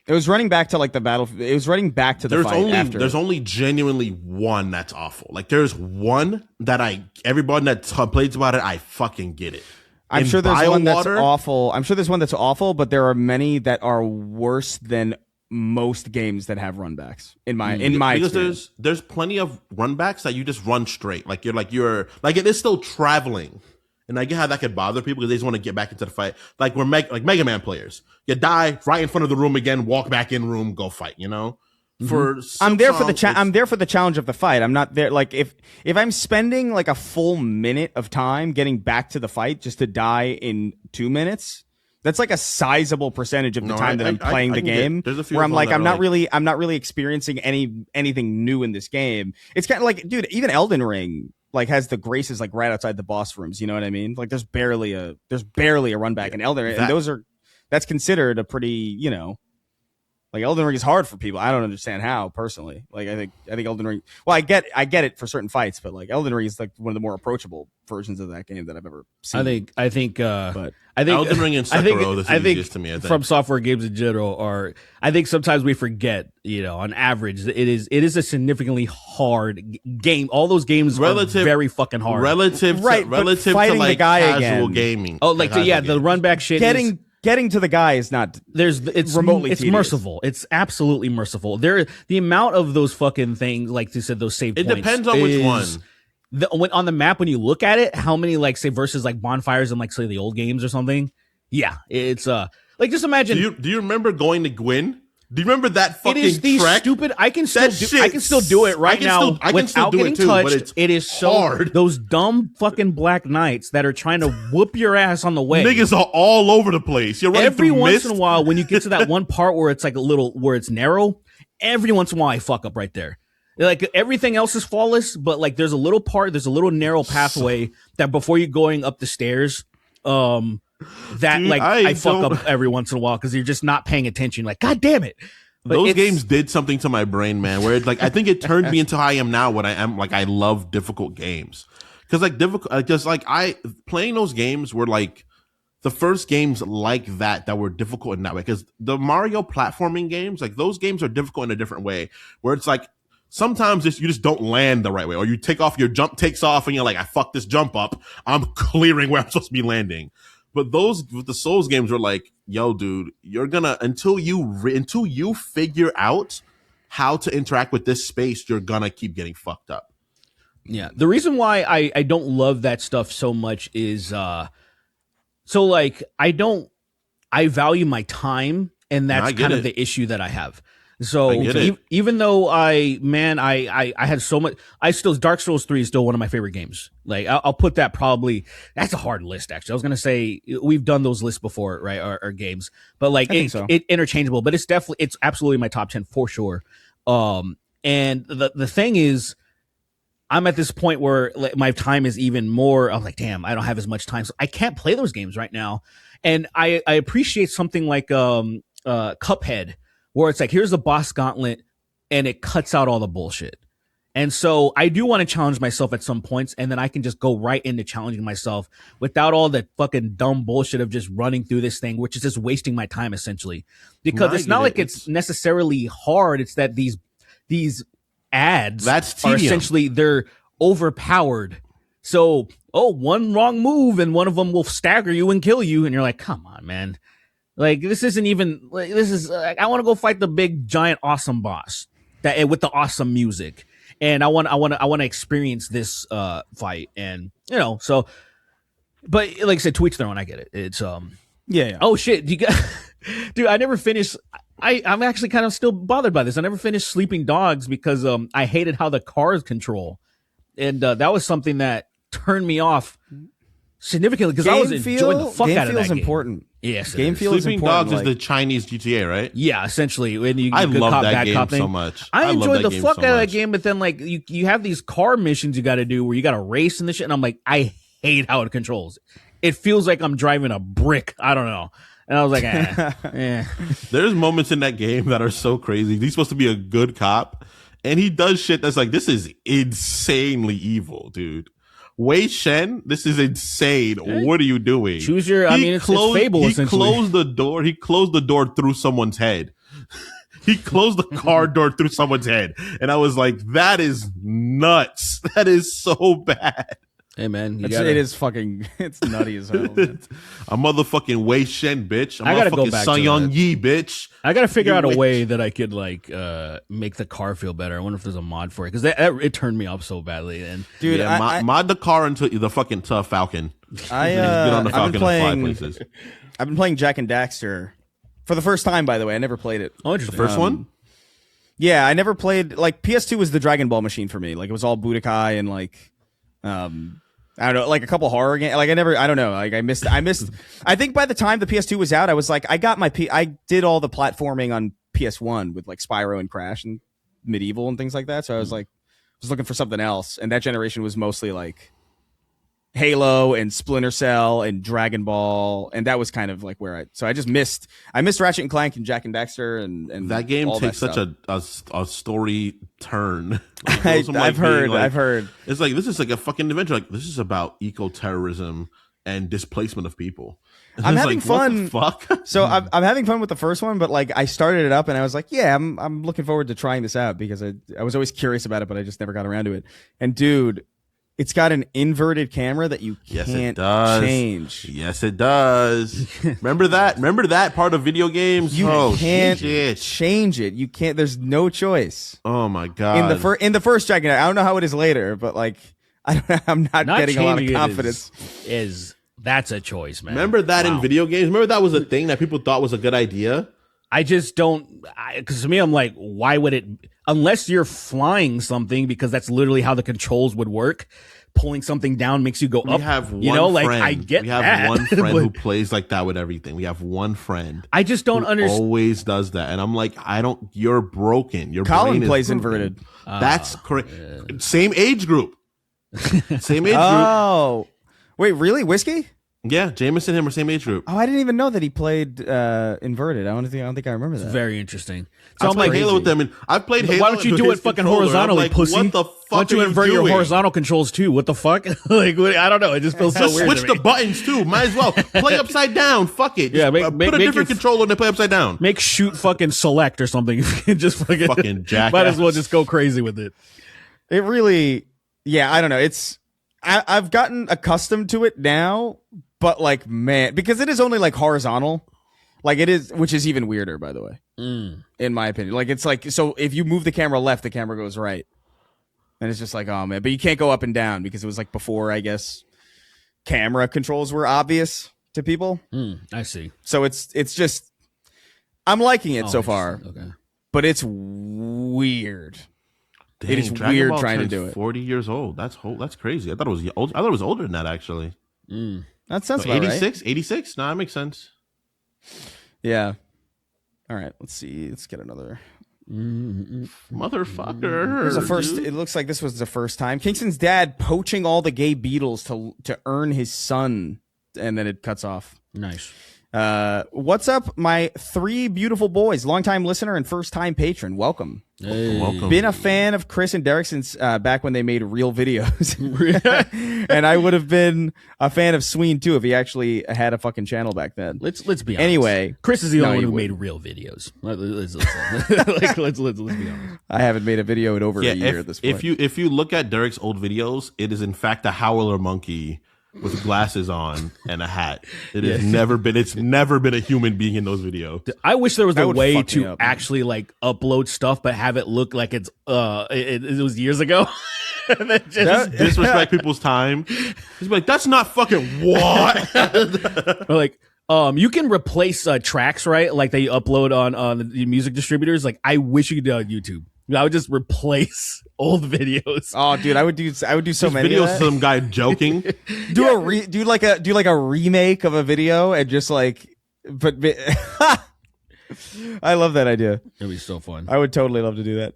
It was running back to like the battle. It was running back to the fight after. There's only genuinely one that's awful. Like there's one that everybody that complains about it, I fucking get it. I'm sure there's one that's awful. I'm sure there's one that's awful, but there are many that are worse than most games that have runbacks. In my because experience. there's plenty of runbacks that you just run straight. Like you're it is still traveling. And I get how that could bother people because they just want to get back into the fight. Like we're like Mega Man players. You die right in front of the room again, walk back in room, go fight, I'm there for the challenge of the fight. I'm not there like if I'm spending like a full minute of time getting back to the fight just to die in 2 minutes, that's like a sizable percentage of the time that I'm playing the game. Where I'm like I'm not really experiencing anything new in this game. It's kind of like, dude, even Elden Ring like has the graces like right outside the boss rooms, you know what I mean? Like there's barely a run back in Elden Ring, and that's considered a pretty, like Elden Ring is hard for people. I don't understand how personally. Like I think Elden Ring. Well, I get it for certain fights, but like Elden Ring is like one of the more approachable versions of that game that I've ever seen. I think Elden Ring and Sekiro is the easiest to me. I think from software games in general are. I think sometimes we forget. On average, it is a significantly hard game. All those games are very fucking hard. Relative to like the guy casual again. gaming. Oh, like the run back shit. Getting to the guy is not. It's remotely. It's tedious. merciful. It's absolutely merciful. The amount of those fucking things, like you said, those save points. It depends on which one. On the map, when you look at it, how many like say versus like bonfires in like say the old games or something. Yeah, it's like just imagine. Do you remember going to Gwyn? Do you remember that fucking It is the trek? stupid. I can still do it right now without getting touched. It is so hard. Those dumb fucking black knights that are trying to whoop your ass on the way. Niggas are all over the place. You're running every through once mist. in a while when you get to that one part where it's like where it's narrow. Every once in a while I fuck up right there. Like everything else is flawless, but like there's a little narrow pathway that before you going up the stairs, that Dude, like I fuck don't- up every once in a while because you're just not paying attention. Like, God damn it. But Those it's- games did something to my brain, man, where it's like, I think it turned me into how I am now, what I am. Like, I love difficult games. Cause like playing those games were like the first games like that were difficult in that way. Cause the Mario platforming games, like those games are difficult in a different way where it's like, sometimes you just don't land the right way, or you take off, your jump takes off, and you're like, I fucked this jump up. I'm clearing where I'm supposed to be landing. But those with the Souls games were like, yo, dude, you're gonna until you figure out how to interact with this space, you're gonna keep getting fucked up. Yeah. The reason why I don't love that stuff so much is so like I value my time, and that's kind of the issue that I have. So even though I had so much, Dark Souls 3 is still one of my favorite games. Like I'll put that probably, that's a hard list actually. I was going to say we've done those lists before, right? Our games, but like it interchangeable, but it's absolutely my top 10 for sure. And the thing is, I'm at this point where like, my time is even more, I'm like, damn, I don't have as much time. So I can't play those games right now. And I appreciate something like Cuphead, where it's like, here's the boss gauntlet, and it cuts out all the bullshit. And so I do want to challenge myself at some points, and then I can just go right into challenging myself without all the fucking dumb bullshit of just running through this thing, which is just wasting my time essentially. Because it's not like it's necessarily hard. It's that these ads are essentially, they're overpowered. So, one wrong move and one of them will stagger you and kill you. And you're like, come on, man. Like, this isn't even, like, this is, like, I want to go fight the big, giant, awesome boss that with the awesome music. And I want to experience this, fight. And, you know, so, but like I said, to each their own, I get it. It's, Yeah. Oh shit. Dude, I never finished. I'm actually kind of still bothered by this. I never finished Sleeping Dogs because, I hated how the cars control. And, that was something that turned me off significantly because I was enjoying the fuck out of that game. Game feel's important. Yes, game feels Sleeping important. Dogs is the Chinese GTA, right? Yeah, essentially. When you I love cop, that bad game cop thing. so much. I enjoyed the fuck so out of that much. game, but then like you have these car missions you got to do where you got to race and this shit, and I'm like, I hate how it controls. It feels like I'm driving a brick. I don't know. And I was like, There's moments in that game that are so crazy. He's supposed to be a good cop, and he does shit that's like, this is insanely evil, dude. Wei Shen, this is insane. What are you doing? Choose your. I mean, it's Fable. He closed the door. He closed the door through someone's head. He closed the car door through someone's head, and I was like, "That is nuts. That is so bad." Hey man, it is fucking. It's nutty as hell. Man. A motherfucking Wei Shen, bitch. I gotta go back Sun to Young that. Yi, bitch. I gotta figure out a way that I could like make the car feel better. I wonder if there's a mod for it because it turned me off so badly. And Dude, yeah, mod the car into the fucking Falcon. Get on the Falcon and fly places. I've been playing Jack and Daxter for the first time. By the way, I never played it. Oh, interesting. The first one. Yeah, I never played. Like PS2 was the Dragon Ball machine for me. Like it was all Budokai and like, I don't know, like a couple horror games. Like I don't know. Like I missed. I think by the time the PS2 was out, I was like, I did all the platforming on PS1 with like Spyro and Crash and Medieval and things like that. So I was like, looking for something else. And that generation was mostly like Halo and Splinter Cell and Dragon Ball, and that was kind of like where I just missed. I missed Ratchet and Clank and Jack and Daxter and that game all takes that such a story turn. I've heard. It's like this is like a fucking adventure. Like this is about eco-terrorism and displacement of people. And I'm it's having like, what fun. the fuck. So I'm having fun with the first one, but like I started it up and I was like, yeah, I'm looking forward to trying this out because I was always curious about it, but I just never got around to it. And dude, it's got an inverted camera that you can't change. Yes, it does. Remember that? Remember that part of video games? You can't change it. You can't. There's no choice. Oh my god! In the first Dragon, I don't know how it is later, but like I'm not getting a lot of confidence. That's a choice, man. Remember that in video games? Remember that was a thing that people thought was a good idea? I just don't, because to me, I'm like, why would it, unless you're flying something, because that's literally how the controls would work. pulling something down makes you go We up. have one you know, like friend. I get we have that. one friend who but plays like that with everything. We have one friend. I just don't who understand. always does that, and I'm like, I don't. You're broken. Your Colin brain is plays broken. inverted. That's correct. Same age group. Same age group. Oh, wait, really? Whiskey? Yeah, Jameson and him are same age group. Oh, I didn't even know that he played inverted. I don't think I remember that. Very interesting. So So I'm I'm like, Halo with them, and I've played Halo. why don't you with do his it fucking controller. I'm horizontally, like, pussy? What the fuck Why don't you are invert your doing? horizontal controls too? What the fuck? Like, I don't know. It just feels so Just weird. switch to the me. buttons too. Might as well play upside down. Fuck it. Just, Yeah, make put a different your- controller and then play upside down. Make shoot fucking select or something. Just Fucking jackass. Might as well just go crazy with it. It really, yeah, I don't know. I've gotten accustomed to it now, but like, man, because it is only like horizontal, like it is, which is even weirder, by the way, in my opinion. Like, it's like, so if you move the camera left, the camera goes right. And it's just like, oh man, but you can't go up and down because it was like before, I guess, camera controls were obvious to people. I see. So it's just, I'm liking it Oh, so far, Okay. but it's weird. It is Dragon weird Ball trying to turns do it. 40 years old. That's crazy. I thought it was old. I thought it was older than that actually. That sounds So about right. 86? 86? No, that makes sense. Yeah. All right. Let's see. Let's get another. Motherfucker. There's a first. dude. It looks like this was the first time. Kingston's dad poaching all the gay Beatles to earn his son, and then it cuts off. Nice. What's up, my three beautiful boys? Longtime listener and first time patron. Welcome. Welcome. Been a fan of Chris and Derek since back when they made real videos, and I would have been a fan of Sween too if he actually had a fucking channel back then. Let's be honest. Anyway, Chris is the No, only one you who made wouldn't. real videos. Let's be honest. I haven't made a video in over a year at this point. if you look at Derek's old videos, it is in fact a howler monkey with glasses on and a hat. It's never been a human being in those videos. I wish there was That a would way fuck me to up, man. actually like upload stuff, but have it look like it's it was years ago. And then just, Disrespect people's time. Just be like, that's not fucking what. or like you can replace tracks, right? Like they upload on the music distributors. Like I wish you could do it on YouTube. I would just replace old videos. Oh, dude, I would do so many Videos of of that. some guy joking. Do like a remake of a video and just like but I love that idea. It'd be so fun. I would totally love to do that.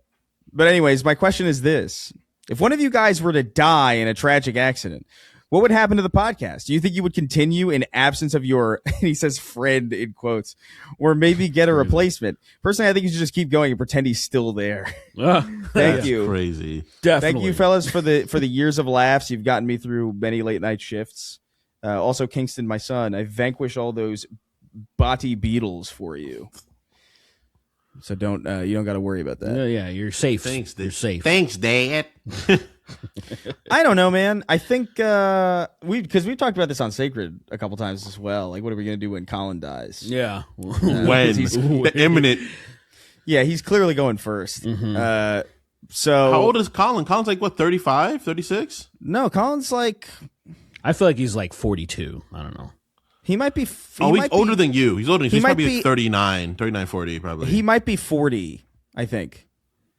But anyways, my question is this. If one of you guys were to die in a tragic accident, what would happen to the podcast? Do you think you would continue in absence of your, he says friend in quotes, or maybe get a replacement? Personally, I think you should just keep going and pretend he's still there. Thank That's you. crazy. Definitely. Thank you, fellas, for the years of laughs. You've gotten me through many late night shifts. Also, Kingston, my son, I vanquish all those Bati Beatles for you. So you don't got to worry about that. Yeah, you're safe. Thanks, Dad. You're safe. Thanks, Dad. I don't know, man. I think because we've talked about this on Sacred a couple times as well. Like, what are we gonna do when Colin dies? Yeah. When the imminent. Yeah, he's clearly going 1st. So How old is Colin? Colin's like what, 35, 36? No, Colin's like I feel like he's like 42. I don't know. he might be. He's older than you. He's older. He's might probably be- like 39, 40 probably. He might be 40. I think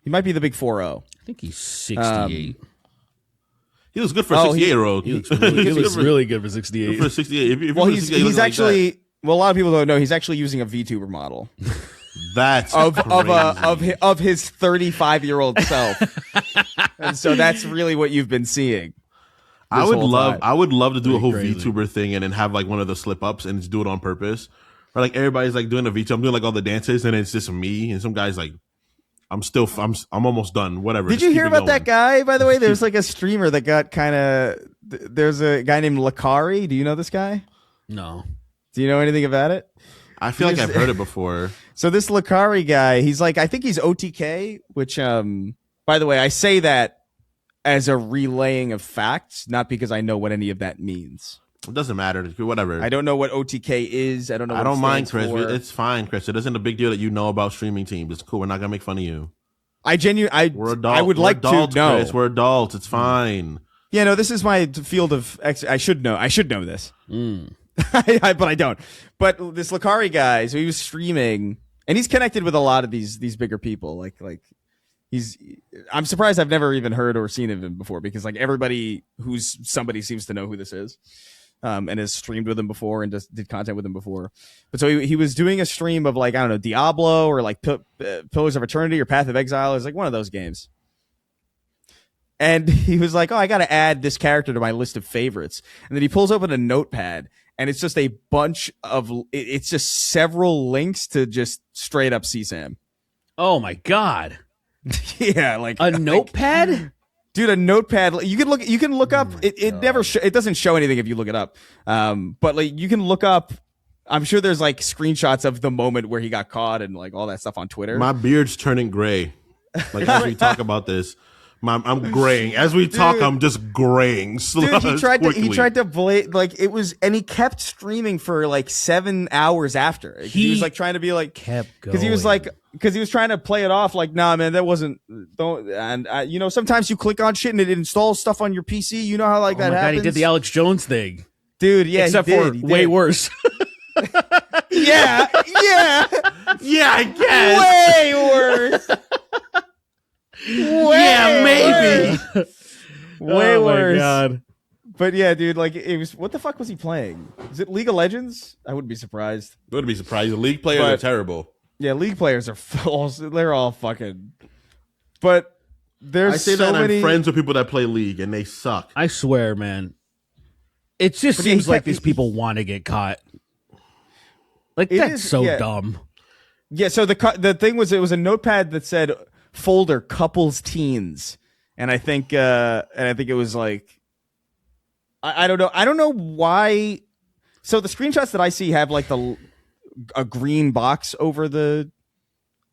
he might be the big 40. I think he's 68. He looks good for a Oh, 68-year-old. he looks really good for 68. for a 68. If Well, you're he's 68 looking like actually. Well, a lot of people don't know he's actually using a VTuber model that. That's of crazy. his 35-year-old self, and so that's really what you've been seeing. I this would whole love time. I would love to do a whole crazy. VTuber thing and then have like one of the slip ups and just do it on purpose. Or like everybody's like doing a VTuber. I'm doing like all the dances and it's just me and some guy's like, I'm almost done. Whatever. Did Just you keep hear it about going. that guy? By the way, there's like a streamer that got kind of. There's a guy named Lakari. Do you know this guy? No. Do you know anything about it? I feel like Here's- I've heard it before. So this Lakari guy, he's like, I think he's OTK, which, by the way, I say that as a relaying of facts, not because I know what any of that means. It doesn't matter. Whatever. I don't know what OTK is. I don't know. What I don't it mind, stands Chris. for. It's fine, Chris. It isn't a big deal that you know about streaming teams. It's cool. We're not gonna make fun of you. We're We're adults. I would We're like adults, to know. Chris. We're adults. It's fine. Yeah, no, this is my field of. I should know. I should know this. But I don't. But this Lakari guy, so he was streaming, and he's connected with a lot of these bigger people, like I'm surprised I've never even heard or seen of him before, because like everybody who's somebody seems to know who this is, and has streamed with him before and just did content with him before. But so he was doing a stream of like, I don't know, Diablo or like Pillars of Eternity or Path of Exile. It was like one of those games. And he was like, oh, I got to add this character to my list of favorites. And then he pulls open a notepad, and it's just a bunch of, it's just several links to just straight up CSAM. Oh my God. Yeah, like a notepad? Dude, a notepad. You can look up, it never, it doesn't show anything if you look it up. But like you can look up, I'm sure there's like screenshots of the moment where he got caught and like all that stuff on Twitter. My beard's turning gray. Like as we talk about this. I'm graying. As we talk, I'm just graying. Dude, he tried to blade, like it was, and he kept streaming for like 7 hours after. He was like trying to be like, kept going. Because he was trying to play it off like, nah, man, that wasn't, don't, and you know, sometimes you click on shit and it installs stuff on your PC. You know how like that happens? God, he did the Alex Jones thing. Dude, yeah, except he for did. way worse. Yeah, I guess. way worse. Yeah, maybe. Way Oh my worse. God. But yeah, dude, like it was. What the fuck was he playing? Is it League of Legends? I wouldn't be surprised. Wouldn't be surprised. The league players are terrible. Yeah, league players are they're all fucking. But there's I say so that many. I'm friends with people that play league and they suck. I swear, man. It just But seems he like kept- these people want to get caught. Like It that's is- so yeah. dumb. Yeah, so the thing was, it was a notepad that said folder couples teens, and I think it was like, I don't know why. So the screenshots that I see have like a green box over the.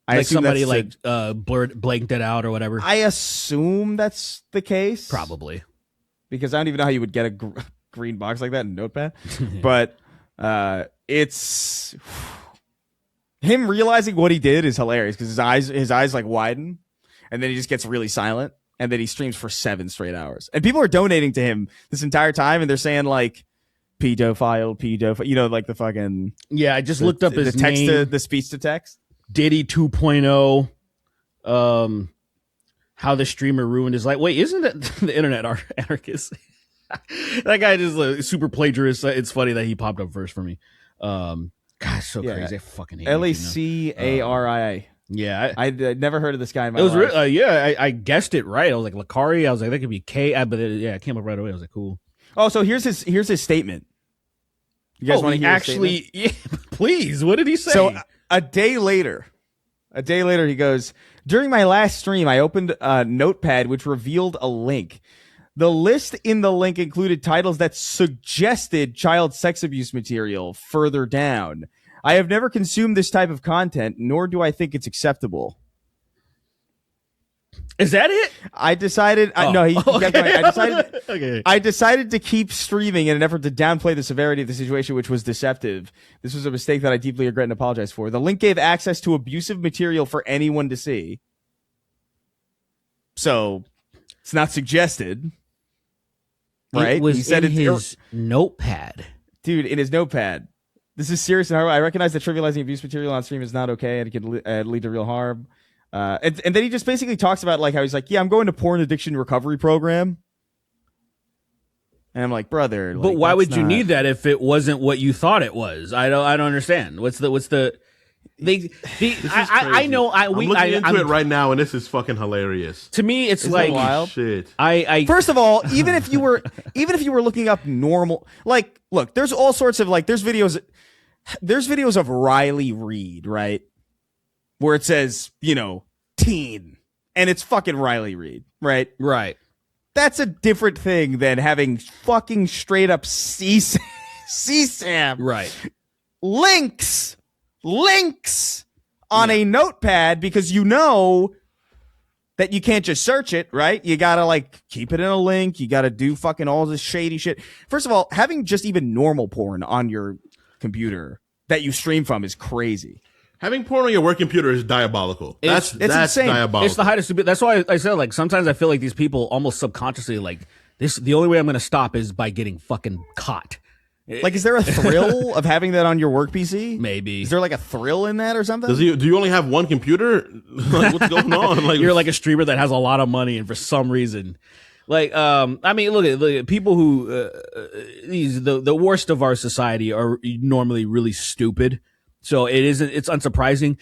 I Like assume somebody that's blanked it out or whatever. I assume that's the case. Probably. Because I don't even know how you would get a green box like that in Notepad. But it's him realizing what he did is hilarious, because his eyes like widen, and then he just gets really silent, and then he streams for 7 straight hours. And people are donating to him this entire time, and they're saying like pedophile, you know, like the fucking Yeah, I just looked up his the text name. the speech to text. Diddy 2.0. How the streamer ruined his life. Wait, isn't that the internet anarchist? That guy just super plagiarist. It's funny that he popped up first for me. Gosh, so Yeah. crazy. I fucking hate it, you know? LACARI. Yeah, I'd never heard of this guy in my it was life. I guessed it right. I was like Lakari. I was like that could be K. But it came up right away. I was like, cool. Oh, so here's his statement. You guys want to hear his statement? yeah, please. What did he say? So a day later, he goes, during my last stream, I opened a notepad which revealed a link. The list in the link included titles that suggested child sex abuse material further down. I have never consumed this type of content, nor do I think it's acceptable. Is that it? I decided, no, he kept Okay. going. I decided to keep streaming in an effort to downplay the severity of the situation, which was deceptive. This was a mistake that I deeply regret and apologize for. The link gave access to abusive material for anyone to see. So it's not suggested. Right? It was he said in his notepad. Dude, in his notepad. This is serious. And I recognize that trivializing abuse material on stream is not okay, and it can lead to real harm. And then he just basically talks about like how he's like, yeah, I'm going to porn addiction recovery program. And I'm like, brother, But like, why that's would you not- need that if it wasn't what you thought it was? I don't understand. What's the I know I'm looking into it right now, and this is fucking hilarious. To me, it's Isn't like that wild? Shit. I First of all, even if you were looking up normal, like, look, there's all sorts of like, there's videos of Riley Reid, right? Where it says, you know, teen, and it's fucking Riley Reid, right? right. That's a different thing than having fucking straight up CSAM Right. links on a notepad, because you know that you can't just search it, right? You gotta like keep it in a link. You gotta do fucking all this shady shit. First of all, having just even normal porn on your computer that you stream from is crazy. Having porn on your work computer is diabolical. That's it's insane. diabolical. It's the height of that's why I said like sometimes I feel like these people almost subconsciously like this the only way I'm gonna stop is by getting fucking caught. Like, is there a thrill of having that on your work PC? Maybe. Is there like a thrill in that or something? Do you only have one computer? Like, what's going on? Like, You're like a streamer that has a lot of money, and for some reason, like, I mean, look at people who the worst of our society are normally really stupid. So it's unsurprising.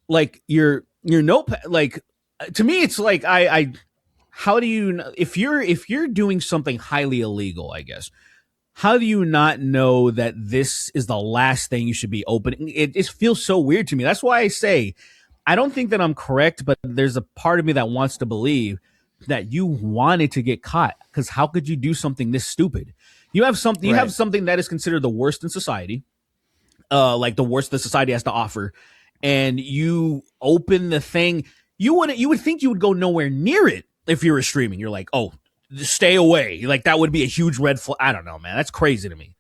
Like your notepad, like, to me, it's like how do you, if you're doing something highly illegal, I guess, how do you not know that this is the last thing you should be opening? It feels so weird to me. That's why I say I don't think that I'm correct, but there's a part of me that wants to believe that you wanted to get caught, because how could you do something this stupid? You have something that is considered the worst in society, like the worst that society has to offer, and you open the thing. You would think you would go nowhere near it if you were streaming. You're like, oh, stay away. Like, that would be a huge red flag. I don't know, man. That's crazy to me.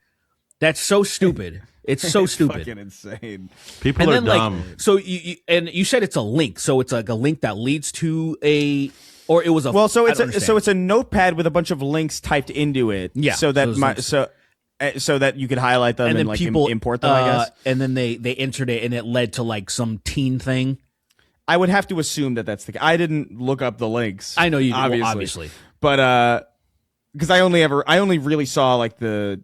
That's so stupid. It's so stupid. Fucking insane. people are dumb. Like, so you said it's a link. So it's like a link that leads to or it was a So it's a notepad with a bunch of links typed into it. Yeah. So that so that you could highlight them and like people import them, I guess. And then they entered it, and it led to like some teen thing. I would have to assume that that's the. I didn't look up the links. I know you do, obviously, obviously. But because I only really saw like the.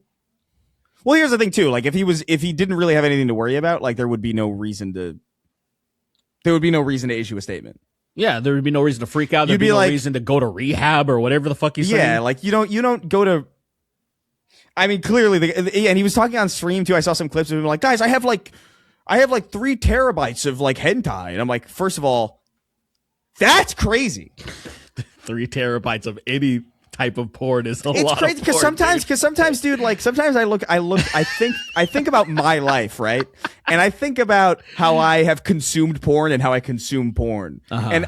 Well, here's the thing too. Like, if he didn't really have anything to worry about, like, there would be no reason to issue a statement. Yeah, there would be no reason to freak out. There'd be no reason to go to rehab or whatever the fuck you say. Yeah, like you don't go to. I mean, clearly, and he was talking on stream too. I saw some clips of him like, guys, I have like 3 terabytes of like hentai, and I'm like, first of all, that's crazy. 3 terabytes of any type of porn is a lot. It's crazy because sometimes, dude, like sometimes I think about my life, right? And I think about how I have consumed porn and how I consume porn, and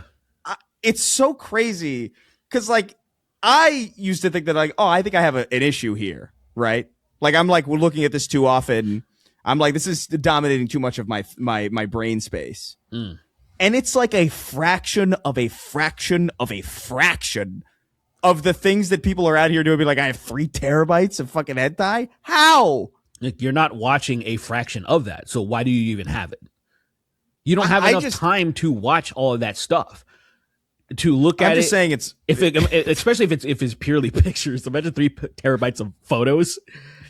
it's so crazy because like I used to think that like, oh, I think I have an issue here, right? Like I'm like, we're looking at this too often. I'm like, this is dominating too much of my brain space. And it's like a fraction of a fraction of a fraction of the things that people are out here doing. Be like, I have 3 terabytes of fucking hentai? How? Like, you're not watching a fraction of that. So why do you even have it? You don't have enough time to watch all of that stuff. To look at it. I'm just saying especially if it's purely pictures. Imagine 3 terabytes of photos.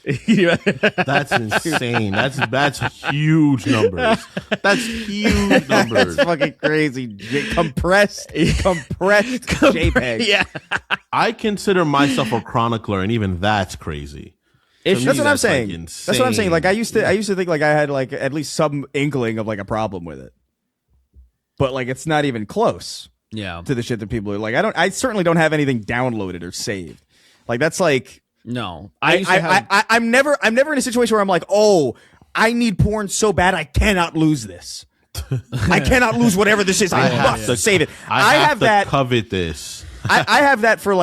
That's insane. That's huge numbers. That's huge numbers. That's fucking crazy. Compressed JPEG. Yeah. I consider myself a chronicler, and even that's crazy. That's what I'm saying. Like, that's what I'm saying. Like I used to think like I had like at least some inkling of like a problem with it, but like it's not even close. Yeah. To the shit that people are like. I certainly don't have anything downloaded or saved. Like that's like. No, I'm never in a situation where I'm like, oh, I need porn so bad I cannot lose this. I cannot lose whatever this is. I must save it. I have to covet this. I have that for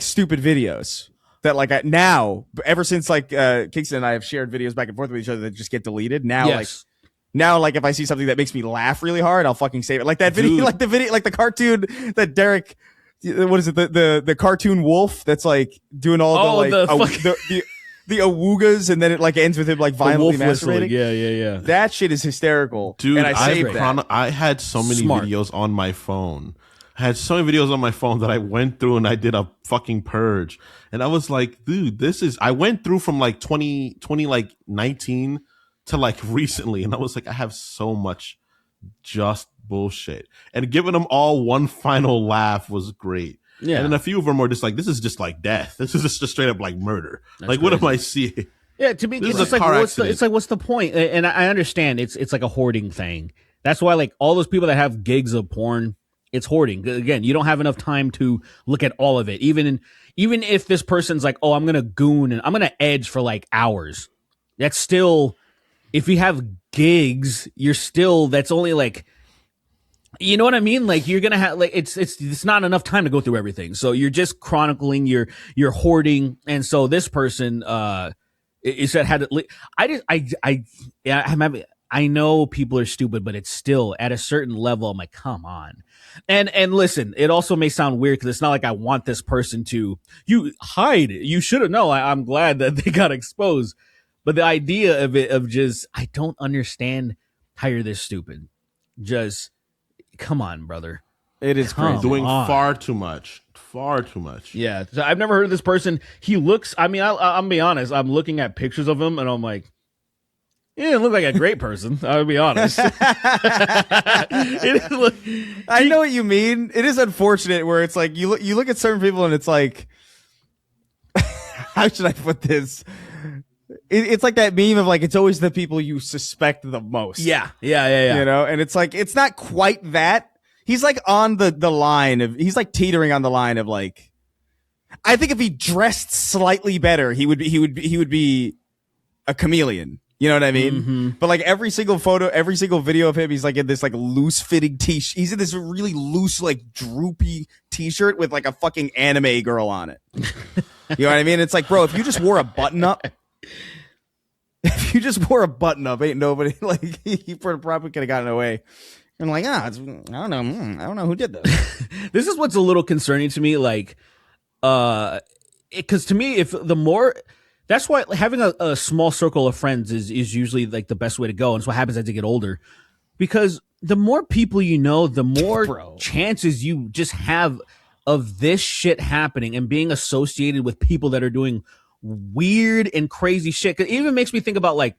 stupid videos that like now ever since like Kingston and I have shared videos back and forth with each other that just get deleted. Now like if I see something that makes me laugh really hard, I'll fucking save it. Like that video, like the cartoon that Derek. What is it? The cartoon wolf that's like doing all the awoogas, and then it like ends with him like violently masturbating. Yeah. That shit is hysterical, dude. And I saved that. I had so many videos on my phone. I had so many videos on my phone that I went through and I did a fucking purge. And I was like, dude, I went through from like 2019 to like recently, and I was like, I have so much just bullshit, and giving them all one final laugh was great. Yeah, and then a few of them were just like, this is just like death. This is just straight up like murder. That's like crazy. What am I seeing? Yeah, to me, it's like what's the point? And I understand it's like a hoarding thing. That's why like all those people that have gigs of porn, it's hoarding. Again, you don't have enough time to look at all of it. Even if this person's like, oh, I'm gonna goon and I'm gonna edge for like hours. That's still, if you have gigs, that's only like. You know what I mean? Like you're gonna have like it's not enough time to go through everything. So you're just chronicling your hoarding, and so this person is that had I know people are stupid, but it's still at a certain level. I'm like, come on, and listen. It also may sound weird because it's not like I want this person to hide. You should have known. I'm glad that they got exposed. But the idea of it, of just, I don't understand how you're this stupid. Just, come on, brother. It is Come crazy. Doing on. far too much. Far too much. Yeah. So I've never heard of this person. He looks, I mean, I'm be honest. I'm looking at pictures of him and I'm like, he didn't look like a great person. I'll be honest. I know what you mean. It is unfortunate where it's like you look at certain people and it's like, how should I put this? It's like that meme of like, it's always the people you suspect the most. Yeah. You know, and it's like, it's not quite that. He's like on the line of, he's like teetering on the line of like, I think if he dressed slightly better, he would be a chameleon. You know what I mean? Mm-hmm. But like every single photo, every single video of him, he's like in this like loose fitting t-shirt. He's in this really loose, like droopy t-shirt with like a fucking anime girl on it. You know what I mean? It's like, bro, if you just wore a button up, ain't nobody like he probably could have gotten away. And like, I don't know who did this. This is what's a little concerning to me. Like, because to me, if the more, that's why having a small circle of friends is usually like the best way to go. And it's what happens as you get older, because the more people you know, the more chances you just have of this shit happening and being associated with people that are doing weird and crazy shit. 'Cause it even makes me think about like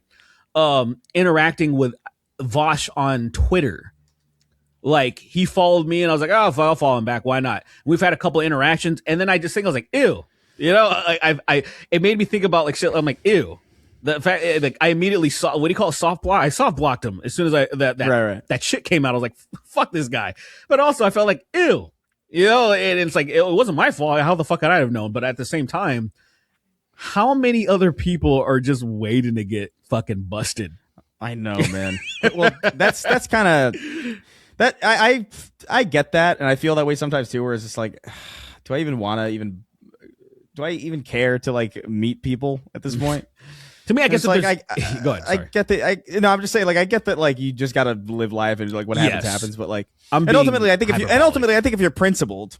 interacting with Vosh on Twitter. Like, he followed me and I was like, oh, I'll follow him back. Why not? We've had a couple interactions and then I just think, I was like, ew. You know, it made me think about like shit. I'm like, ew. The fact, like, I immediately saw, what do you call it? Soft block? I soft blocked him as soon as that shit came out. I was like, fuck this guy. But also I felt like, ew. You know, and it's like, it wasn't my fault. How the fuck could I have known? But at the same time, how many other people are just waiting to get fucking busted? I know, man. Well, that's kind of that. I get that, and I feel that way sometimes too. Where it's just like, do I even want to do I even care to like meet people at this point? To me, I guess like go ahead. Sorry. I get that. I'm just saying, like, I get that, like, you just gotta live life and like what happens. But like, ultimately, I think if you're principled,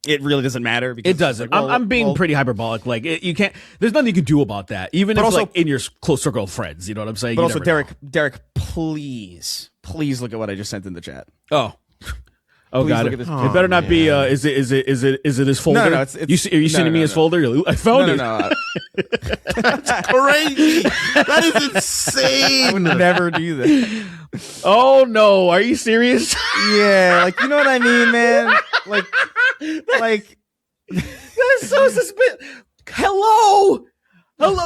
it really doesn't matter. Because it doesn't. Like, I'm being pretty hyperbolic. Like, you can't. There's nothing you can do about that. Even if also, like in your close circle of friends, you know what I'm saying. But also, Derek, please look at what I just sent in the chat. Oh please God! Look at this. It better not be. Is it his folder? No. Are you sending me his folder? I found it. No. That's crazy. That is insane. I would never do that. Oh no! Are you serious? Yeah, like, you know what I mean, man. Like That's so suspicious. Hello.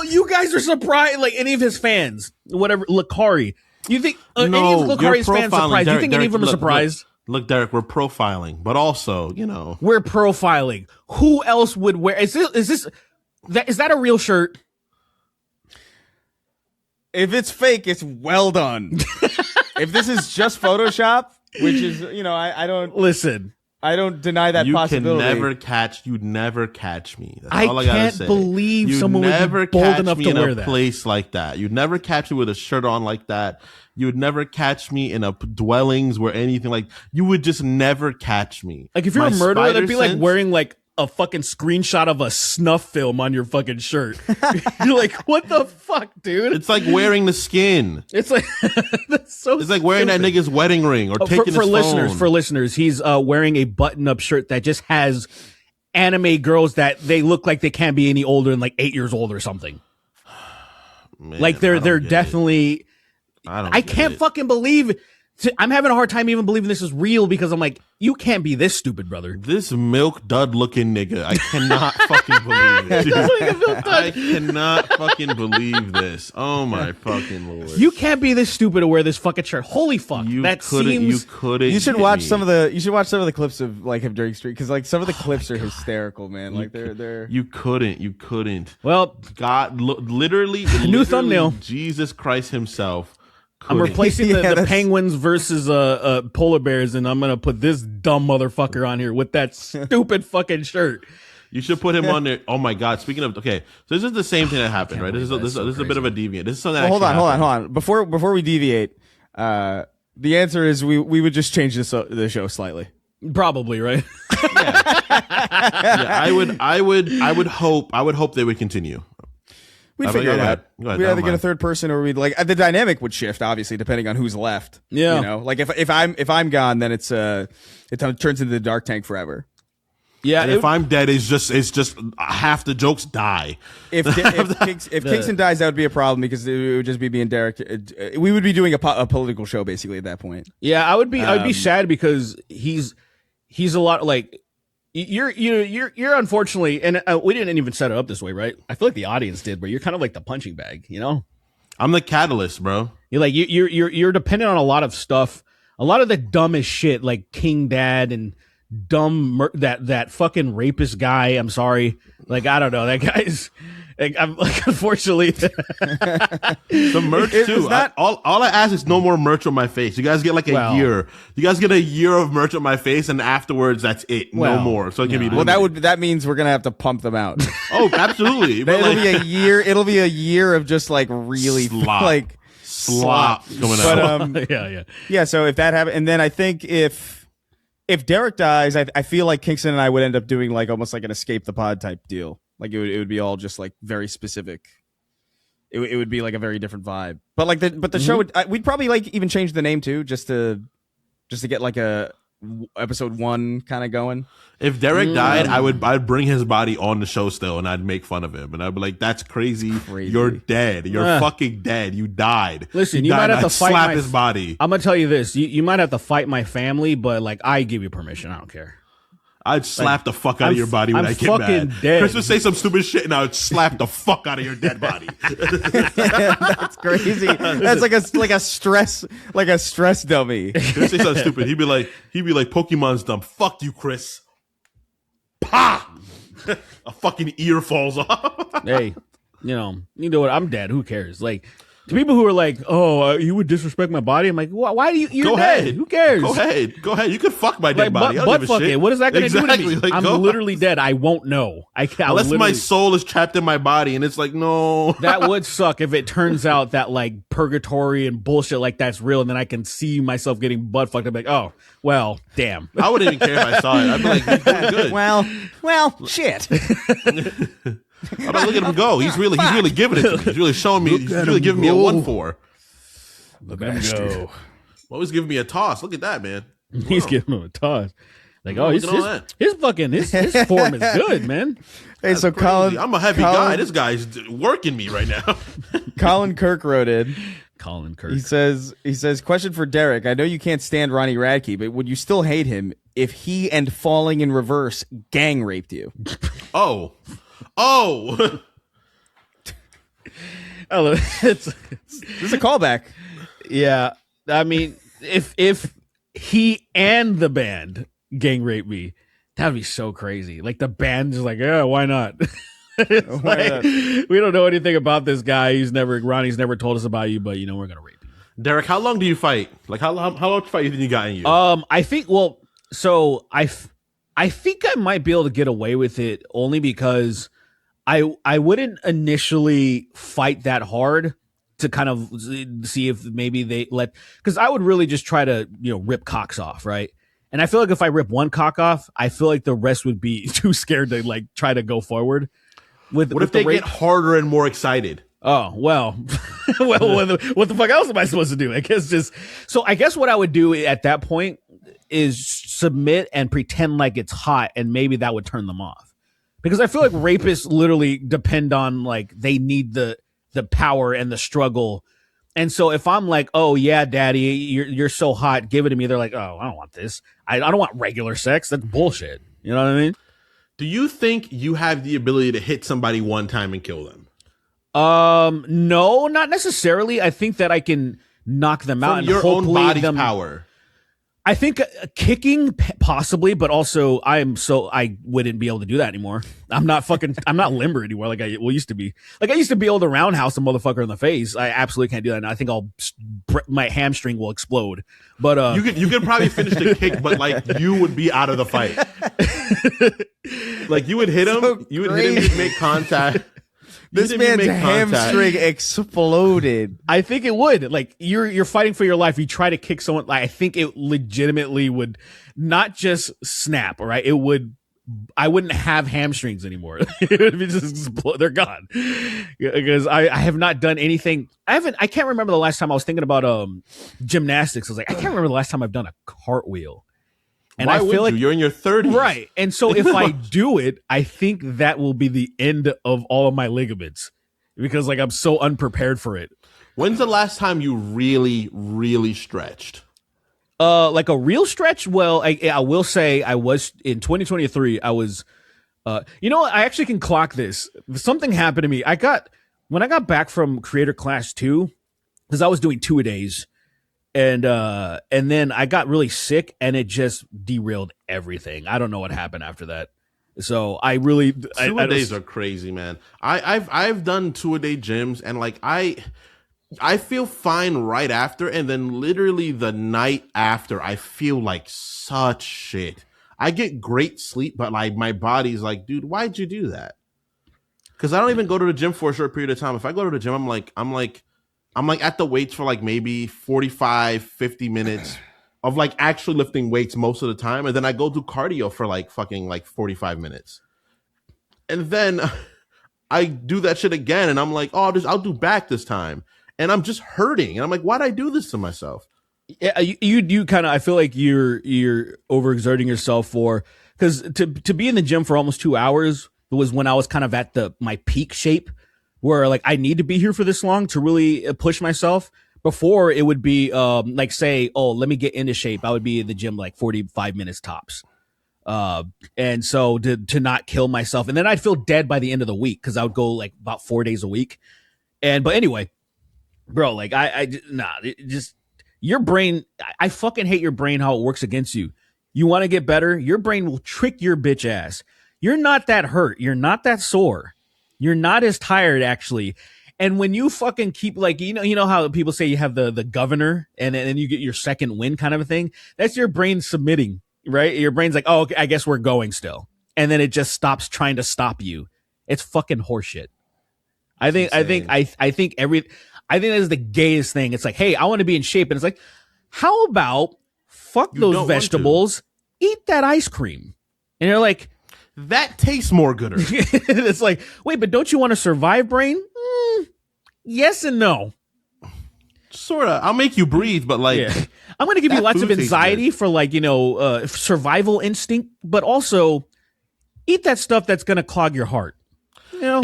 You guys are surprised. Like any of his fans, whatever. Lakari. You think any of Lakari's fans surprised? Derek, you think any of them are surprised? Look, Derek, we're profiling, but also, you know, We're profiling. Who else would wear? Is that a real shirt? if it's fake, it's well done. If this is just Photoshop, which is, you know, I don't Listen. I don't deny that possibility. You'd never catch me. That's I all I gotta can't say. believe You'd someone would never be bold catch enough me to in wear a that. place like that. You'd never catch me with a shirt on like that. You would never catch me in a dwellings where anything like, you would just never catch me. Like if you're My a murderer, spider that'd be like sense- wearing like a fucking screenshot of a snuff film on your fucking shirt. You're like, what the fuck, dude? It's like wearing the skin. It's like that's so. It's like wearing that stupid. nigga's wedding ring or taking his for phone. listeners. For listeners, he's wearing a button-up shirt that just has anime girls that they look like they can't be any older than like 8 years old or something. Man, Like I they're don't get definitely. it. I I can't fucking believe. I'm having a hard time even believing this is real because I'm like, you can't be this stupid, brother. This milk dud looking nigga. I cannot fucking believe it. I cannot fucking believe this. Oh my fucking lord. You can't be this stupid to wear this fucking shirt. Holy fuck. You That couldn't. seems. You couldn't. You should get watch me. some of the clips of like him during street, because like some of the clips are hysterical, man. Like they're You couldn't. You couldn't. Well, God, literally, New thumbnail. Jesus Christ Himself. I'm couldn't. replacing Yeah, the that's- penguins versus polar bears, and I'm gonna put this dumb motherfucker on here with that stupid fucking shirt. You should put him on there. Oh my God! Speaking of, okay, so this is the same thing that happened, right? This is a bit of a deviant. This is something. Well, that hold actually on. happened. Before we deviate, the answer is we would just change the show slightly. Probably right. Yeah, I would hope they would continue. We'd I'm figure like, it go out. ahead. Go ahead, We'd never either get a mind. third person, or we'd like the dynamic would shift, obviously, depending on who's left. Yeah. You know, like if I'm gone, then it turns into the dark tank forever. Yeah, And if I'm dead, it's just half the jokes die. If Kingston dies, that would be a problem because it would just be me and Derek. We would be doing a political show basically at that point. yeah, I would be sad because he's a lot like you're unfortunately, and we didn't even set it up this way, right? I feel like the audience did, but you're kind of like the punching bag, you know? I'm the catalyst, bro. You're like you're dependent on a lot of stuff, a lot of the dumbest shit, like King Dad and that fucking rapist guy. I'm sorry, like I don't know, that guy's. Like, I'm like, unfortunately, The merch too. All I ask is no more merch on my face. You guys get like a year. You guys get a year of merch on my face, and afterwards, that's it. No more. So it can be. Well, that means we're gonna have to pump them out. Oh, absolutely. But It'll be a year. It'll be a year of just like really Slop. like slop coming But out. yeah. So if that happens, and then I think if Derek dies, I feel like Kingston and I would end up doing like almost like an escape the pod type deal. Like it would be all just like very specific. It would be like a very different vibe. But like the show would, we'd probably like even change the name too, just to get like a episode 1 kind of going. If Derek died, I'd bring his body on the show still, and I'd make fun of him, and I'd be like, "That's crazy. You're dead. You're fucking dead. You died. Listen, you might have to I'd fight slap his body. I'm gonna tell you this: you might have to fight my family, but like I give you permission. I don't care. I'd slap the fuck out of your body when I'm I get fucking mad. dead. Chris would say some stupid shit, and I would slap the fuck out of your dead body. That's crazy. That's like a stress dummy. Chris would say something stupid. He'd be like, Pokemon's dumb. Fuck you, Chris. Pa! A fucking ear falls off. Hey, you know what? I'm dead. Who cares? Like, to people who are like, "Oh, you would disrespect my body," I'm like, "Why do you? You're Go dead. ahead. Who cares? Go ahead. You can fuck my dead Like, body. I don't butt give a fuck shit. it. What is that going to do to me? Like, I'm go- literally dead. I won't know. I can't. Unless my soul is trapped in my body, and it's like, no. That would suck if it turns out that like purgatory and bullshit like that's real, and then I can see myself getting butt fucked. I'm like, oh, well, damn. I wouldn't even care if I saw it. I'd be like, he's doing good. Well, shit. I'm like, look at him go. He's really giving it to me. He's really showing me. He's really giving me a 1-4. Look at him go. Always giving me a toss. Look at that, man. He's giving him a toss. Like, oh, Look at all that. his form is good, man. Hey, so Crazy. Colin, I'm a heavy guy. This guy's working me right now. Colin Kirk wrote in. Colin Kirk. He says, question for Derek. I know you can't stand Ronnie Radke, but would you still hate him if he and Falling in Reverse gang raped you? Oh. Oh, This is a callback. yeah. I mean, if he and the band gang rape me, that'd be so crazy. Like the band's just like, yeah, why not? Not? We don't know anything about this guy. Ronnie's never told us about you, but we're gonna rape you. Derek, how long do you fight? Like, how long fight you think you got in you? I think. Well, so I think I might be able to get away with it only because I wouldn't initially fight that hard to kind of see if maybe they because I would really just try to rip cocks off, right? And I feel like if I rip one cock off, I feel like the rest would be too scared to like try to go forward. What if they get harder and more excited? Oh, well, what the fuck else am I supposed to do? I guess what I would do at that point is submit and pretend like it's hot, and maybe that would turn them off. Because I feel like rapists literally depend on like they need the power and the struggle. And so if I'm like, oh yeah, daddy, you're so hot, give it to me. They're like, oh, I don't want this. I don't want regular sex. That's bullshit. You know what I mean? Do you think you have the ability to hit somebody one time and kill them? No, not necessarily. I think that I can knock them out From and your own hopefully body's power. I think kicking possibly, but also I wouldn't be able to do that anymore. I'm not limber anymore like I used to be. Like I used to be able to roundhouse a motherfucker in the face. I absolutely can't do that now. I think my hamstring will explode. But you could probably finish the kick, but like you would be out of the fight. Like you would hit him, So you would hit him, you'd make contact. This man's hamstring exploded. I think it would. Like you're fighting for your life. You try to kick someone. Like I think it legitimately would not just snap. All right, it would I wouldn't have hamstrings anymore. It would be they're gone. Because I have not done anything. I can't remember the last time I was thinking about gymnastics. I was like, I can't remember the last time I've done a cartwheel. And Why I feel would like you're in your 30s, right. And so if I do it, I think that will be the end of all of my ligaments because like I'm so unprepared for it. When's the last time you really, really stretched? Like a real stretch. Well, I will say I was in 2023. I was, you know, I actually can clock this. Something happened to me. When I got back from Creator Class 2, because I was doing 2-a-days, and then I got really sick, and it just derailed everything. I don't know what happened after that. So I really 2-a-days are crazy, man. I've done 2-a-day gyms, and like I feel fine right after, and then literally the night after, I feel like such shit. I get great sleep, but like my body's like, dude, why'd you do that? Because I don't even go to the gym for a short period of time. If I go to the gym, I'm like at the weights for like maybe 45, 50 minutes of like actually lifting weights most of the time, and then I go do cardio for like fucking like 45 minutes, and then I do that shit again, and I'm like, oh, I'll do back this time. And I'm just hurting. And I'm like, why'd I do this to myself? Yeah, you kind of, I feel like you're overexerting yourself because to be in the gym for almost 2 hours was when I was kind of at my peak shape where like I need to be here for this long to really push myself. Before it would be like say, oh, let me get into shape. I would be in the gym like 45 minutes tops. And so to not kill myself. And then I'd feel dead by the end of the week because I would go like about 4 days a week. But anyway, bro, like just your brain. I fucking hate your brain, how it works against you. You want to get better? Your brain will trick your bitch ass. You're not that hurt. You're not that sore. You're not as tired actually. And when you fucking keep like, you know how people say you have the governor and then you get your second win kind of a thing. That's your brain submitting, right? Your brain's like, oh, okay, I guess we're going still. And then it just stops trying to stop you. It's fucking horseshit. I think that is the gayest thing. It's like, hey, I want to be in shape. And it's like, how about fuck those vegetables, eat that ice cream? And you're like, that tastes more gooder. It's like, wait, but don't you want to survive, brain? Yes and no. Sort of. I'll make you breathe, but like, yeah. I'm going to give you lots of anxiety for like, survival instinct, but also eat that stuff that's going to clog your heart. You know?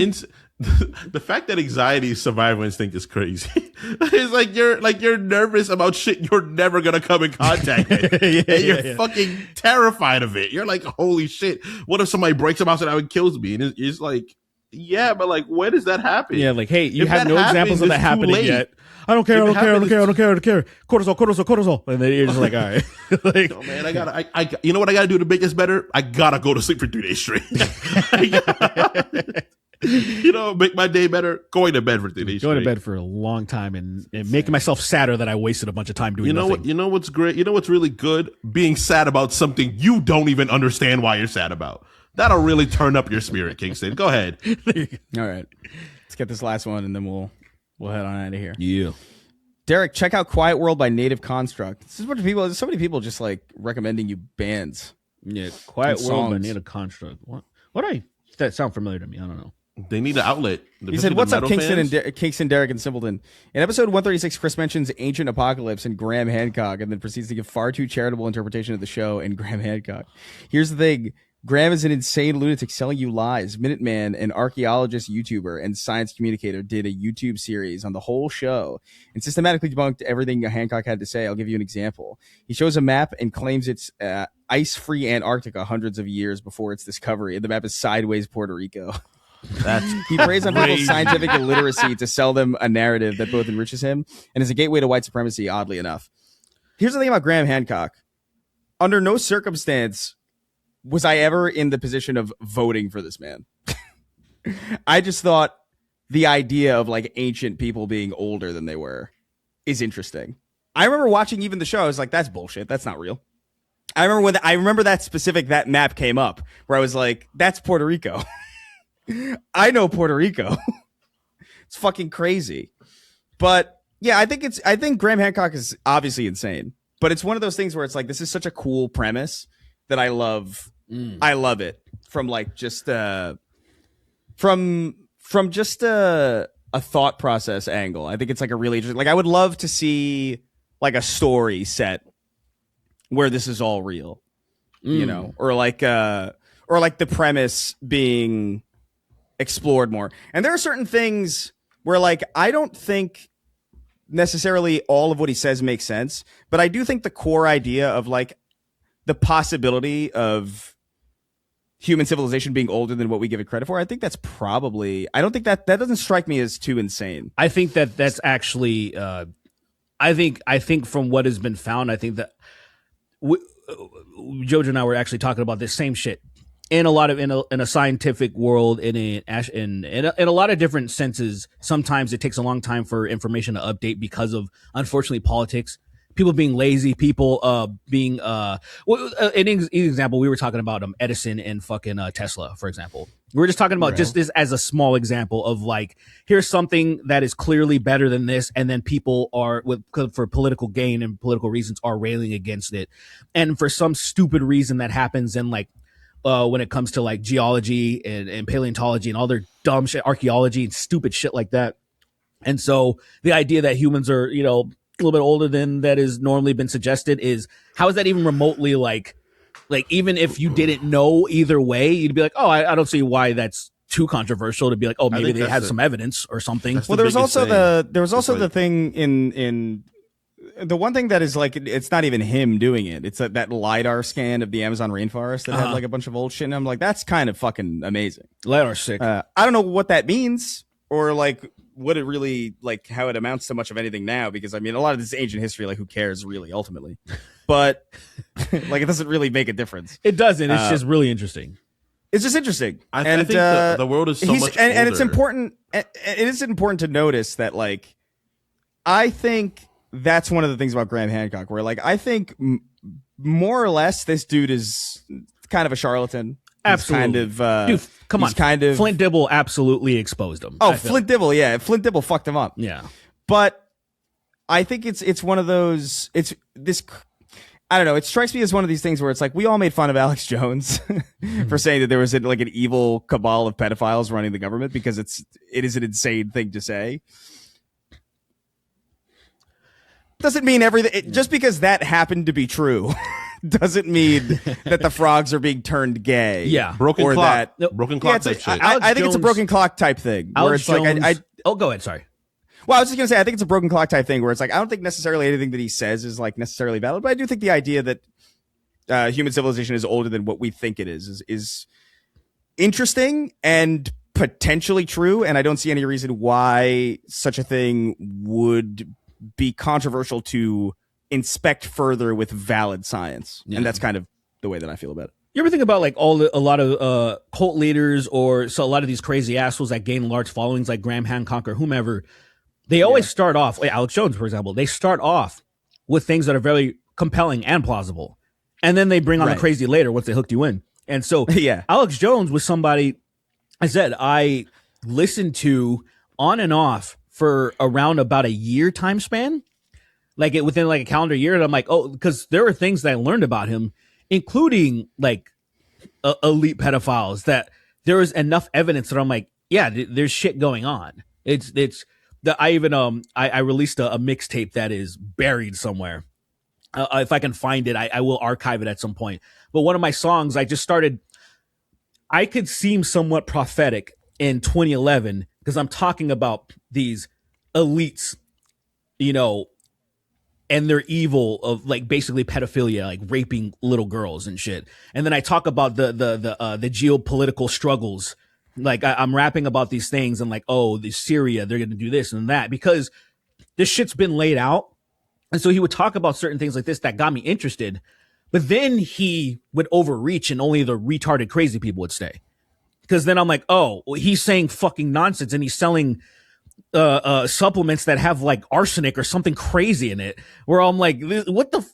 The fact that anxiety is survival instinct is crazy. It's like you're nervous about shit you're never gonna come in contact with, and you're fucking terrified of it. You're like, holy shit! What if somebody breaks a mouse and it kills me? And it's like, yeah, but like, when does that happen? Yeah, like, hey, you have no examples of that happening yet. I don't care. Cortisol. And then you're just like, all right. Like, no, man, I you know what I gotta do to make this better? I gotta go to sleep for 3 days straight. Make my day better. Going to bed for 3 days. Going to bed for a long time and making myself sadder that I wasted a bunch of time doing nothing. You know what's great? You know what's really good? Being sad about something you don't even understand why you're sad about. That'll really turn up your spirit, Kingston. Go ahead. All right. Let's get this last one and then we'll head on out of here. Yeah. Derek, check out Quiet World by Native Construct. This is what people. There's so many people just like recommending you bands. Yeah, Quiet World by Native Construct. That sound familiar to me. I don't know. They need an outlet. He said, "What's up, Kingston and Kingston, Derek, and Simpleton?" In episode 136, Chris mentions Ancient Apocalypse and Graham Hancock, and then proceeds to give far too charitable interpretation of the show and Graham Hancock. Here's the thing: Graham is an insane lunatic selling you lies. Minuteman, an archaeologist, YouTuber, and science communicator, did a YouTube series on the whole show and systematically debunked everything Hancock had to say. I'll give you an example. He shows a map and claims it's ice-free Antarctica hundreds of years before its discovery, and the map is sideways Puerto Rico. He preys on people's scientific illiteracy to sell them a narrative that both enriches him and is a gateway to white supremacy, oddly enough. Here's the thing about Graham Hancock. Under no circumstance was I ever in the position of voting for this man. I just thought the idea of like ancient people being older than they were is interesting. I remember watching even the show. I was like, that's bullshit. That's not real. I remember that map came up where I was like, that's Puerto Rico. I know Puerto Rico. It's fucking crazy. But yeah, I think Graham Hancock is obviously insane, but it's one of those things where it's like, this is such a cool premise that I love. I love it. from like just from just a thought process angle. I think it's like a really interesting. Like I would love to see like a story set where this is all real, you know, or like the premise being explored more. And there are certain things where like I don't think necessarily all of what he says makes sense, but I do think the core idea of like the possibility of human civilization being older than what we give it credit for, I think that's probably, I don't think that doesn't strike me as too insane. I think that's actually I think from what has been found, I think that Jojo and I were actually talking about this same shit in a lot of in a scientific world, in a lot of different senses. Sometimes it takes a long time for information to update because of, unfortunately, politics, people being lazy, people being an example. We were talking about Edison and fucking Tesla, for example. We were just talking about just this as a small example of like, here's something that is clearly better than this, and then people are for political gain and political reasons are railing against it, and for some stupid reason that happens in like when it comes to like geology and paleontology and all their dumb shit, archaeology and stupid shit like that. And so the idea that humans are, you know, a little bit older than that is normally been suggested is, how is that even remotely like even if you didn't know either way, you'd be like, oh, I don't see why that's too controversial to be like, oh, maybe they had some evidence or something. Well, there was also the thing in the one thing that is like, it's not even him doing it. It's that LiDAR scan of the Amazon rainforest that had like a bunch of old shit. And I'm like, that's kind of fucking amazing. LiDAR's sick. I don't know what that means or like what it really, like how it amounts to much of anything now, because I mean, a lot of this ancient history, like who cares really ultimately, but like it doesn't really make a difference. It doesn't. It's just really interesting. It's just interesting. I think the world is so much older. And it's important. It is important to notice that, like, I think that's one of the things about Graham Hancock, where, like, I think more or less this dude is kind of a charlatan. Absolutely. He's kind of, dude, come on. Kind of Flint Dibble absolutely exposed him. Oh, Flint Dibble, yeah. Flint Dibble fucked him up. Yeah. But I think it's one of those, I don't know. It strikes me as one of these things where it's like, we all made fun of Alex Jones for saying that there was like an evil cabal of pedophiles running the government, because it is an insane thing to say. Doesn't mean everything. Just because that happened to be true doesn't mean that the frogs are being turned gay. Yeah. Broken clock. That, broken clock type shit. I think it's a broken clock type thing. Alex where it's Jones, like, oh, go ahead. Sorry. Well, I was just going to say, I think it's a broken clock type thing where it's like, I don't think necessarily anything that he says is like necessarily valid, but I do think the idea that human civilization is older than what we think it is interesting and potentially true. And I don't see any reason why such a thing would be controversial to inspect further with valid science. Yeah. And that's kind of the way that I feel about it. You ever think about like a lot of cult leaders, or a lot of these crazy assholes that gain large followings like Graham Hancock or whomever? They always start off, like Alex Jones, for example, they start off with things that are very compelling and plausible. And then they bring on the crazy later once they hooked you in. And so Alex Jones was somebody, I said, I listened to on and off for around about a year time span, like within like a calendar year. And I'm like, oh, because there were things that I learned about him, including like elite pedophiles, that there was enough evidence that I'm like, yeah, there's shit going on. I released a mixtape that is buried somewhere. If I can find it, I will archive it at some point. But one of my songs, I could seem somewhat prophetic in 2011 because I'm talking about these elites, you know, and their evil of like basically pedophilia, like raping little girls and shit. And then I talk about the geopolitical struggles. Like I'm rapping about these things and like, oh, the Syria, they're going to do this and that because this shit's been laid out. And so he would talk about certain things like this that got me interested, but then he would overreach and only the retarded crazy people would stay. Because then I'm like, oh, well, he's saying fucking nonsense and he's selling supplements that have like arsenic or something crazy in it, where I'm like, what the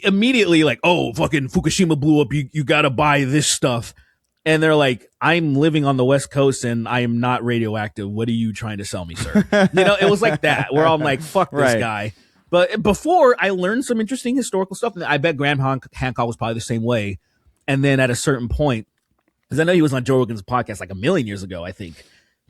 immediately like, oh, fucking Fukushima blew up. You got to buy this stuff. And they're like, I'm living on the West Coast and I am not radioactive. What are you trying to sell me, sir? You know, it was like that where I'm like, fuck this guy. But before I learned some interesting historical stuff, and I bet Graham Hancock was probably the same way. And then at a certain point, Because I know he was on Joe Rogan's podcast like a million years ago, I think,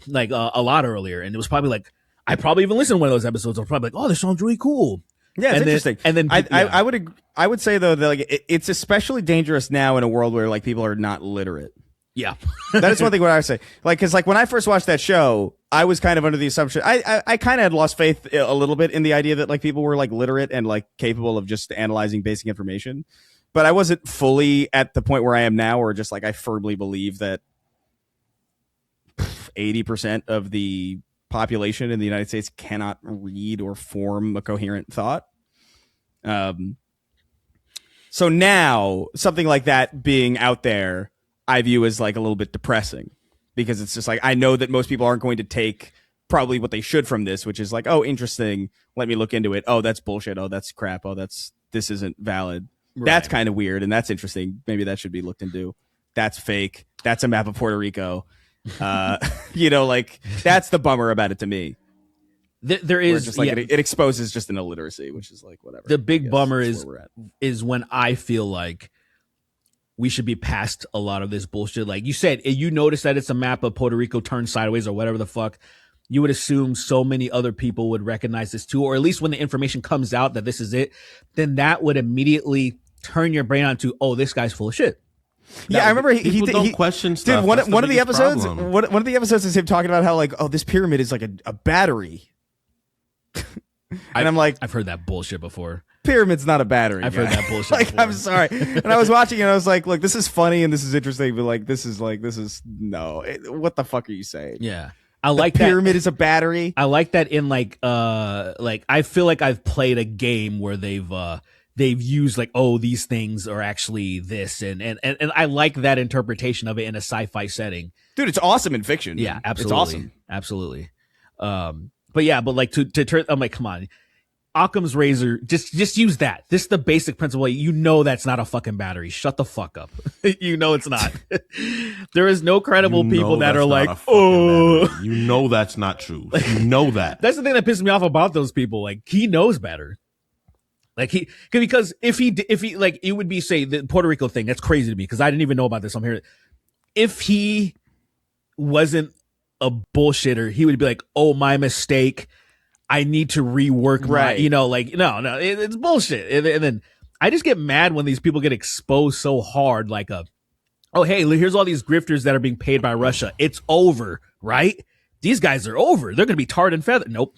like a lot earlier. And it was probably like, I probably even listened to one of those episodes. I was probably like, oh, this sounds really cool. Yeah, it's and interesting. And then I would say though that like it's especially dangerous now in a world where like people are not literate. Yeah. That is one thing what I would say. Like, because like when I first watched that show, I was kind of under the assumption I kind of had lost faith a little bit in the idea that like people were like literate and like capable of just analyzing basic information. But I wasn't fully at the point where I am now, where just like I firmly believe that 80% of the population in the United States cannot read or form a coherent thought. So now something like that being out there, I view as like a little bit depressing, because it's just like, I know that most people aren't going to take probably what they should from this, which is like, oh, interesting. Let me look into it. Oh, that's bullshit. Oh, that's crap. Oh, this isn't valid. Right. That's kind of weird. And that's interesting. Maybe that should be looked into. That's fake. That's a map of Puerto Rico. Like that's the bummer about it to me. There is just like it exposes just an illiteracy, which is like whatever. The big bummer is when I feel like we should be past a lot of this bullshit. Like you said, you notice that it's a map of Puerto Rico turned sideways or whatever the fuck. You would assume so many other people would recognize this too, or at least when the information comes out that this is it, then that would immediately turn your brain onto, oh, this guy's full of shit. I remember he don't question stuff. Dude, one of the episodes, one of the episodes is him talking about how like, oh, this pyramid is like a battery. And I'm like, I've heard that bullshit before. Pyramid's not a battery. I've heard that bullshit like, before. I'm sorry. And I was watching it and I was like, look, this is funny and this is interesting, but like, this is what the fuck are you saying? Yeah. I like the pyramid is a battery. I like that in like I feel like I've played a game where they've used like, oh, these things are actually this, and I like that interpretation of it in a sci-fi setting. Dude, it's awesome in fiction. Yeah, man. absolutely. It's awesome. Absolutely. But like to turn, I'm like, come on. Occam's razor, just use that. This is the basic principle. You know that's not a fucking battery. Shut the fuck up. You know it's not. There is no credible people that are like, oh. Battery. You know that's not true. You know that. That's the thing that pisses me off about those people. Like, he knows better. Like because if he like, it would be, say, the Puerto Rico thing. That's crazy to me because I didn't even know about this. I'm here. If he wasn't a bullshitter, he would be like, oh, my mistake. I need to rework right. No, it's bullshit. And then I just get mad when these people get exposed so hard, like oh, hey, here's all these grifters that are being paid by Russia. It's over, right? These guys are over. They're going to be tarred and feathered. Nope.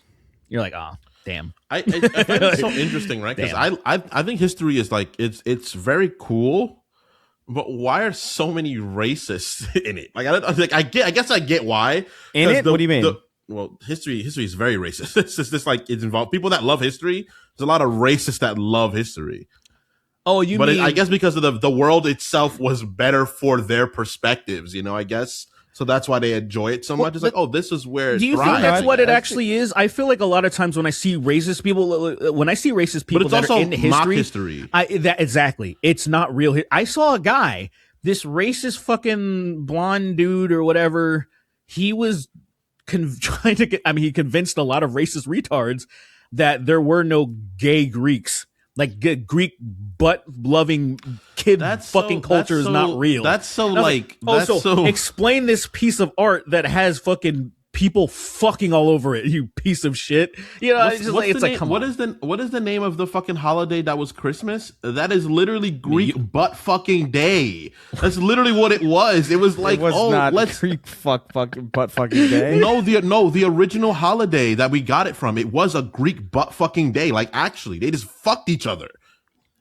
You're like, oh, damn. I find it so interesting, right? Because I think history is like, it's very cool, but why are so many racists in it? Like, I guess I get why. In it? What do you mean? Well, history is very racist. It's just like, it's involved people that love history. There's a lot of racists that love history. Oh, I guess because of the world itself was better for their perspectives, I guess. So that's why they enjoy it so much. It's like, oh, this is where it do you thrives. think that's what it actually is? I feel like a lot of times when I see racist people that are in history, exactly. It's not real. I saw a guy, this racist fucking blonde dude or whatever. He was he convinced a lot of racist retards that there were no gay Greeks. Like, Greek butt-loving kid culture is not real. That's so like... explain this piece of art that has fucking people fucking all over it, you piece of shit. Come on. What is the name of the fucking holiday that was Christmas? That is literally Greek butt fucking day. That's literally what it was. It was like, Greek butt fucking day. No, the original holiday that we got it from, it was a Greek butt fucking day. Like, actually, they just fucked each other.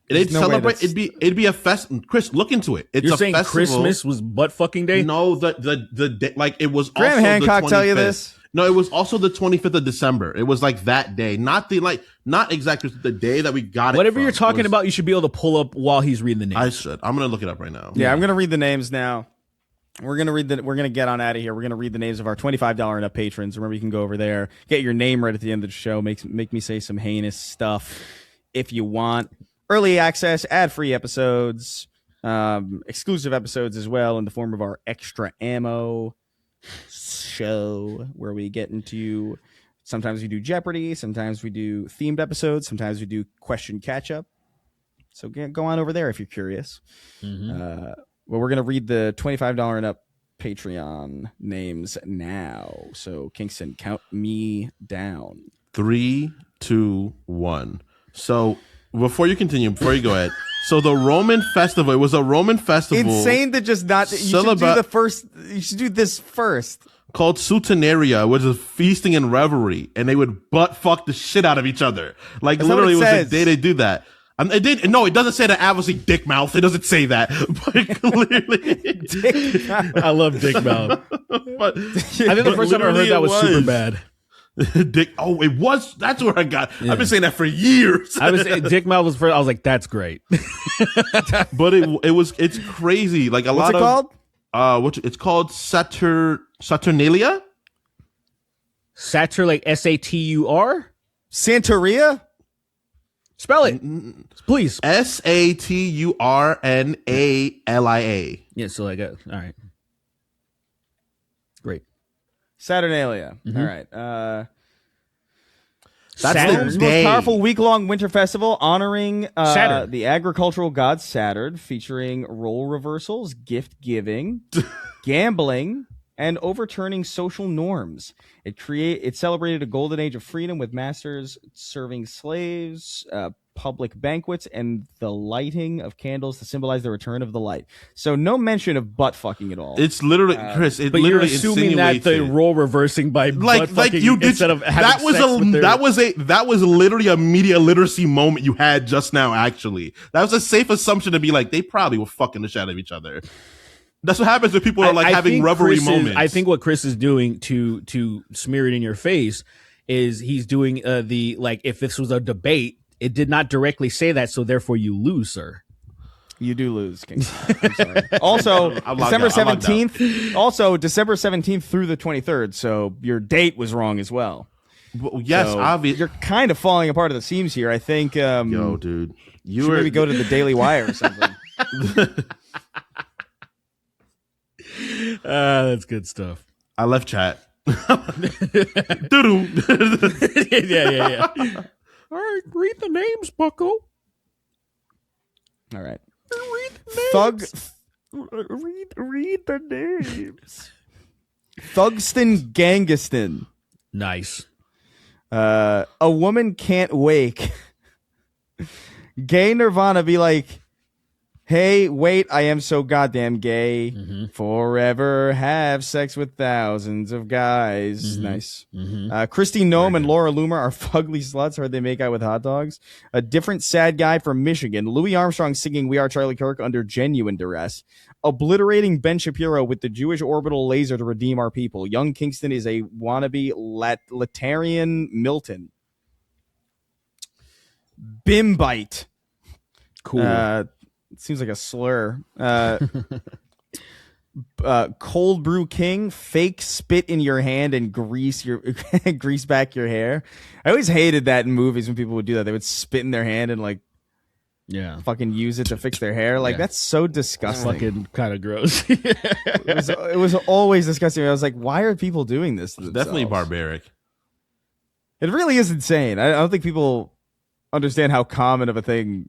They'd celebrate. It'd be a fest. Chris, look into it. You're saying festival. Christmas was butt fucking day? No, the like it was. Graham also Hancock the 25th. Tell you this? No, it was also the 25th of December. It was like that day, not exactly the day that we got it. Whatever you're talking about, you should be able to pull up while he's reading the names. I should. I'm gonna look it up right now. Yeah, I'm gonna read the names now. We're gonna get on out of here. We're gonna read the names of our $25 and up patrons. Remember, you can go over there, get your name right at the end of the show. Make me say some heinous stuff if you want. Early access, ad-free episodes, exclusive episodes as well in the form of our Extra Ammo show, where we get into, sometimes we do Jeopardy, sometimes we do themed episodes, sometimes we do question catch-up. So go on over there if you're curious. Mm-hmm. Well, we're gonna read the $25 and up Patreon names now. So Kingston, count me down. 3, 2, 1. So before you go ahead. So the Roman festival, it was a Roman festival. Insane to just not. You should do the first. You should do this first. Called Sutenaria, which is feasting and revelry, and they would butt fuck the shit out of each other. Like That's literally, it was says. the day they do that. It did. No, it doesn't say that obviously dick mouth. It doesn't say that, but clearly, I love dick mouth. but I think the first time I heard that was super bad. Dick. Oh, it was. That's where I got. Yeah. I've been saying that for years. I was dick mouth was first. I was like, that's great. But it's crazy. Like What's it called? It's called Saturnalia. Satur, like Satur. Santeria. Spell it, please. Saturnalia. Yeah, so like, all right, great. Saturnalia. Mm-hmm. All right. That's Saturn? the Most day. powerful week-long winter festival honoring Saturn. the agricultural god Saturn, featuring role reversals, gift giving, gambling, and overturning social norms. It celebrated a golden age of freedom with masters serving slaves, public banquets, and the lighting of candles to symbolize the return of the light. So no mention of butt fucking at all. It's literally Chris. It But you're literally assuming that the insinuates it. role reversing by butt fucking you did instead of having that was sex with their- that was literally a media literacy moment you had just now. Actually, that was a safe assumption to be like they probably were fucking the shit out of each other. That's what happens when people are like having think revelry Chris moments. I think what Chris is doing to smear it in your face is he's doing the like if this was a debate, it did not directly say that, so therefore you lose, sir. You do lose, King. I'm sorry. Also, I'm logged December out. I'm logged out. 17th. Also, December 17th through the 23rd. So your date was wrong as well. Well, yes, So obviously. you're kind of falling apart at the seams here. I think. Yo, dude, you should were maybe go to the Daily Wire or something. That's good stuff. I left chat. yeah. All right, read the names, Bucko. All right. Read the Thug. names. Read the names. Thugston Gangiston. Nice. A woman can't wake. Gay Nirvana be like, hey, wait, I am so goddamn gay. Mm-hmm. Forever have sex with thousands of guys. Mm-hmm. Nice. Mm-hmm. Christy Nome and Laura Loomer are fugly sluts. Heard they make out with hot dogs. A different sad guy from Michigan. Louis Armstrong singing We Are Charlie Kirk under genuine duress. Obliterating Ben Shapiro with the Jewish orbital laser to redeem our people. Young Kingston is a wannabe Latarian Milton. Bimbite. Cool. Seems like a slur. Cold Brew King, fake spit in your hand and grease back your hair. I always hated that in movies when people would do that. They would spit in their hand and like yeah. fucking use it to fix their hair. Like Yeah. that's so disgusting. Fucking kind of gross. It was always disgusting. I was like, why are people doing this to themselves? Definitely barbaric. It really is insane. I don't think people understand how common of a thing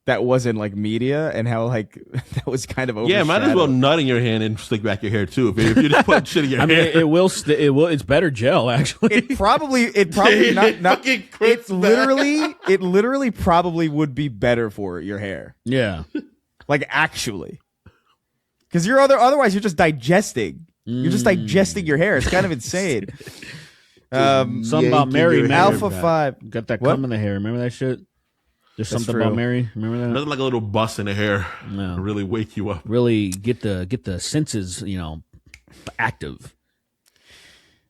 that was in like media and how like that was kind of Yeah, might as well overshadowed. nut in your hand and slick back your hair too. If you're just putting shit in your I mean, hair. it will. It's better gel actually. It probably not Fucking Chris it literally probably would be better for your hair. Yeah. Like actually. Because otherwise you're just digesting. You're just digesting your hair. It's kind of insane. Something about Mary, man. Alpha 5. Got that What? cum in the hair. Remember that shit? There's That's something true. about Mary. Remember that? Nothing like a little bust in the hair No. to really wake you up. Really get the senses, active.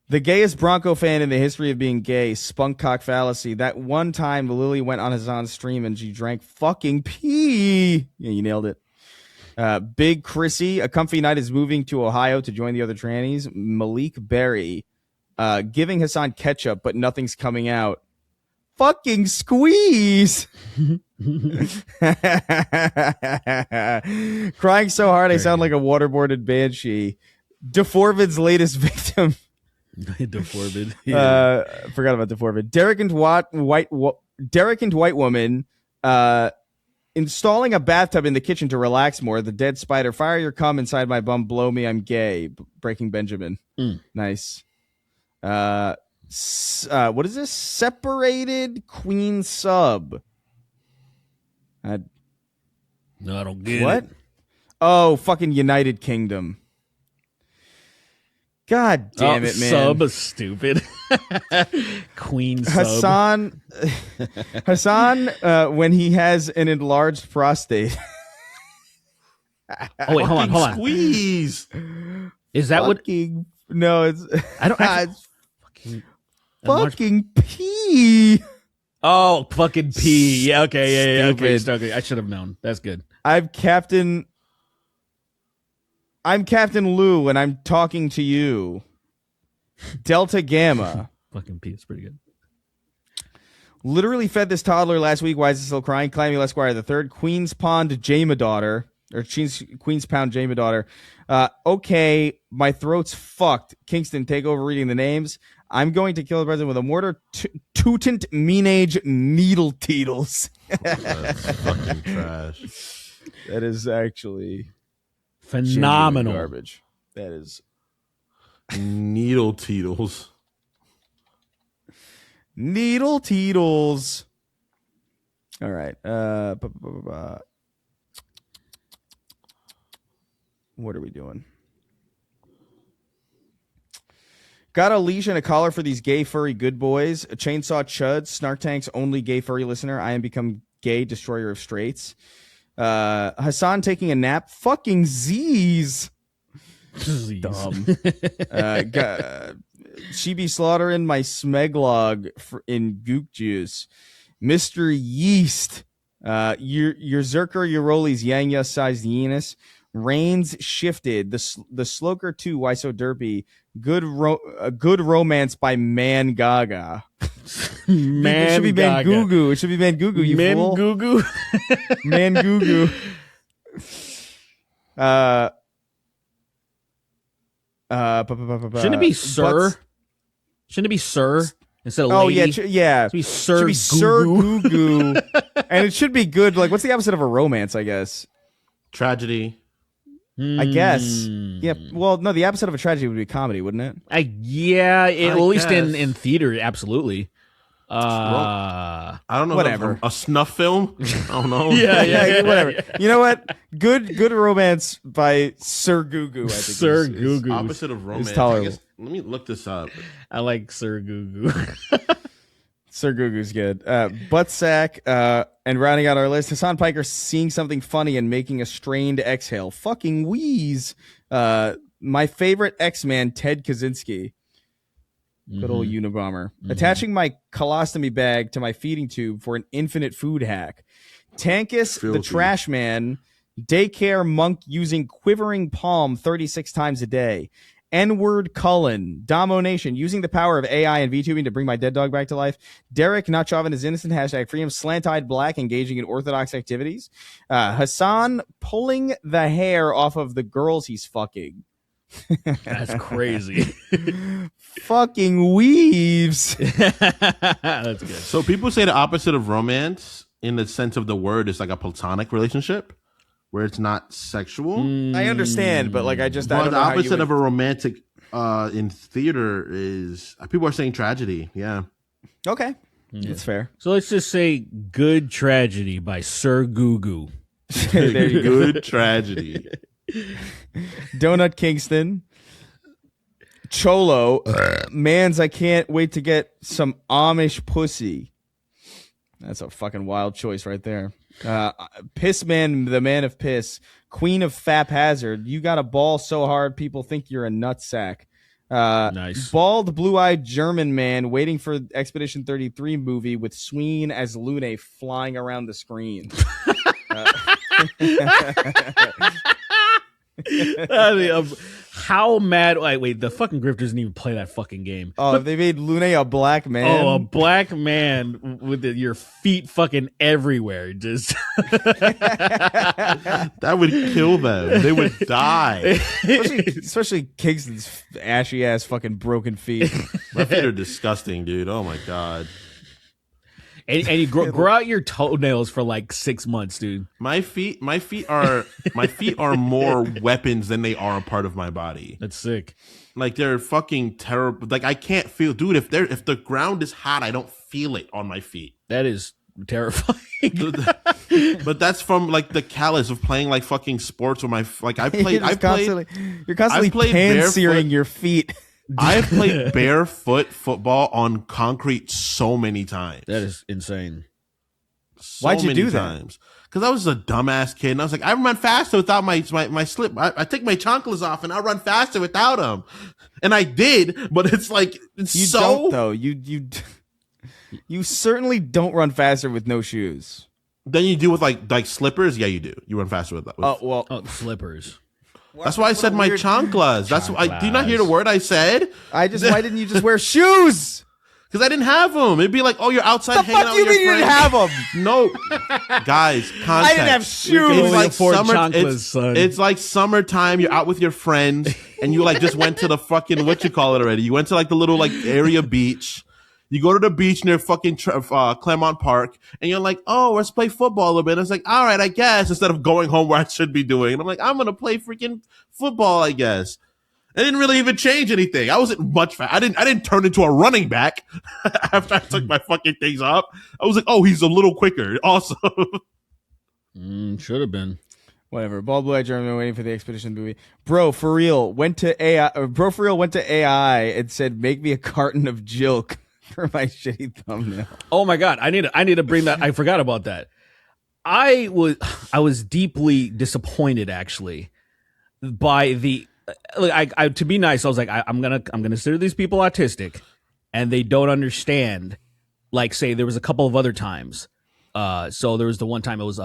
The gayest Bronco fan in the history of being gay, Spunk Cock Fallacy. That one time Lily went on his on stream and she drank fucking pee. Yeah, you nailed it. Big Chrissy, a comfy night is moving to Ohio to join the other trannies. Malik Berry, giving Hassan ketchup, but nothing's coming out. Fucking squeeze. Crying so hard I sound like a waterboarded banshee. DeForvid's latest victim. Deformed. Forgot about DeForvid. Derek and White Woman Installing a bathtub in the kitchen to relax more. The dead spider. Fire your cum inside my bum. Blow me. I'm gay. Breaking Benjamin. Nice. What is this? Separated queen sub. No, I don't get What? it. Oh, fucking United Kingdom. God damn it, man. Sub is stupid. Queen sub. Hassan, when he has an enlarged prostate. Oh, wait, hold on. Squeeze. Is that what? No, it's I don't. it's Fucking, fucking pee. Oh, fucking P. Yeah, okay, yeah, okay. Stupid. Okay, I should have known. That's good. I'm Captain Lou, and I'm talking to you. Delta Gamma. Fucking P is pretty good. Literally fed this toddler last week. Why is it still crying? Clammy Esquire the third. Queen's Pond Jama daughter. Or Queen's Pound Jama daughter. Okay, my throat's fucked. Kingston, take over reading the names. I'm going to kill the president with a mortar. Tootant Meanage Needle Teetles. That's fucking trash. That is actually Phenomenal. garbage. That is Needle Teetles. Needle Teetles. All right. What are we doing? Got a leash and a collar for these gay furry good boys. A chainsaw chud. Snark Tank's only gay furry listener. I am become gay destroyer of straights. Hassan taking a nap. Fucking Z's. Dumb. She be slaughtering my smeglog in gook juice. Mr. Yeast. Your Zerker, your Rollies, Yanya sized Yenis. Rains shifted. The Sloker 2. Why so derpy? Good romance by Man Gaga. Man it should be Man Gaga. Goo Goo. It should be Man Goo Goo. You Man fool. Goo Goo. Man Goo Goo. Shouldn't it be Sir? Shouldn't it be Sir instead of lady? Oh yeah. It should be Sir. Should be Sir Goo Goo Goo. And it should be good. Like, what's the opposite of a romance? I guess. Tragedy. I guess. Yeah. Well, no. The opposite of a tragedy would be comedy, wouldn't it? At least guess. in theater, absolutely. I don't know. Whatever. A snuff film. I don't know. Yeah, whatever. You know what? Good romance by Sir Goo Goo. I think Sir is- Goo Goo. Opposite of romance. tolerable. I guess, let me look this up. I like Sir Goo Goo. Sir Goo Goo's good. Butt sack. And rounding out our list, Hassan Piker seeing something funny and making a strained exhale. Fucking wheeze. My favorite X-Man, Ted Kaczynski. Good old Unabomber. Attaching my colostomy bag to my feeding tube for an infinite food hack. Tankus, the Filthy. trash man. Daycare monk using quivering palm 36 times a day. N-word Cullen. Domination. Using the power of AI and VTubing to bring my dead dog back to life. Derek, not Chauvin is innocent. Hashtag free him. Slant-eyed black engaging in orthodox activities. Hassan pulling the hair off of the girls he's fucking. That's crazy. Fucking weaves. That's good. So people say the opposite of romance in the sense of the word is like a platonic relationship where it's not sexual. I understand, but like I But don't the know how you opposite would- of a romantic in theater is people are saying tragedy. Yeah. Okay, that's fair. So let's just say Good Tragedy by Sir Goo Goo. There you go. Good tragedy. Donut Kingston. Cholo. Mans, I can't wait to get some Amish pussy. That's a fucking wild choice right there. Piss Man, the man of piss. Queen of Fap Hazard. You got a ball so hard people think you're a nutsack. Nice. Bald, blue-eyed German man waiting for Expedition 33 movie with Sween as Lune flying around the screen. How mad? Wait, the fucking grifters didn't even play that fucking game. Oh, they made Lune a black man. Oh, a black man with your feet fucking everywhere. Just That would kill them. They would die. especially Kingston's ashy ass fucking broken feet. My feet are disgusting, dude. Oh my god. And you grow out your toenails for like 6 months, dude. My feet are more weapons than they are a part of my body. That's sick. Like they're fucking terrible. Like I can't feel, dude. If the ground is hot, I don't feel it on my feet. That is terrifying. But that's from like the callus of playing like fucking sports with my like I played. You're constantly pan-searing your feet. I've played barefoot football on concrete so many times. That is insane. Why'd you do that? Because I was a dumbass kid, and I was like, I run faster without my slip. I take my chanclas off, and I run faster without them. And I did, but it's like You don't though. You certainly don't run faster with no shoes. Then you do with like slippers. Yeah, you do. You run faster with that. Slippers. That's why I said my chanclas. That's why. Do you not hear the word I said? Why didn't you just wear shoes? Because I didn't have them. It'd be like, oh, you're outside hanging out with your friends. You didn't have them? No, guys, context. I didn't have shoes. It's like chanclas, son. It's like summertime. You're out with your friends, and you like just went to the fucking already. You went to like the little like area beach. You go to the beach near fucking Claremont Park, and you're like, oh, let's play football a little bit. And it's like, all right, I guess, instead of going home where I should be doing. And I'm like, I'm going to play freaking football, I guess. It didn't really even change anything. I wasn't much fast. I didn't turn into a running back after I took my fucking things off. I was like, oh, he's a little quicker. Awesome. Should have been. Whatever. Bald blue-eyed German waiting for the expedition movie. Bro, for real, went to AI and said, make me a carton of Jilk for my shitty thumbnail. Oh my God. I need to bring that. I forgot about that. I was deeply disappointed actually by the, I to be nice, I was like, I'm gonna consider these people autistic, and they don't understand. Like, say there was a couple of other times. So there was the one time it was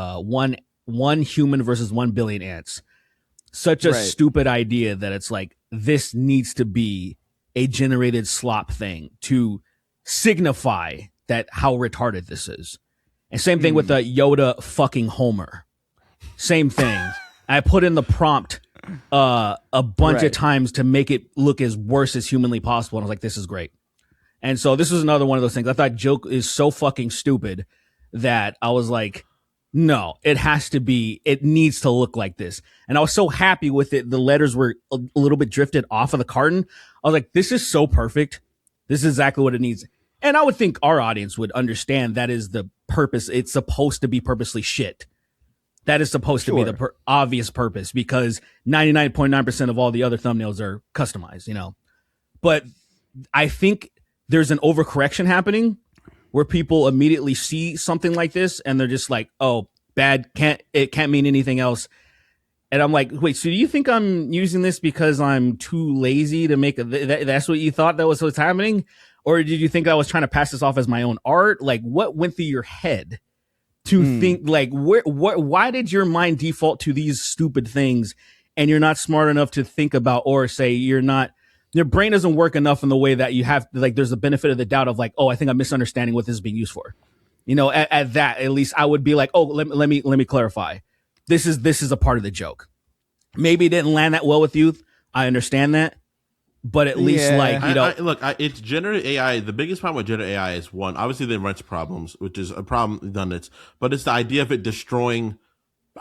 one human versus 1 billion ants. Such a stupid idea that it's like this needs to be a generated slop thing to signify that how retarded this is. And same thing with the Yoda fucking Homer. Same thing. I put in the prompt a bunch of times to make it look as worse as humanly possible. And I was like, this is great. And so this was another one of those things. I thought joke is so fucking stupid that I was like, no, it needs to look like this. And I was so happy with it. The letters were a little bit drifted off of the carton. I was like, this is so perfect. This is exactly what it needs. And I would think our audience would understand that is the purpose. It's supposed to be purposely shit. That is supposed to be the obvious purpose, because 99.9% of all the other thumbnails are customized, you know. But I think there's an overcorrection happening where people immediately see something like this and they're just like, oh, bad, it can't mean anything else. And I'm like, wait, so do you think I'm using this because I'm too lazy to make that's what you thought that was what's happening? Or did you think I was trying to pass this off as my own art? Like, what went through your head to think, like, why did your mind default to these stupid things and you're not smart enough to think about, or say your brain doesn't work enough in the way that you have, like, there's a benefit of the doubt of like, oh, I think I'm misunderstanding what this is being used for. You know, at that, at least I would be like, oh, let me clarify. This is a part of the joke. Maybe it didn't land that well with you. I understand that. But at least, like, you know, it's generative AI. The biggest problem with generative AI is, one, obviously they run into problems, which is a problem done it, but it's the idea of it destroying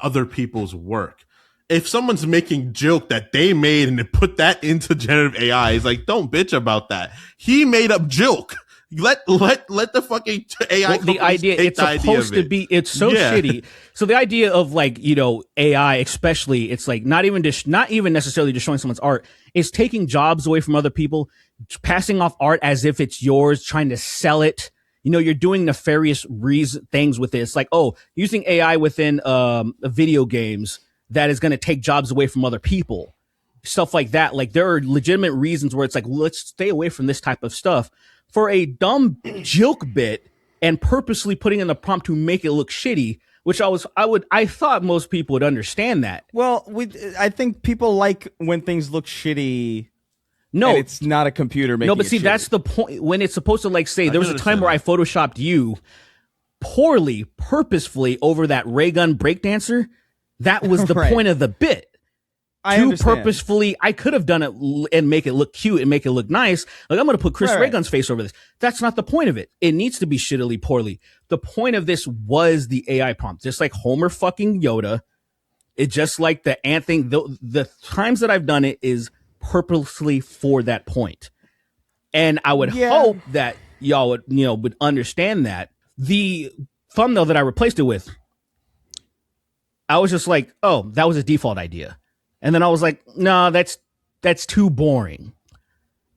other people's work. If someone's making joke that they made and they put that into generative AI, it's like, don't bitch about that. He made up joke. Let the fucking AI. Well, the idea, it's supposed to be, it's so shitty. So the idea of, like, you know, AI, especially, it's like not even necessarily destroying someone's art. It's taking jobs away from other people, passing off art as if it's yours, trying to sell it. You know, you're doing nefarious things with it. It's like, oh, using AI within video games that is going to take jobs away from other people. Stuff like that. Like, there are legitimate reasons where it's like, let's stay away from this type of stuff. For a dumb joke bit and purposely putting in the prompt to make it look shitty, which I thought most people would understand that. Well, I think people like when things look shitty. No, and it's not a computer making it. No, but see, shitty. That's the point. When it's supposed to, like, say, there was a time where I photoshopped you poorly, purposefully over that ray gun breakdancer. That was the point of the bit. I to understand. purposefully, I could have done it and make it look cute and make it look nice. Like, I'm going to put Chris Right. Raygun's face over this. That's not the point of it. It needs to be shittily poorly. The point of this was the AI prompt, just like Homer fucking Yoda. It just like the ant thing. The times that I've done it is purposely for that point. And I would hope that y'all would, would understand that. The thumbnail that I replaced it with, I was just like, oh, that was a default idea. And then I was like, no, that's too boring.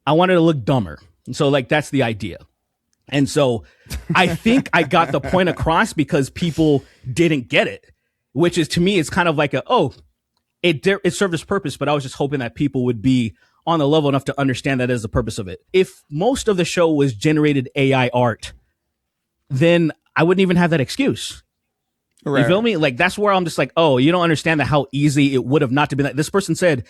I wanted to look dumber. And so like, that's the idea. And so I think I got the point across because people didn't get it, which is, to me, it's kind of like it served its purpose, but I was just hoping that people would be on the level enough to understand that as the purpose of it. If most of the show was generated AI art, then I wouldn't even have that excuse. Right. You feel me? Like, that's where I'm just like, oh, you don't understand how easy it would have not to be. Like, this person said,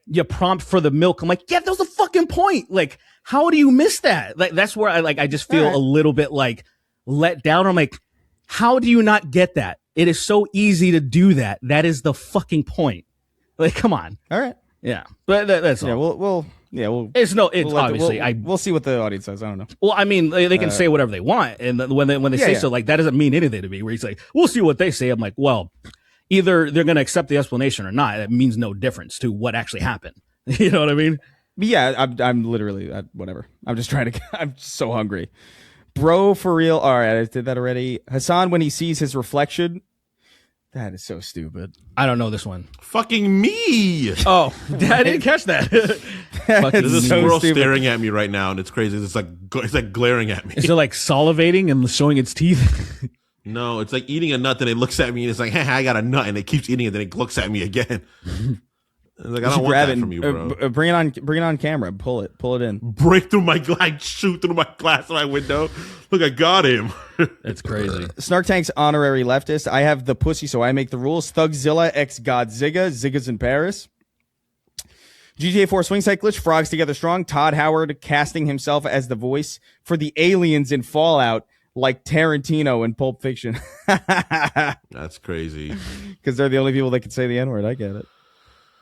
you prompt for the milk. I'm like, yeah, that was the fucking point. Like, how do you miss that? Like, that's where I just feel a little bit like let down. I'm like, how do you not get that? It is so easy to do that. That is the fucking point. Like, come on. All right. Yeah. But that's all. Yeah, we'll It's we'll obviously, we'll see what the audience says. I don't know. well, I mean, they can say whatever they want. And when they say so, like, that doesn't mean anything to me, where he's like, we'll see what they say. I'm like, well, either they're going to accept the explanation or not. It means no difference to what actually happened. You know what I mean? But yeah, I'm literally whatever. I'm just trying to. I'm so hungry, bro. For real. All right, I did that already. Hassan, when he sees his reflection, that is so stupid. I don't know this one. Fucking me. Oh, I didn't catch that. There's a so squirrel stupid. staring at me right now, and it's crazy. It's like glaring at me. Is it like salivating and showing its teeth? No, it's like eating a nut, then it looks at me and it's like, hey, I got a nut, and it keeps eating it, then it looks at me again. It's like, I don't want grab that it. from you, bro. Bring it on camera. Pull it in. Break through my glass, shoot through my glass of my window. Look, I got him. That's crazy. Snark Tank's honorary leftist. I have the pussy, so I make the rules. Thugzilla x Godzilla. Zigga's in Paris. GTA 4 Swing Cyclist. Frogs Together Strong. Todd Howard casting himself as the voice for the aliens in Fallout, like Tarantino in Pulp Fiction. That's crazy. Because they're the only people that can say the N-word. I get it.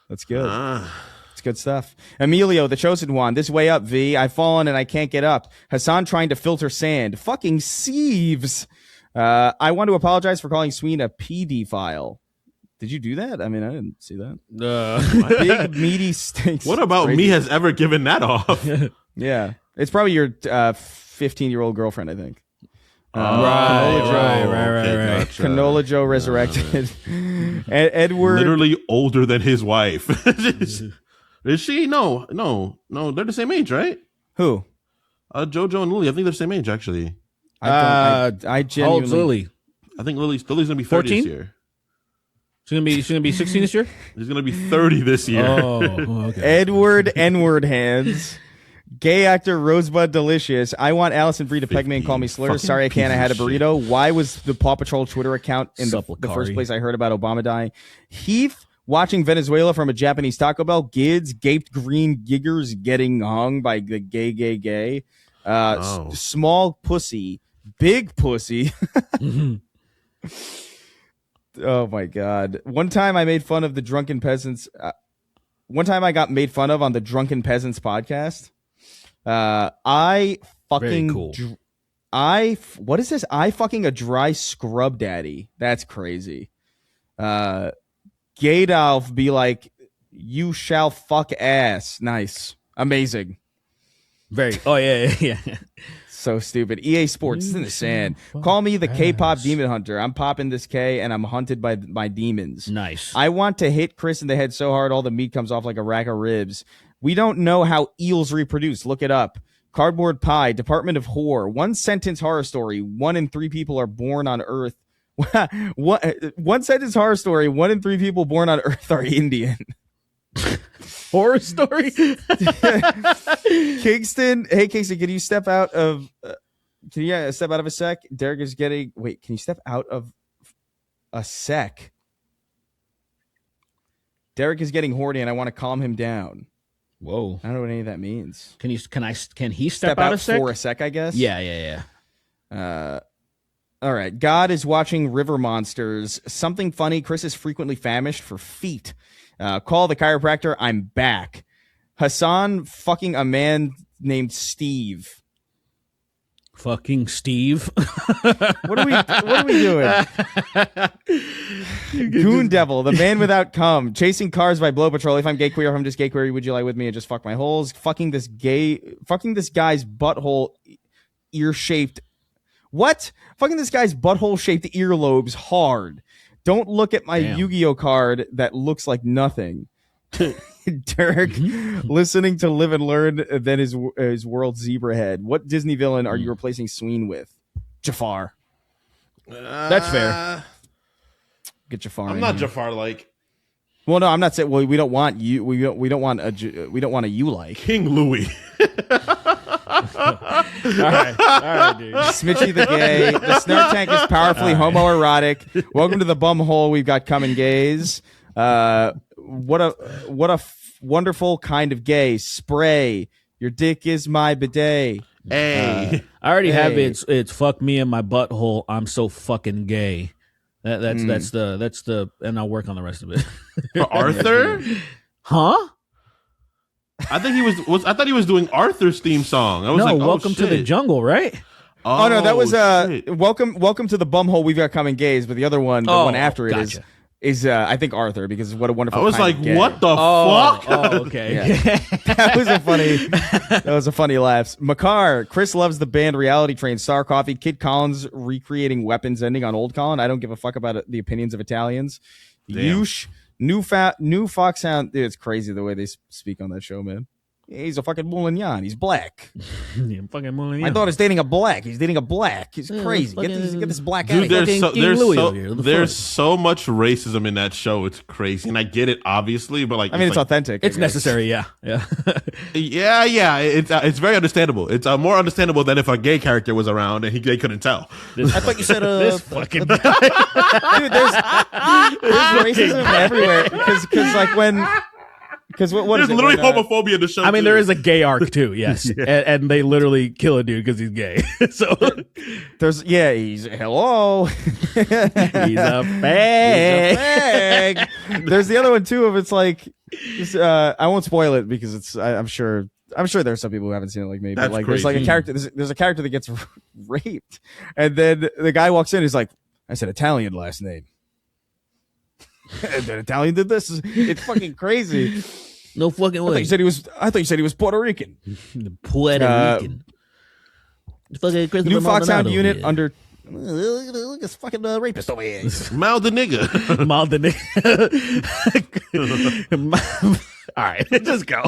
That's good. Ah. It's good stuff. Emilio, the chosen one. This way up, V. I've fallen and I can't get up. Hassan trying to filter sand. Fucking sieves. I want to apologize for calling Sween a PD file. Did you do that? I mean, I didn't see that. Big meaty stinks. What about me has ever given that off? Yeah. It's probably your 15-year-old girlfriend, I think. Right. Gotcha. Canola Joe resurrected. Edward. Literally older than his wife. Is she? No. They're the same age, right? Who? JoJo and Lily. I think they're the same age, actually. I How genuinely. old's Lily? I think Lily's gonna be 30 14? this year. She's gonna be 16 this year. She's gonna be 30 this year. Oh, okay. Edward N-word hands. Gay actor Rosebud Delicious. I want Allison Brie to peg me and call me slurs. Fucking Sorry, I can't. I had a piece of shit. burrito. Why was the Paw Patrol Twitter account in the Supplicari. first place I heard about Obama dying? Heath watching Venezuela from a Japanese Taco Bell. Gids gaped green giggers getting hung by the gay. Small pussy, big pussy. Oh my god! One time I made fun of the drunken peasants. One time I got made fun of on the Drunken Peasants podcast. I fucking Very cool. what is this? I fucking a dry scrub daddy. That's crazy. Gadolf be like, you shall fuck ass. Nice, amazing. Very. Oh yeah. So stupid. EA Sports is in the sand. Call me the K-pop demon hunter. I'm popping this K and I'm hunted by my demons. Nice. I want to hit Chris in the head so hard all the meat comes off like a rack of ribs. We don't know how eels reproduce. Look it up. Cardboard Pie, Department of Horror. One sentence horror story. 1 in 3 people are born on Earth. One sentence horror story. 1 in 3 people born on Earth are Indian. Horror story. Kingston. Hey, Kingston, can you step out of... can you step out of a sec? Derek is getting... Wait, can you step out of a sec? Derek is getting horny and I want to calm him down. Whoa. I don't know what any of that means. Can he step out a sec? For a sec, I guess? Yeah. All right. God is watching River Monsters. Something funny. Chris is frequently famished for feet. Call the chiropractor. I'm back. Hassan fucking a man named Steve. Fucking Steve. What are we doing? Goon Devil, the man without cum, chasing cars by Blow Patrol. If I'm gay queer, if I'm just gay queer, would you lie with me and just fuck my holes? Fucking this guy's butthole ear shaped. What? Fucking this guy's butthole shaped earlobes hard. Don't look at my Yu-Gi-Oh card that looks like nothing. Derek, listening to Live and Learn, then his world zebra head. What Disney villain are you replacing Sween with? Jafar. That's fair. Get Jafar. I'm not Jafar like Well, no, I'm not saying. Well, we don't want you. We don't want a you like King Louis. All right, dude. Smitchy the gay. The Snark Tank is powerfully homoerotic. Welcome to the bum hole. We've got coming gays. What a wonderful kind of gay. Spray. Your dick is my bidet. Hey, I already have it. It's fuck me in my butthole. I'm so fucking gay. That's the and I'll work on the rest of it. for Arthur. Huh? I think I thought he was doing Arthur's theme song. I was like, Welcome to the Jungle, right? Oh no, that was shit. welcome to the bumhole. We've got coming gays, but the other one, the one after it gotcha. is I think Arthur, because what a wonderful. I was kind like, of gay. what the fuck? Oh, okay. Yeah. that was a funny laugh. Makar, Chris loves the band Reality Train, Star Coffee, Kid Collins recreating weapons ending on Old Colin. I don't give a fuck about the opinions of Italians. Damn. Yush, new Foxhound. Dude, it's crazy the way they speak on that show, man. He's a fucking Moulignan. He's black. Yeah, fucking Moulignan. My daughter's dating a black. He's dating a black. He's crazy. Get this black out of Dude, here. there's so much racism in that show. It's crazy, and I get it, obviously, but like, I mean, it's like, authentic. It's I guess. necessary, yeah. yeah. It's very understandable. It's more understandable than if a gay character was around and they couldn't tell. I thought you said This fucking guy. dude. There's racism everywhere because like when. Because what There's is it? literally When, homophobia in the show. I mean, too. there is a gay arc too, yes, and they literally kill a dude because he's gay. So he's hello. he's a fag. There's the other one too. Of it's like, I won't spoil it because it's. I'm sure there's some people who haven't seen it like me. But That's like, there's like a crazy. character. There's a character that gets raped, and then the guy walks in. He's like, I said Italian last name. And then Italian did this. It's fucking crazy. No fucking I thought way. you said he was Puerto Rican. Puerto Rican. Fucking Christopher New Foxhound Maldonado unit here. under. Look at this fucking rapist over here. Mal the nigga. Maldonado. All right, just go.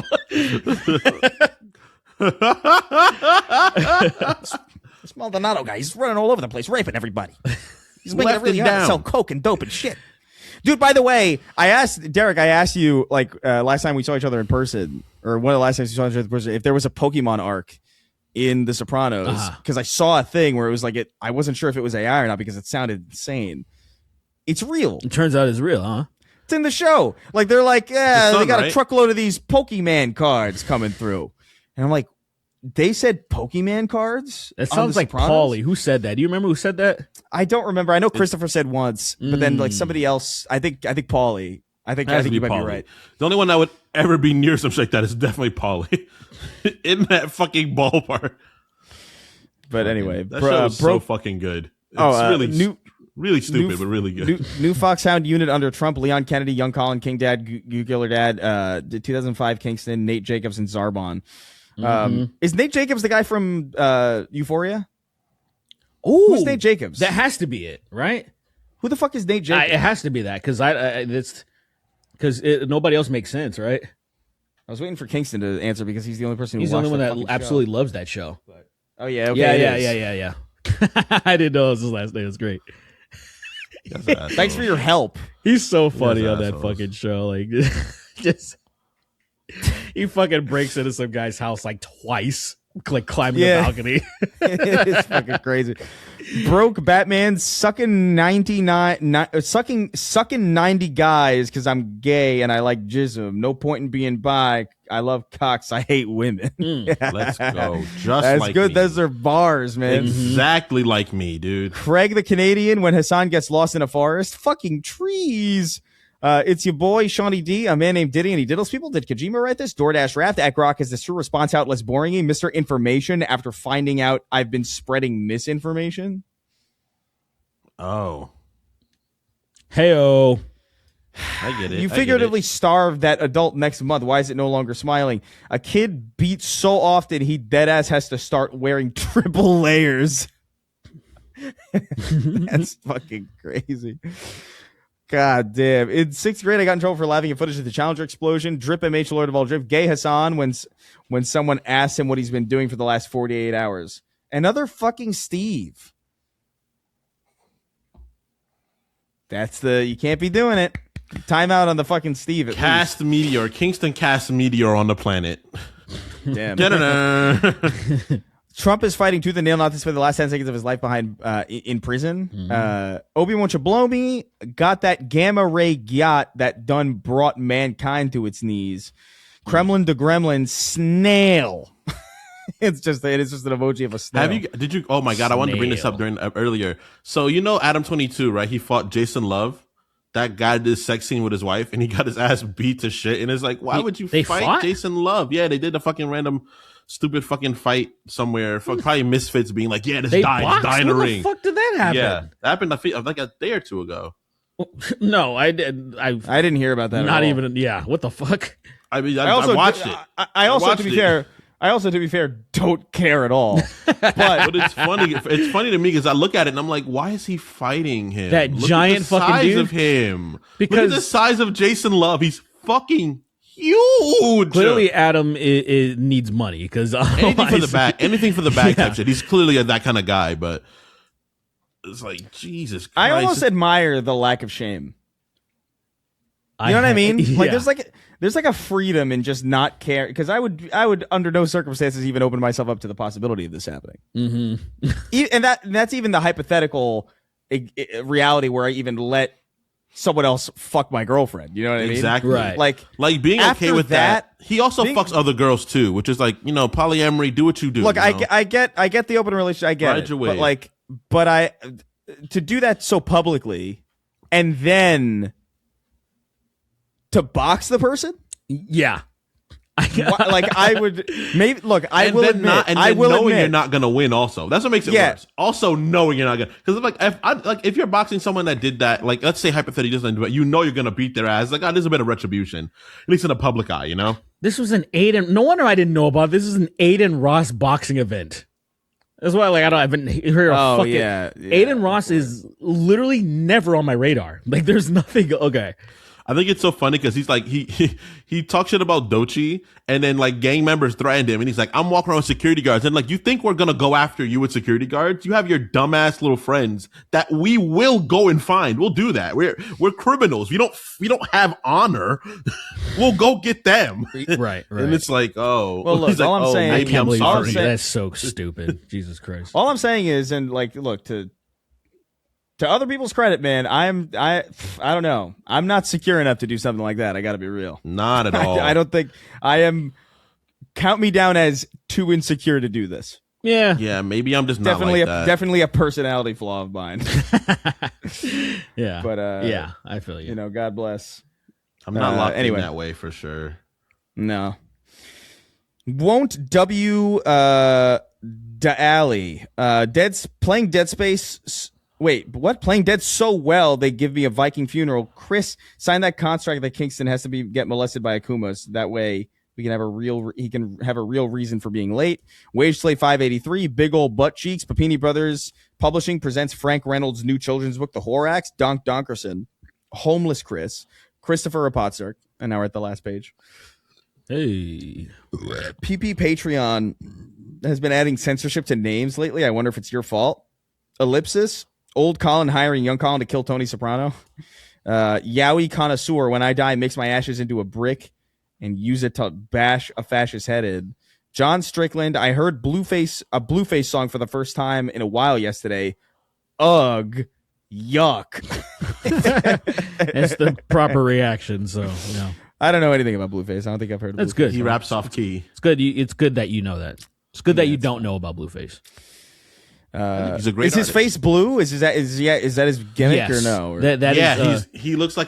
This Maldonado guy, he's running all over the place, raping everybody. He's making Left it really and hard to down. sell coke and dope and shit. Dude, by the way, I asked you like last time we saw each other in person, or one of the last times we saw each other in person, if there was a Pokemon arc in The Sopranos, because I saw a thing where it was like I wasn't sure if it was AI or not because it sounded insane. It's real. It turns out it's real, huh? It's in the show. Like they're like, The they sun, got a right? truckload of these Pokemon cards coming through, and I'm like, they said Pokemon cards. That on sounds The like Sopranos? Paulie. Who said that? Do you remember who said that? I don't remember. I know Christopher said once, but then like somebody else. I think Paulie. I think Has to you be might Pauly. be right. The only one that would ever be near some shit like that is definitely Pauly. In that fucking ballpark. But anyway, That show is so fucking good. It's really stupid, but really good. New Foxhound unit under Trump: Leon Kennedy, Young Colin, King Dad, Giller Dad, 2005 Kingston, Nate Jacobs, and Zarbon. Is Nate Jacobs the guy from Euphoria? Oh, Who's Nate Jacobs? That has to be it, right? Who the fuck is Nate Jacobs? It has to be that because nobody else makes sense, right? I was waiting for Kingston to answer because he's the only person who He's the watched only one that fucking absolutely show. loves that show. Oh yeah, okay, Yeah. I didn't know it was his last name. It's great. Thanks for your help. He's so funny on that assholes. fucking show. Like, just he fucking breaks into some guy's house like twice, like climbing the balcony. It's fucking crazy. Broke Batman sucking 90 guys because I'm gay and I like jism. No point in being bi. I love cocks. I hate women. Let's go. Just That's like good. me. Those are bars, man. Exactly like me, dude. Craig the Canadian when Hassan gets lost in a forest. Fucking trees. It's your boy, Shawnee D, a man named Diddy, and he diddles people. Did Kojima write this? DoorDash Raft at Grok is this true response out less boring. Mr. Information after finding out I've been spreading misinformation. Oh, Heyo. I get it. You figuratively starved that adult next month. Why is it no longer smiling? A kid beats so often he deadass has to start wearing triple layers. That's fucking crazy. God damn. In 6th grade, I got in trouble for laughing at footage of the Challenger explosion. Drip MH Lord of all Drip. Gay Hassan when someone asked him what he's been doing for the last 48 hours. Another fucking Steve. You can't be doing it. Time out on the fucking Steve. Cast meteor. Kingston cast meteor on the planet. Damn. Da-da-da. Trump is fighting tooth and nail not to spend the last 10 seconds of his life behind in prison. Obi won't you blow me? Got that gamma ray yacht that done brought mankind to its knees. Kremlin to gremlin snail. It is just an emoji of a snail. Did you? Oh my God! I wanted to bring this up earlier. So you know Adam 22, right? He fought Jason Love. That guy did a sex scene with his wife, and he got his ass beat to shit. And it's like, why would you fight Jason Love? Yeah, they did a fucking random, stupid fucking fight somewhere. Probably Misfits being like, yeah, this die in the ring. What the fuck did that happen? Yeah, that happened like a day or two ago. No, I didn't hear about that. Not even. Yeah, what the fuck? I mean, I watched it. I also, to be fair, don't care at all. But it's funny. It's funny to me because I look at it and I'm like, why is he fighting him? That giant fucking dude. Size of him. Because look at the size of Jason Love. He's fucking huge. Clearly, Adam needs money because anything for the bag type shit. He's clearly that kind of guy. But it's like Jesus Christ. I almost admire the lack of shame. You know what I mean? Yeah. Like there's like a freedom in just not care, because I would under no circumstances even open myself up to the possibility of this happening. Mm-hmm. And that's even the hypothetical reality where I even let someone else fuck my girlfriend. You know what I mean? Exactly. Right. Like being okay with that. He also fucks other girls too, which is like, polyamory. Do what you do. Look, I get the open relationship. I get it. But to do that so publicly and then to box the person? Yeah. I would maybe look. I will admit. You're not gonna win. Also, that's what makes it worse. Also, knowing you're not gonna, because if you're boxing someone that did that, like let's say hypothetically doesn't do it, you're gonna beat their ass. Like, there's a bit of retribution, at least in the public eye. This was an Aiden. No wonder I didn't know about this. Is an Aiden Ross boxing event. That's why, I haven't heard of fucking. Yeah. Aiden Ross is literally never on my radar. Like, there's nothing. Okay. I think it's so funny because he's like, he talks shit about Dochi, and then like gang members threatened him, and he's like, I'm walking around with security guards, and like, you think we're gonna go after you with security guards? You have your dumbass little friends that we will go and find. We'll do that. We're criminals. We don't have honor. We'll go get them. Right. And it's like, oh, well, look, all I'm saying, I can't believe sorry. That's so stupid. Jesus Christ. All I'm saying is, and like, look, to other people's credit, man, I don't know. I'm not secure enough to do something like that. I got to be real. Not at all. I don't think I am. Count me down as too insecure to do this. Yeah. Yeah. Maybe I'm just definitely not like that. Definitely a personality flaw of mine. Yeah. But yeah, I feel you. God bless. I'm not locked in that way for sure. No. Won't W Daali playing Dead Space. Wait, what? Playing Dead so well, they give me a Viking funeral. Chris, sign that contract that Kingston has to get molested by Akumas. That way he can have a real reason for being late. Wage Slate 583, Big Ol' Butt Cheeks. Papini Brothers Publishing presents Frank Reynolds' new children's book, The Horax. Donk Donkerson, Homeless Chris, Christopher Rapotzark, and now we're at the last page. Hey. PP Patreon has been adding censorship to names lately. I wonder if it's your fault. Ellipsis. Old Colin hiring young Colin to kill Tony Soprano. Yowie connoisseur. When I die, mix my ashes into a brick and use it to bash a fascist head in. John Strickland. I heard a Blueface song for the first time in a while yesterday. Ugh. Yuck. That's the proper reaction. So, I don't know anything about Blueface. I don't think I've heard of That's Blueface. good. He raps off key. It's good. It's good that you know that. It's good that you don't know about Blueface. He's a great Is his artist. face blue? Is that his gimmick Yes. or no? Or- That is, he looks like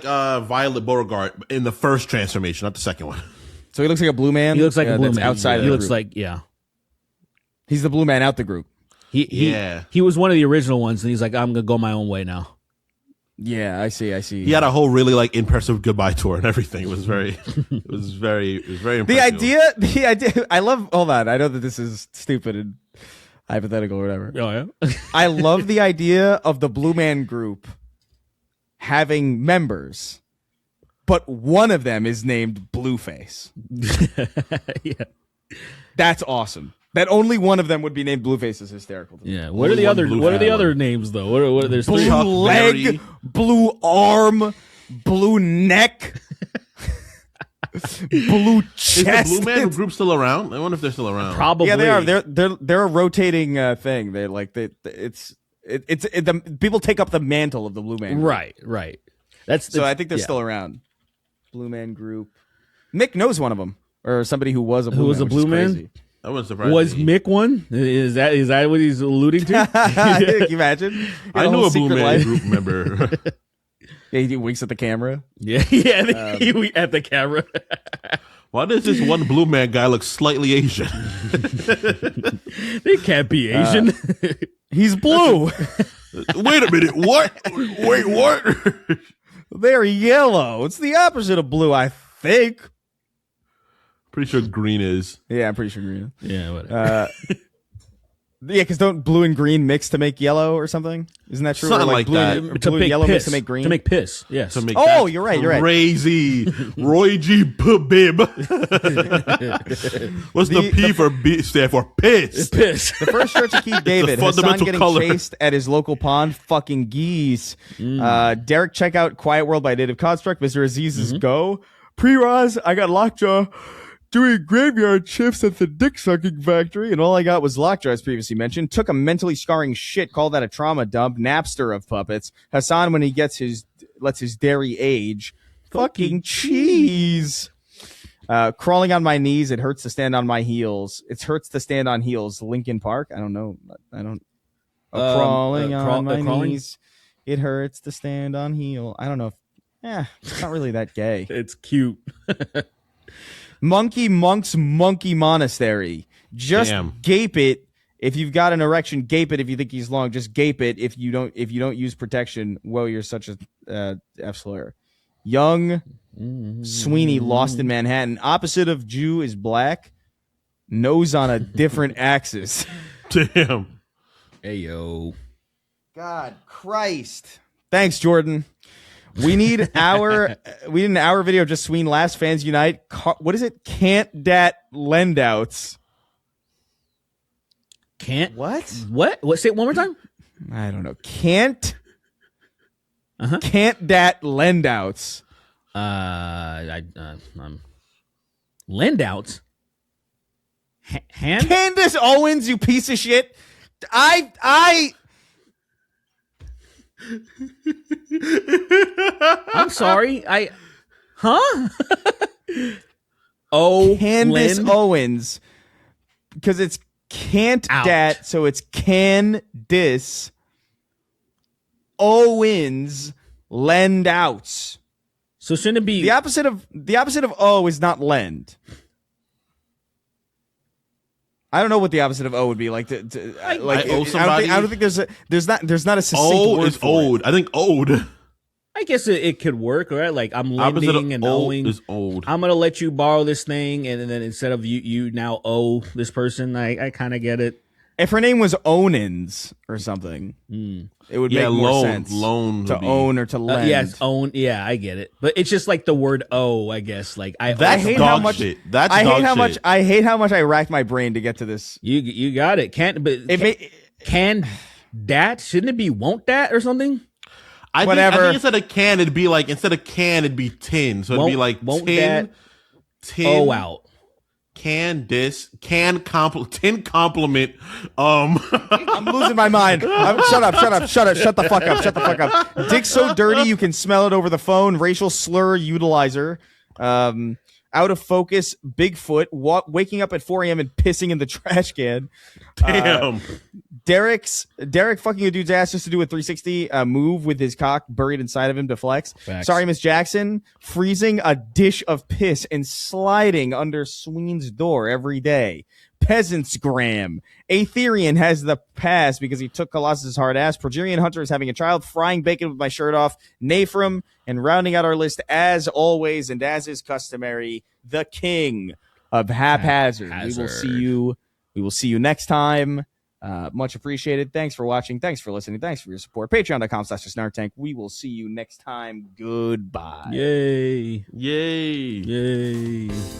Violet Beauregard in the first transformation, not the second one. so he looks like a blue man. he looks like a blue that's man. outside. He the looks group. like he's the blue man out the group. He was one of the original ones, and he's like, I'm gonna go my own way now. Yeah, I see. He had a whole really like impressive goodbye tour and everything. It was very impressive. The idea. I love. Hold on. I know that this is stupid and hypothetical or whatever. Oh yeah. I love the idea of the Blue Man Group having members, but one of them is named Blueface. Yeah. That's awesome. That only one of them would be named Blueface is hysterical to me. Yeah. What are the one other? blue What are the fan. other names though? What are there's Blue three? Chuck leg, Berry. blue arm, blue neck, blue Is the chest. Blue Man Group still around? I wonder if they're still around. Probably. Yeah, they are. They're a rotating thing. They like people take up the mantle of the Blue Man Group. Right. That's So I think they're still around. Blue Man Group. Mick knows one of them, or somebody who was a blue Who was man, a blue which is man? crazy. That wouldn't surprise Was me. Mick one? Is that what he's alluding to? Can you imagine? I His knew whole a Blue secret Man life. Group member. Yeah, he winks at the camera. Yeah. We at the camera. Why does this one Blue Man guy look slightly Asian? They can't be Asian. He's blue. Wait a minute. What? Wait, what? They're yellow. It's the opposite of blue, I think. Pretty sure green is. Yeah, I'm pretty sure green. Yeah, whatever. Yeah, because don't blue and green mix to make yellow or something? Isn't that true? Something Or like blue that. And, or to blue and make yellow piss. mix to make green? To make piss. Yes. To make Oh, that you're right, you're right. Crazy. Roy G. Bib. What's the P for B stand for? Piss. piss. The first shirt to Keith David. Hassan fundamental getting color. chased at his local pond. Fucking geese. Derek, check out Quiet World by Native Construct. Mr. Aziz's Go. Pre-Roz, I got Lockjaw doing graveyard shifts at the dick sucking factory, and all I got was Lockjaw, as previously mentioned. Took a mentally scarring shit, called that a trauma dump. Napster of puppets. Hassan, when he lets his dairy age. Fucking cheese. Crawling on my knees, it hurts to stand on my heels. It hurts to stand on heels. Linkin Park. I don't know. Crawling on my crawling? knees, it hurts to stand on heel. I don't know. It's not really that gay. It's cute. Monkey Monk's Monkey Monastery. Just Damn. gape it if you've got an erection. Gape it if you think he's long. Just gape it if you don't use protection. Whoa, you're such a F slur. Young Sweeney, lost in Manhattan. Opposite of Jew is black. Nose on a different axis. Damn. Hey yo. God Christ. Thanks, Jordan. We need an hour video of just Sween last fans unite. What is it? Can't dat lend outs. Can't What? Say it one more time. I don't know. Can't dat lend outs. Lend outs. Hand. Candace Owens, you piece of shit. I'm sorry. Oh, Candace Lend. Owens, because it's can't Out. dat, so it's Candace Owens lend outs. So shouldn't it be The opposite of O is not lend. I don't know what the opposite of O would be like. I owe somebody. I don't think there's not a succinct Oh, word is for old. it. I think owed. I guess it could work, right? Like I'm Opposite lending of and old owing. is old. I'm gonna let you borrow this thing, and then instead of you now owe this person. I kind of get it. If her name was Onins or something, it would make more sense. Loan to would be- own or to lend. Yes, own. Yeah, I get it. But it's just like the word owe. I guess like That's I hate dog how much shit. That's I dog hate how shit. much I hate how much I racked my brain to get to this. you got it. Can't but can that shouldn't it be won't that or something? I Whatever. think instead of can, it'd be like it'd be tin. So it'd be like Won't tin. that Tin. owe out. Tin compliment. I'm losing my mind. Shut the fuck up. Dick's so dirty you can smell it over the phone. Racial slur utilizer. out of focus, Bigfoot, waking up at 4 a.m. and pissing in the trash can. Damn. Derek fucking a dude's ass just to do a 360 move with his cock buried inside of him to flex. Facts. Sorry, Miss Jackson. Freezing a dish of piss and sliding under Sween's door every day. Peasants Graham. Aetherian has the pass because he took Colossus' hard ass. Progerian Hunter is having a child. Frying bacon with my shirt off. Naphram. And rounding out our list, as always and as is customary, the king of haphazard. We will see you next time. Much appreciated. Thanks for watching. Thanks for listening. Thanks for your support. Patreon.com/SnarkTank. We will see you next time. Goodbye. Yay. Yay. Yay.